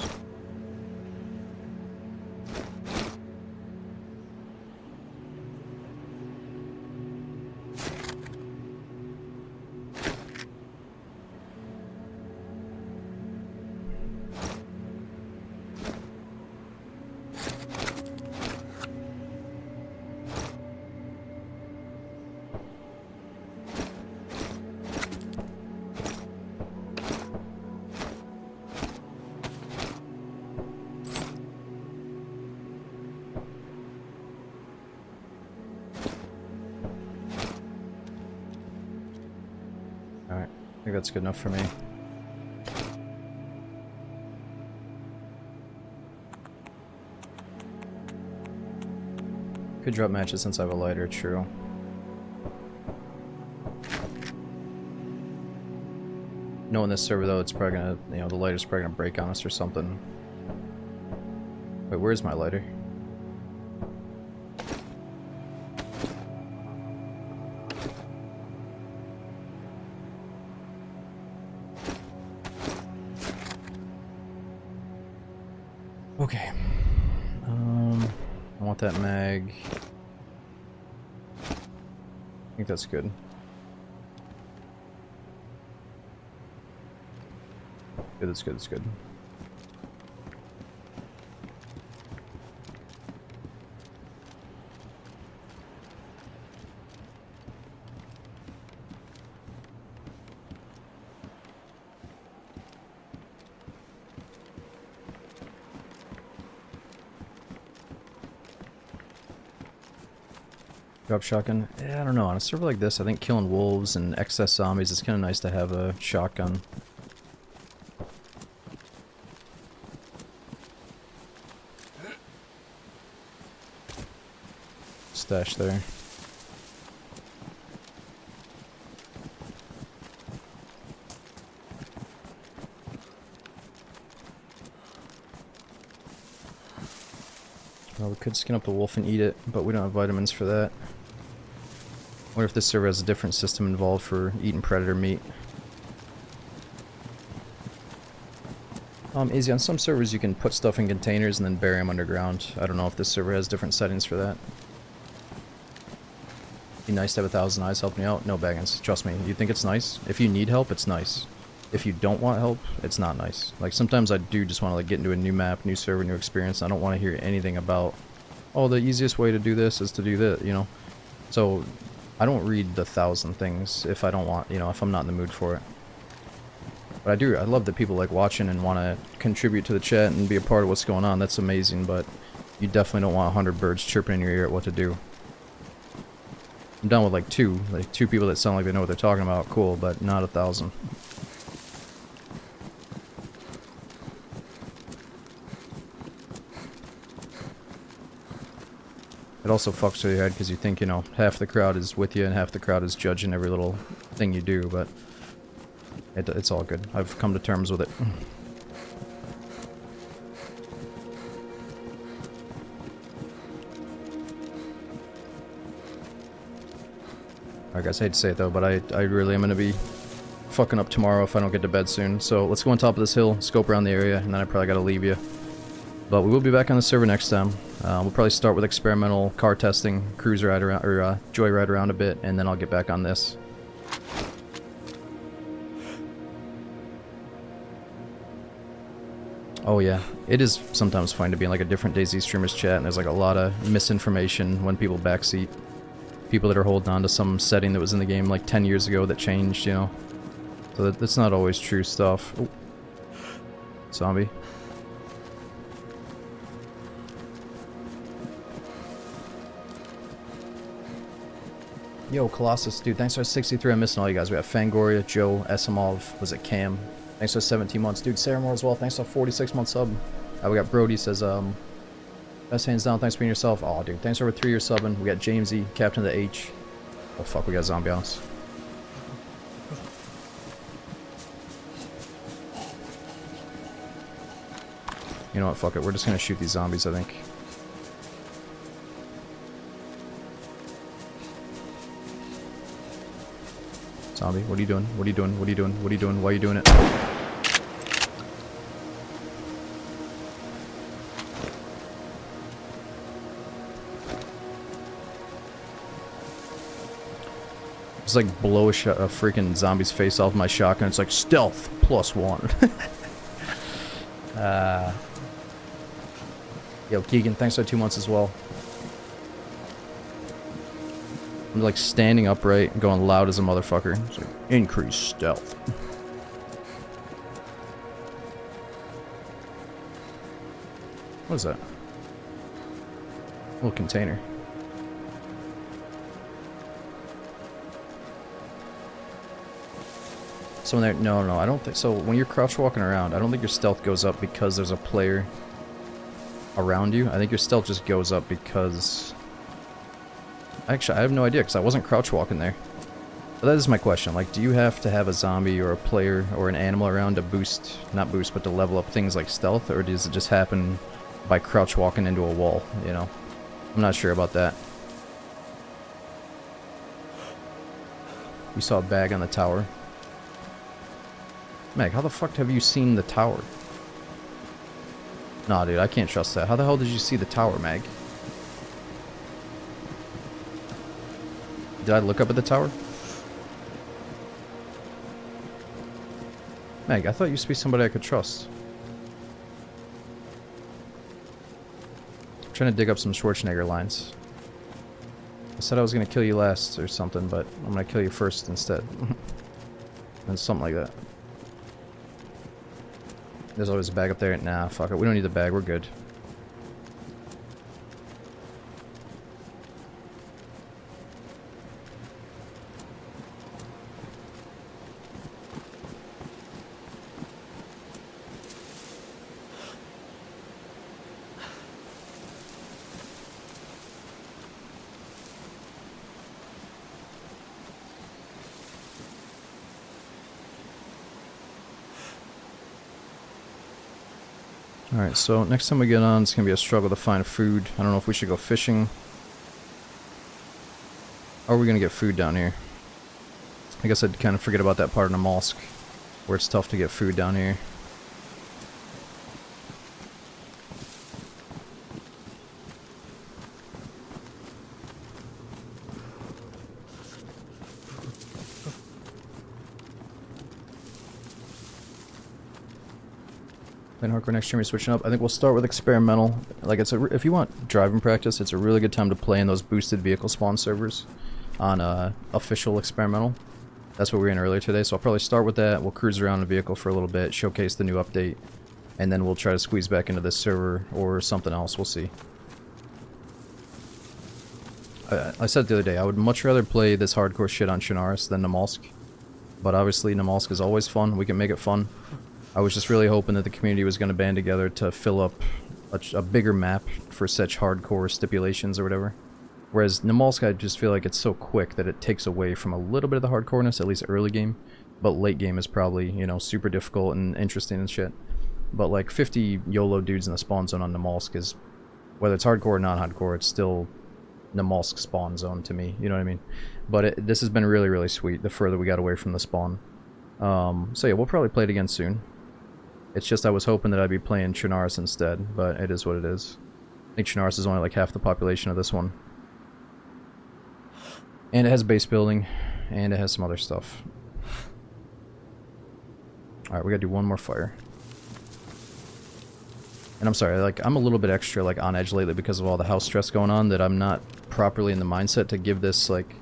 Alright, I think that's good enough for me. Could drop matches since I have a lighter, true. Knowing this server though, it's probably gonna, you know, the lighter's probably gonna break on us or something. Wait, where's my lighter? Okay. I want that mag. I think that's good. Good, that's good, that's good. Drop shotgun? Yeah, I don't know. On a server like this, I think killing wolves and excess zombies, it's kind of nice to have a shotgun. Stash there. Well, we could skin up the wolf and eat it, but we don't have vitamins for that. I wonder if this server has a different system involved for eating predator meat. Easy, on some servers you can put stuff in containers and then bury them underground. I don't know if this server has different settings for that. Be nice to have 1,000 eyes helping you out. No, Baggins, trust me, you think it's nice? If you need help, it's nice. If you don't want help, it's not nice. Like, sometimes I do just want to like get into a new map, new server, new experience. I don't want to hear anything about, oh, the easiest way to do this is to do this, you know? So, I don't read the 1,000 things if I don't want, you know, if I'm not in the mood for it. But I love that people like watching and want to contribute to the chat and be a part of what's going on. That's amazing, but you definitely don't want 100 birds chirping in your ear at what to do. I'm down with like two people that sound like they know what they're talking about, cool, but not 1,000. It also fucks with your head because you think, you know, half the crowd is with you and half the crowd is judging every little thing you do, but it's all good. I've come to terms with it. Alright guys, I hate to say it though, but I really am going to be fucking up tomorrow if I don't get to bed soon. So let's go on top of this hill, scope around the area, and then I probably got to leave you. But we will be back on the server next time. We'll probably start with experimental car testing, cruise ride around, or joyride around a bit, and then I'll get back on this. Oh yeah, it is sometimes fun to be in like a different DayZ streamers chat, and there's like a lot of misinformation when people backseat. People that are holding on to some setting that was in the game like 10 years ago that changed, you know. So that's not always true stuff. Oh. Zombie. Yo, Colossus, dude, thanks for 63. I'm missing all you guys. We have Fangoria, Joe, Esimov, was it Cam? Thanks for 17 months. Dude, Saramore as well, thanks for 46-month sub. We got Brody, says, best hands down, thanks for being yourself. Aw, dude, thanks for over 3 years subbing. We got Jamesy, Captain of the H. Oh, fuck, we got Zombie House. You know what, fuck it, we're just gonna shoot these zombies, I think. Zombie, what are you doing? What are you doing? What are you doing? What are you doing? Why are you doing it? Just like blow a freaking zombie's face off my shotgun. It's like stealth +1. Yo, Keegan, thanks for 2 months as well. I'm like standing upright and going loud as a motherfucker. It's like, increase stealth. What is that? Little container. So when they're, no, I don't think so. When you're crouch walking around, I don't think your stealth goes up because there's a player around you. I think your stealth just goes up because... Actually, I have no idea because I wasn't crouch walking there. But that is my question. Like, do you have to have a zombie or a player or an animal around to boost, not boost, but to level up things like stealth? Or does it just happen by crouch walking into a wall, you know? I'm not sure about that. You saw a bag on the tower. Meg, how the fuck have you seen the tower? Nah, dude, I can't trust that. How the hell did you see the tower, Meg? Did I look up at the tower? Meg, I thought you used to be somebody I could trust. I'm trying to dig up some Schwarzenegger lines. I said I was gonna kill you last or something, but I'm gonna kill you first instead. And something like that. There's always a bag up there. Nah, fuck it. We don't need the bag. We're good. Alright, so next time we get on, it's going to be a struggle to find food. I don't know if we should go fishing. Or are we going to get food down here? I guess I'd kind of forget about that part of Namalsk, where it's tough to get food down here. Then hardcore next stream, we're switching up. I think we'll start with experimental. Like, it's if you want driving practice, it's a really good time to play in those boosted vehicle spawn servers on official experimental. That's what we were in earlier today, so I'll probably start with that. We'll cruise around the vehicle for a little bit, showcase the new update, and then we'll try to squeeze back into this server or something else. We'll see. I said the other day, I would much rather play this hardcore shit on Chernarus than Namalsk. But obviously, Namalsk is always fun. We can make it fun. I was just really hoping that the community was going to band together to fill up a bigger map for such hardcore stipulations or whatever. Whereas Namalsk, I just feel like it's so quick that it takes away from a little bit of the hardcoreness, at least early game. But late game is probably, you know, super difficult and interesting and shit. But like 50 YOLO dudes in the spawn zone on Namalsk is, whether it's hardcore or non-hardcore, it's still Namalsk spawn zone to me, you know what I mean? But this has been really, really sweet the further we got away from the spawn. So yeah, we'll probably play it again soon. It's just I was hoping that I'd be playing Chernarus instead, but it is what it is. I think Chernarus is only like half the population of this one. And it has base building, and it has some other stuff. Alright, we gotta do one more fire. And I'm sorry, like, I'm a little bit extra, like, on edge lately because of all the house stress going on, that I'm not properly in the mindset to give this, like,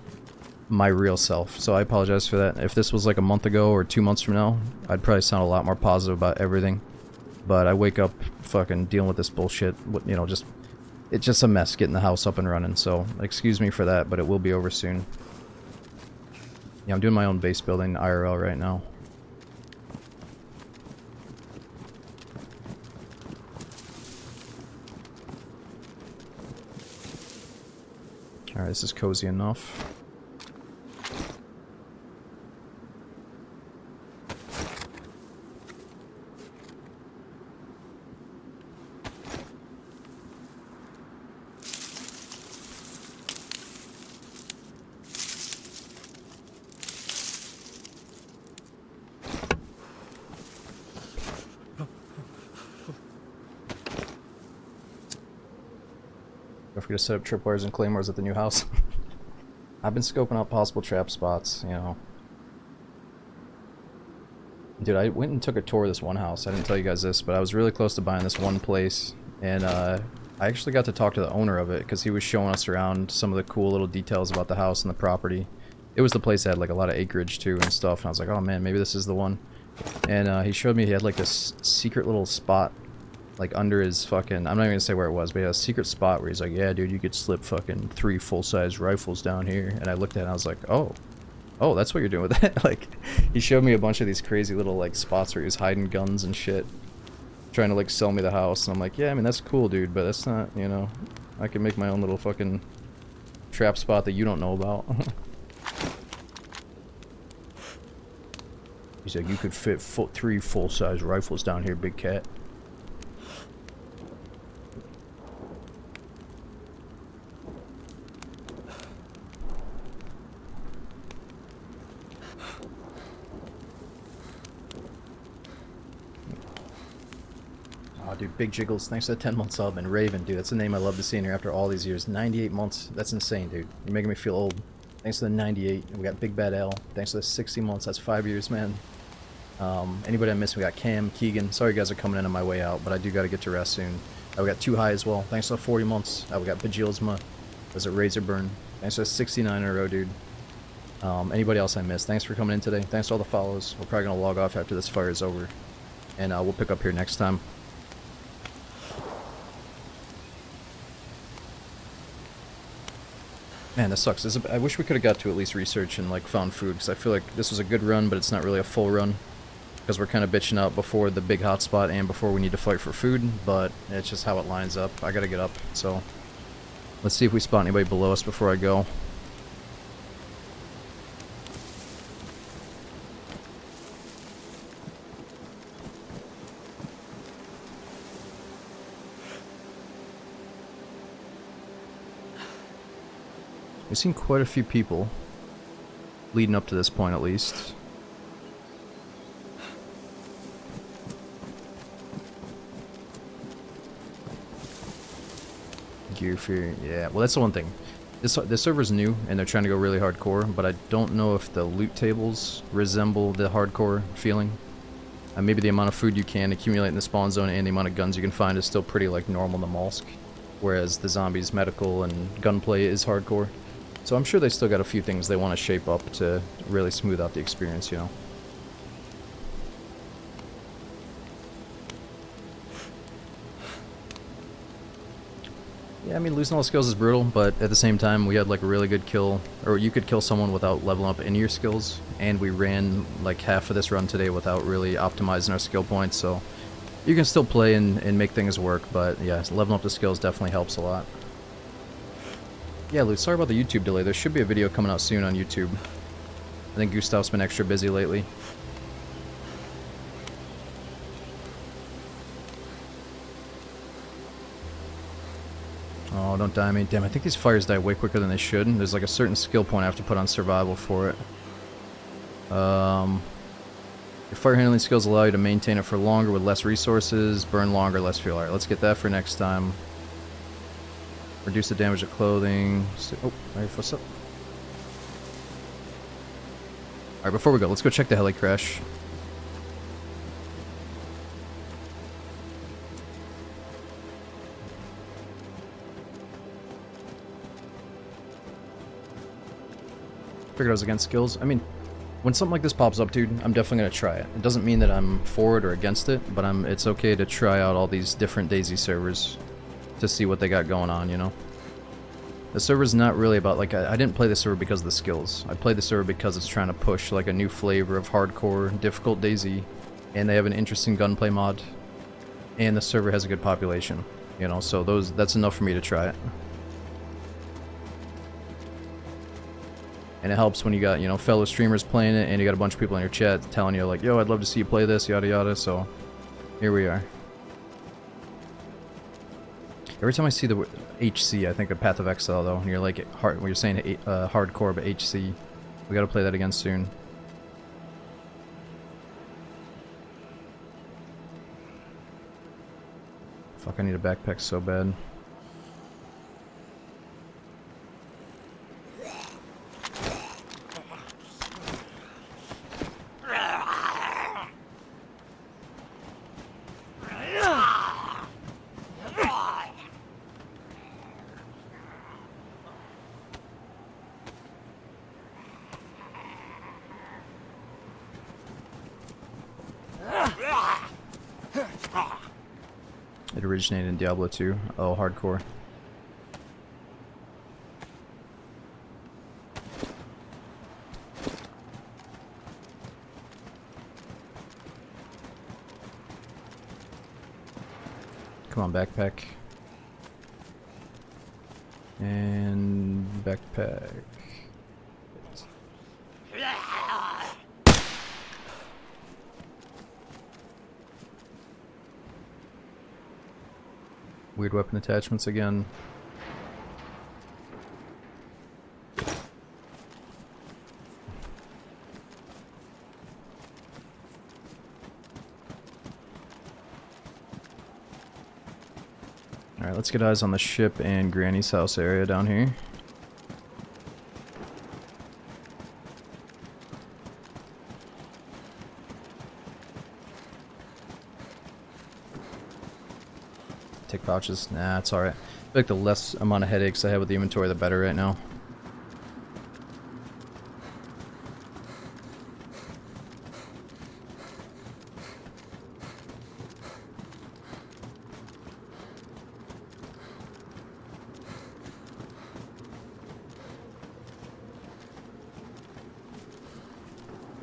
my real self. So I apologize for that. If this was like a month ago or 2 months from now, I'd probably sound a lot more positive about everything. But I wake up fucking dealing with this bullshit, you know, it's just a mess getting the house up and running. So excuse me for that, but it will be over soon. Yeah, I'm doing my own base building IRL right now. Alright, this is cozy enough. forget to set up tripwires and claymores at the new house. I've been scoping out possible trap spots, you know. Dude, I went and took a tour of this one house. I didn't tell you guys this, but I was really close to buying this one place. And I actually got to talk to the owner of it because he was showing us around some of the cool little details about the house and the property. It was the place that had like a lot of acreage too and stuff. And I was like, oh man, maybe this is the one. And he showed me he had like this secret little spot like under his fucking, I'm not even gonna say where it was, but he had a secret spot where he's like, yeah dude, you could slip fucking 3 full-size rifles down here. And I looked at it and I was like, oh, that's what you're doing with that. Like, he showed me a bunch of these crazy little like spots where he was hiding guns and shit, trying to like sell me the house. And I'm like, yeah, I mean that's cool dude, but that's not, you know, I can make my own little fucking trap spot that you don't know about. He's like, you could fit 3 full-size rifles down here, big cat. Oh, dude, Big Jiggles, thanks for the 10-month sub. And Raven, dude, that's a name I love to see in here after all these years. 98 months, that's insane, dude. You're making me feel old. Thanks for the 98. And we got Big Bad L. Thanks for the 60 months, that's 5 years, man. Anybody I missed, we got Cam, Keegan. Sorry you guys are coming in on my way out, but I do got to get to rest soon. We got Too High as well. Thanks for the 40 months. We got Bajilsma. There's a Razorburn. Thanks for the 69 in a row, dude. Anybody else I missed, thanks for coming in today. Thanks for all the follows. We're probably going to log off after this fire is over. And we'll pick up here next time. Man, this sucks. I wish we could have got to at least research and like found food, because I feel like this was a good run, but it's not really a full run. Because we're kind of bitching out before the big hotspot and before we need to fight for food, but it's just how it lines up. I gotta get up, so let's see if we spot anybody below us before I go. We've seen quite a few people leading up to this point, at least. Gear Fear, yeah. Well, that's the one thing. This server's new, and they're trying to go really hardcore, but I don't know if the loot tables resemble the hardcore feeling. Maybe the amount of food you can accumulate in the spawn zone and the amount of guns you can find is still pretty like normal Namalsk, whereas the zombies, medical, and gunplay is hardcore. So I'm sure they still got a few things they want to shape up to really smooth out the experience, you know. Yeah, I mean, losing all the skills is brutal, but at the same time, we had like a really good kill, or you could kill someone without leveling up any of your skills, and we ran like half of this run today without really optimizing our skill points, so you can still play and make things work, but yeah, leveling up the skills definitely helps a lot. Yeah, Luke, sorry about the YouTube delay. There should be a video coming out soon on YouTube. I think Gustav's been extra busy lately. Oh, don't die me. Damn, I think these fires die way quicker than they should. There's like a certain skill point I have to put on survival for it. Your fire handling skills allow you to maintain it for longer with less resources, burn longer, less fuel. Alright, let's get that for next time. Reduce the damage of clothing. Oh, alright, what's up? Alright, before we go, let's go check the heli crash. Figured I was against skills. I mean, when something like this pops up, dude, I'm definitely gonna try it. It doesn't mean that I'm for it or against it, but it's okay to try out all these different DayZ servers to see what they got going on, you know? The server's not really about, like, I didn't play the server because of the skills. I played the server because it's trying to push, like, a new flavor of hardcore, difficult DayZ, and they have an interesting gunplay mod, and the server has a good population, you know, so that's enough for me to try it. And it helps when you got, you know, fellow streamers playing it, and you got a bunch of people in your chat telling you, like, yo, I'd love to see you play this, yada yada, so here we are. Every time I see the HC, I think of Path of Exile, though. And you're like, when you're saying hardcore, but HC. We gotta play that again soon. Fuck, I need a backpack so bad. It originated in Diablo 2. Oh, hardcore. Come on, backpack. And backpack. Weird weapon attachments again. Alright, let's get eyes on the ship and Granny's house area down here. Take pouches? Nah, it's alright. I feel like the less amount of headaches I have with the inventory, the better right now.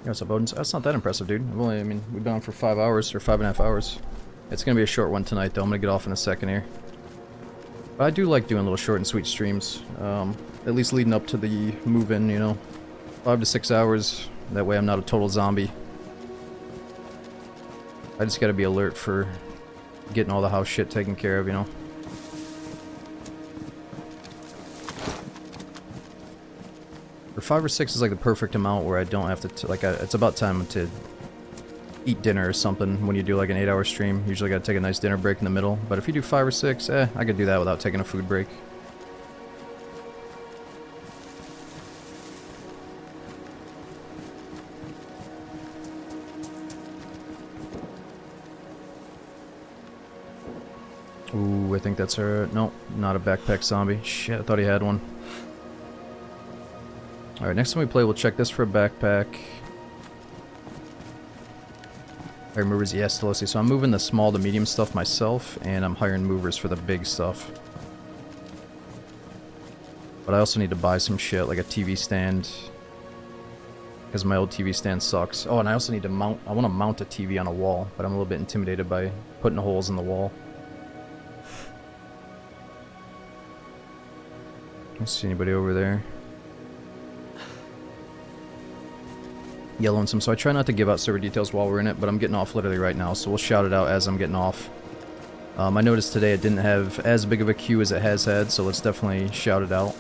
Yeah, what's up, Odin? That's not that impressive, dude. I mean, we've been on for 5 hours, or 5.5 hours. It's gonna be a short one tonight, though. I'm gonna get off in a second here. But I do like doing little short and sweet streams. At least leading up to the move-in, you know. 5 to 6 hours. That way I'm not a total zombie. I just gotta be alert for getting all the house shit taken care of, you know. Or 5 or 6 is like the perfect amount where I don't have to, it's about time to eat dinner or something when you do like an 8-hour stream. Usually gotta take a nice dinner break in the middle. But if you do 5 or 6, I could do that without taking a food break. Ooh, I think that's her. Nope, not a backpack zombie. Shit, I thought he had one. Alright, next time we play, we'll check this for a backpack. Alright, movers, yes, Delosi. So I'm moving the small to medium stuff myself, and I'm hiring movers for the big stuff. But I also need to buy some shit, like a TV stand. Because my old TV stand sucks. Oh, and I also need to mount, I want to mount a TV on a wall, but I'm a little bit intimidated by putting holes in the wall. I don't see anybody over there. Yellow and some, so I try not to give out server details while we're in it, but I'm getting off literally right now, so we'll shout it out as I'm getting off. I noticed today it didn't have as big of a queue as it has had, so let's definitely shout it out.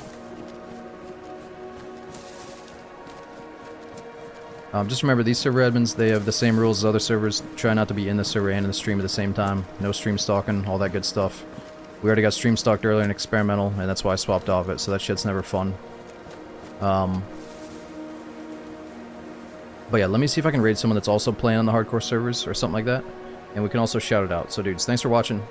Just remember, these server admins, they have the same rules as other servers. Try not to be in the server and in the stream at the same time. No stream stalking, all that good stuff. We already got stream stalked earlier in experimental, and that's why I swapped off it, so that shit's never fun. But yeah, let me see if I can raid someone that's also playing on the hardcore servers or something like that. And we can also shout it out. So dudes, thanks for watching.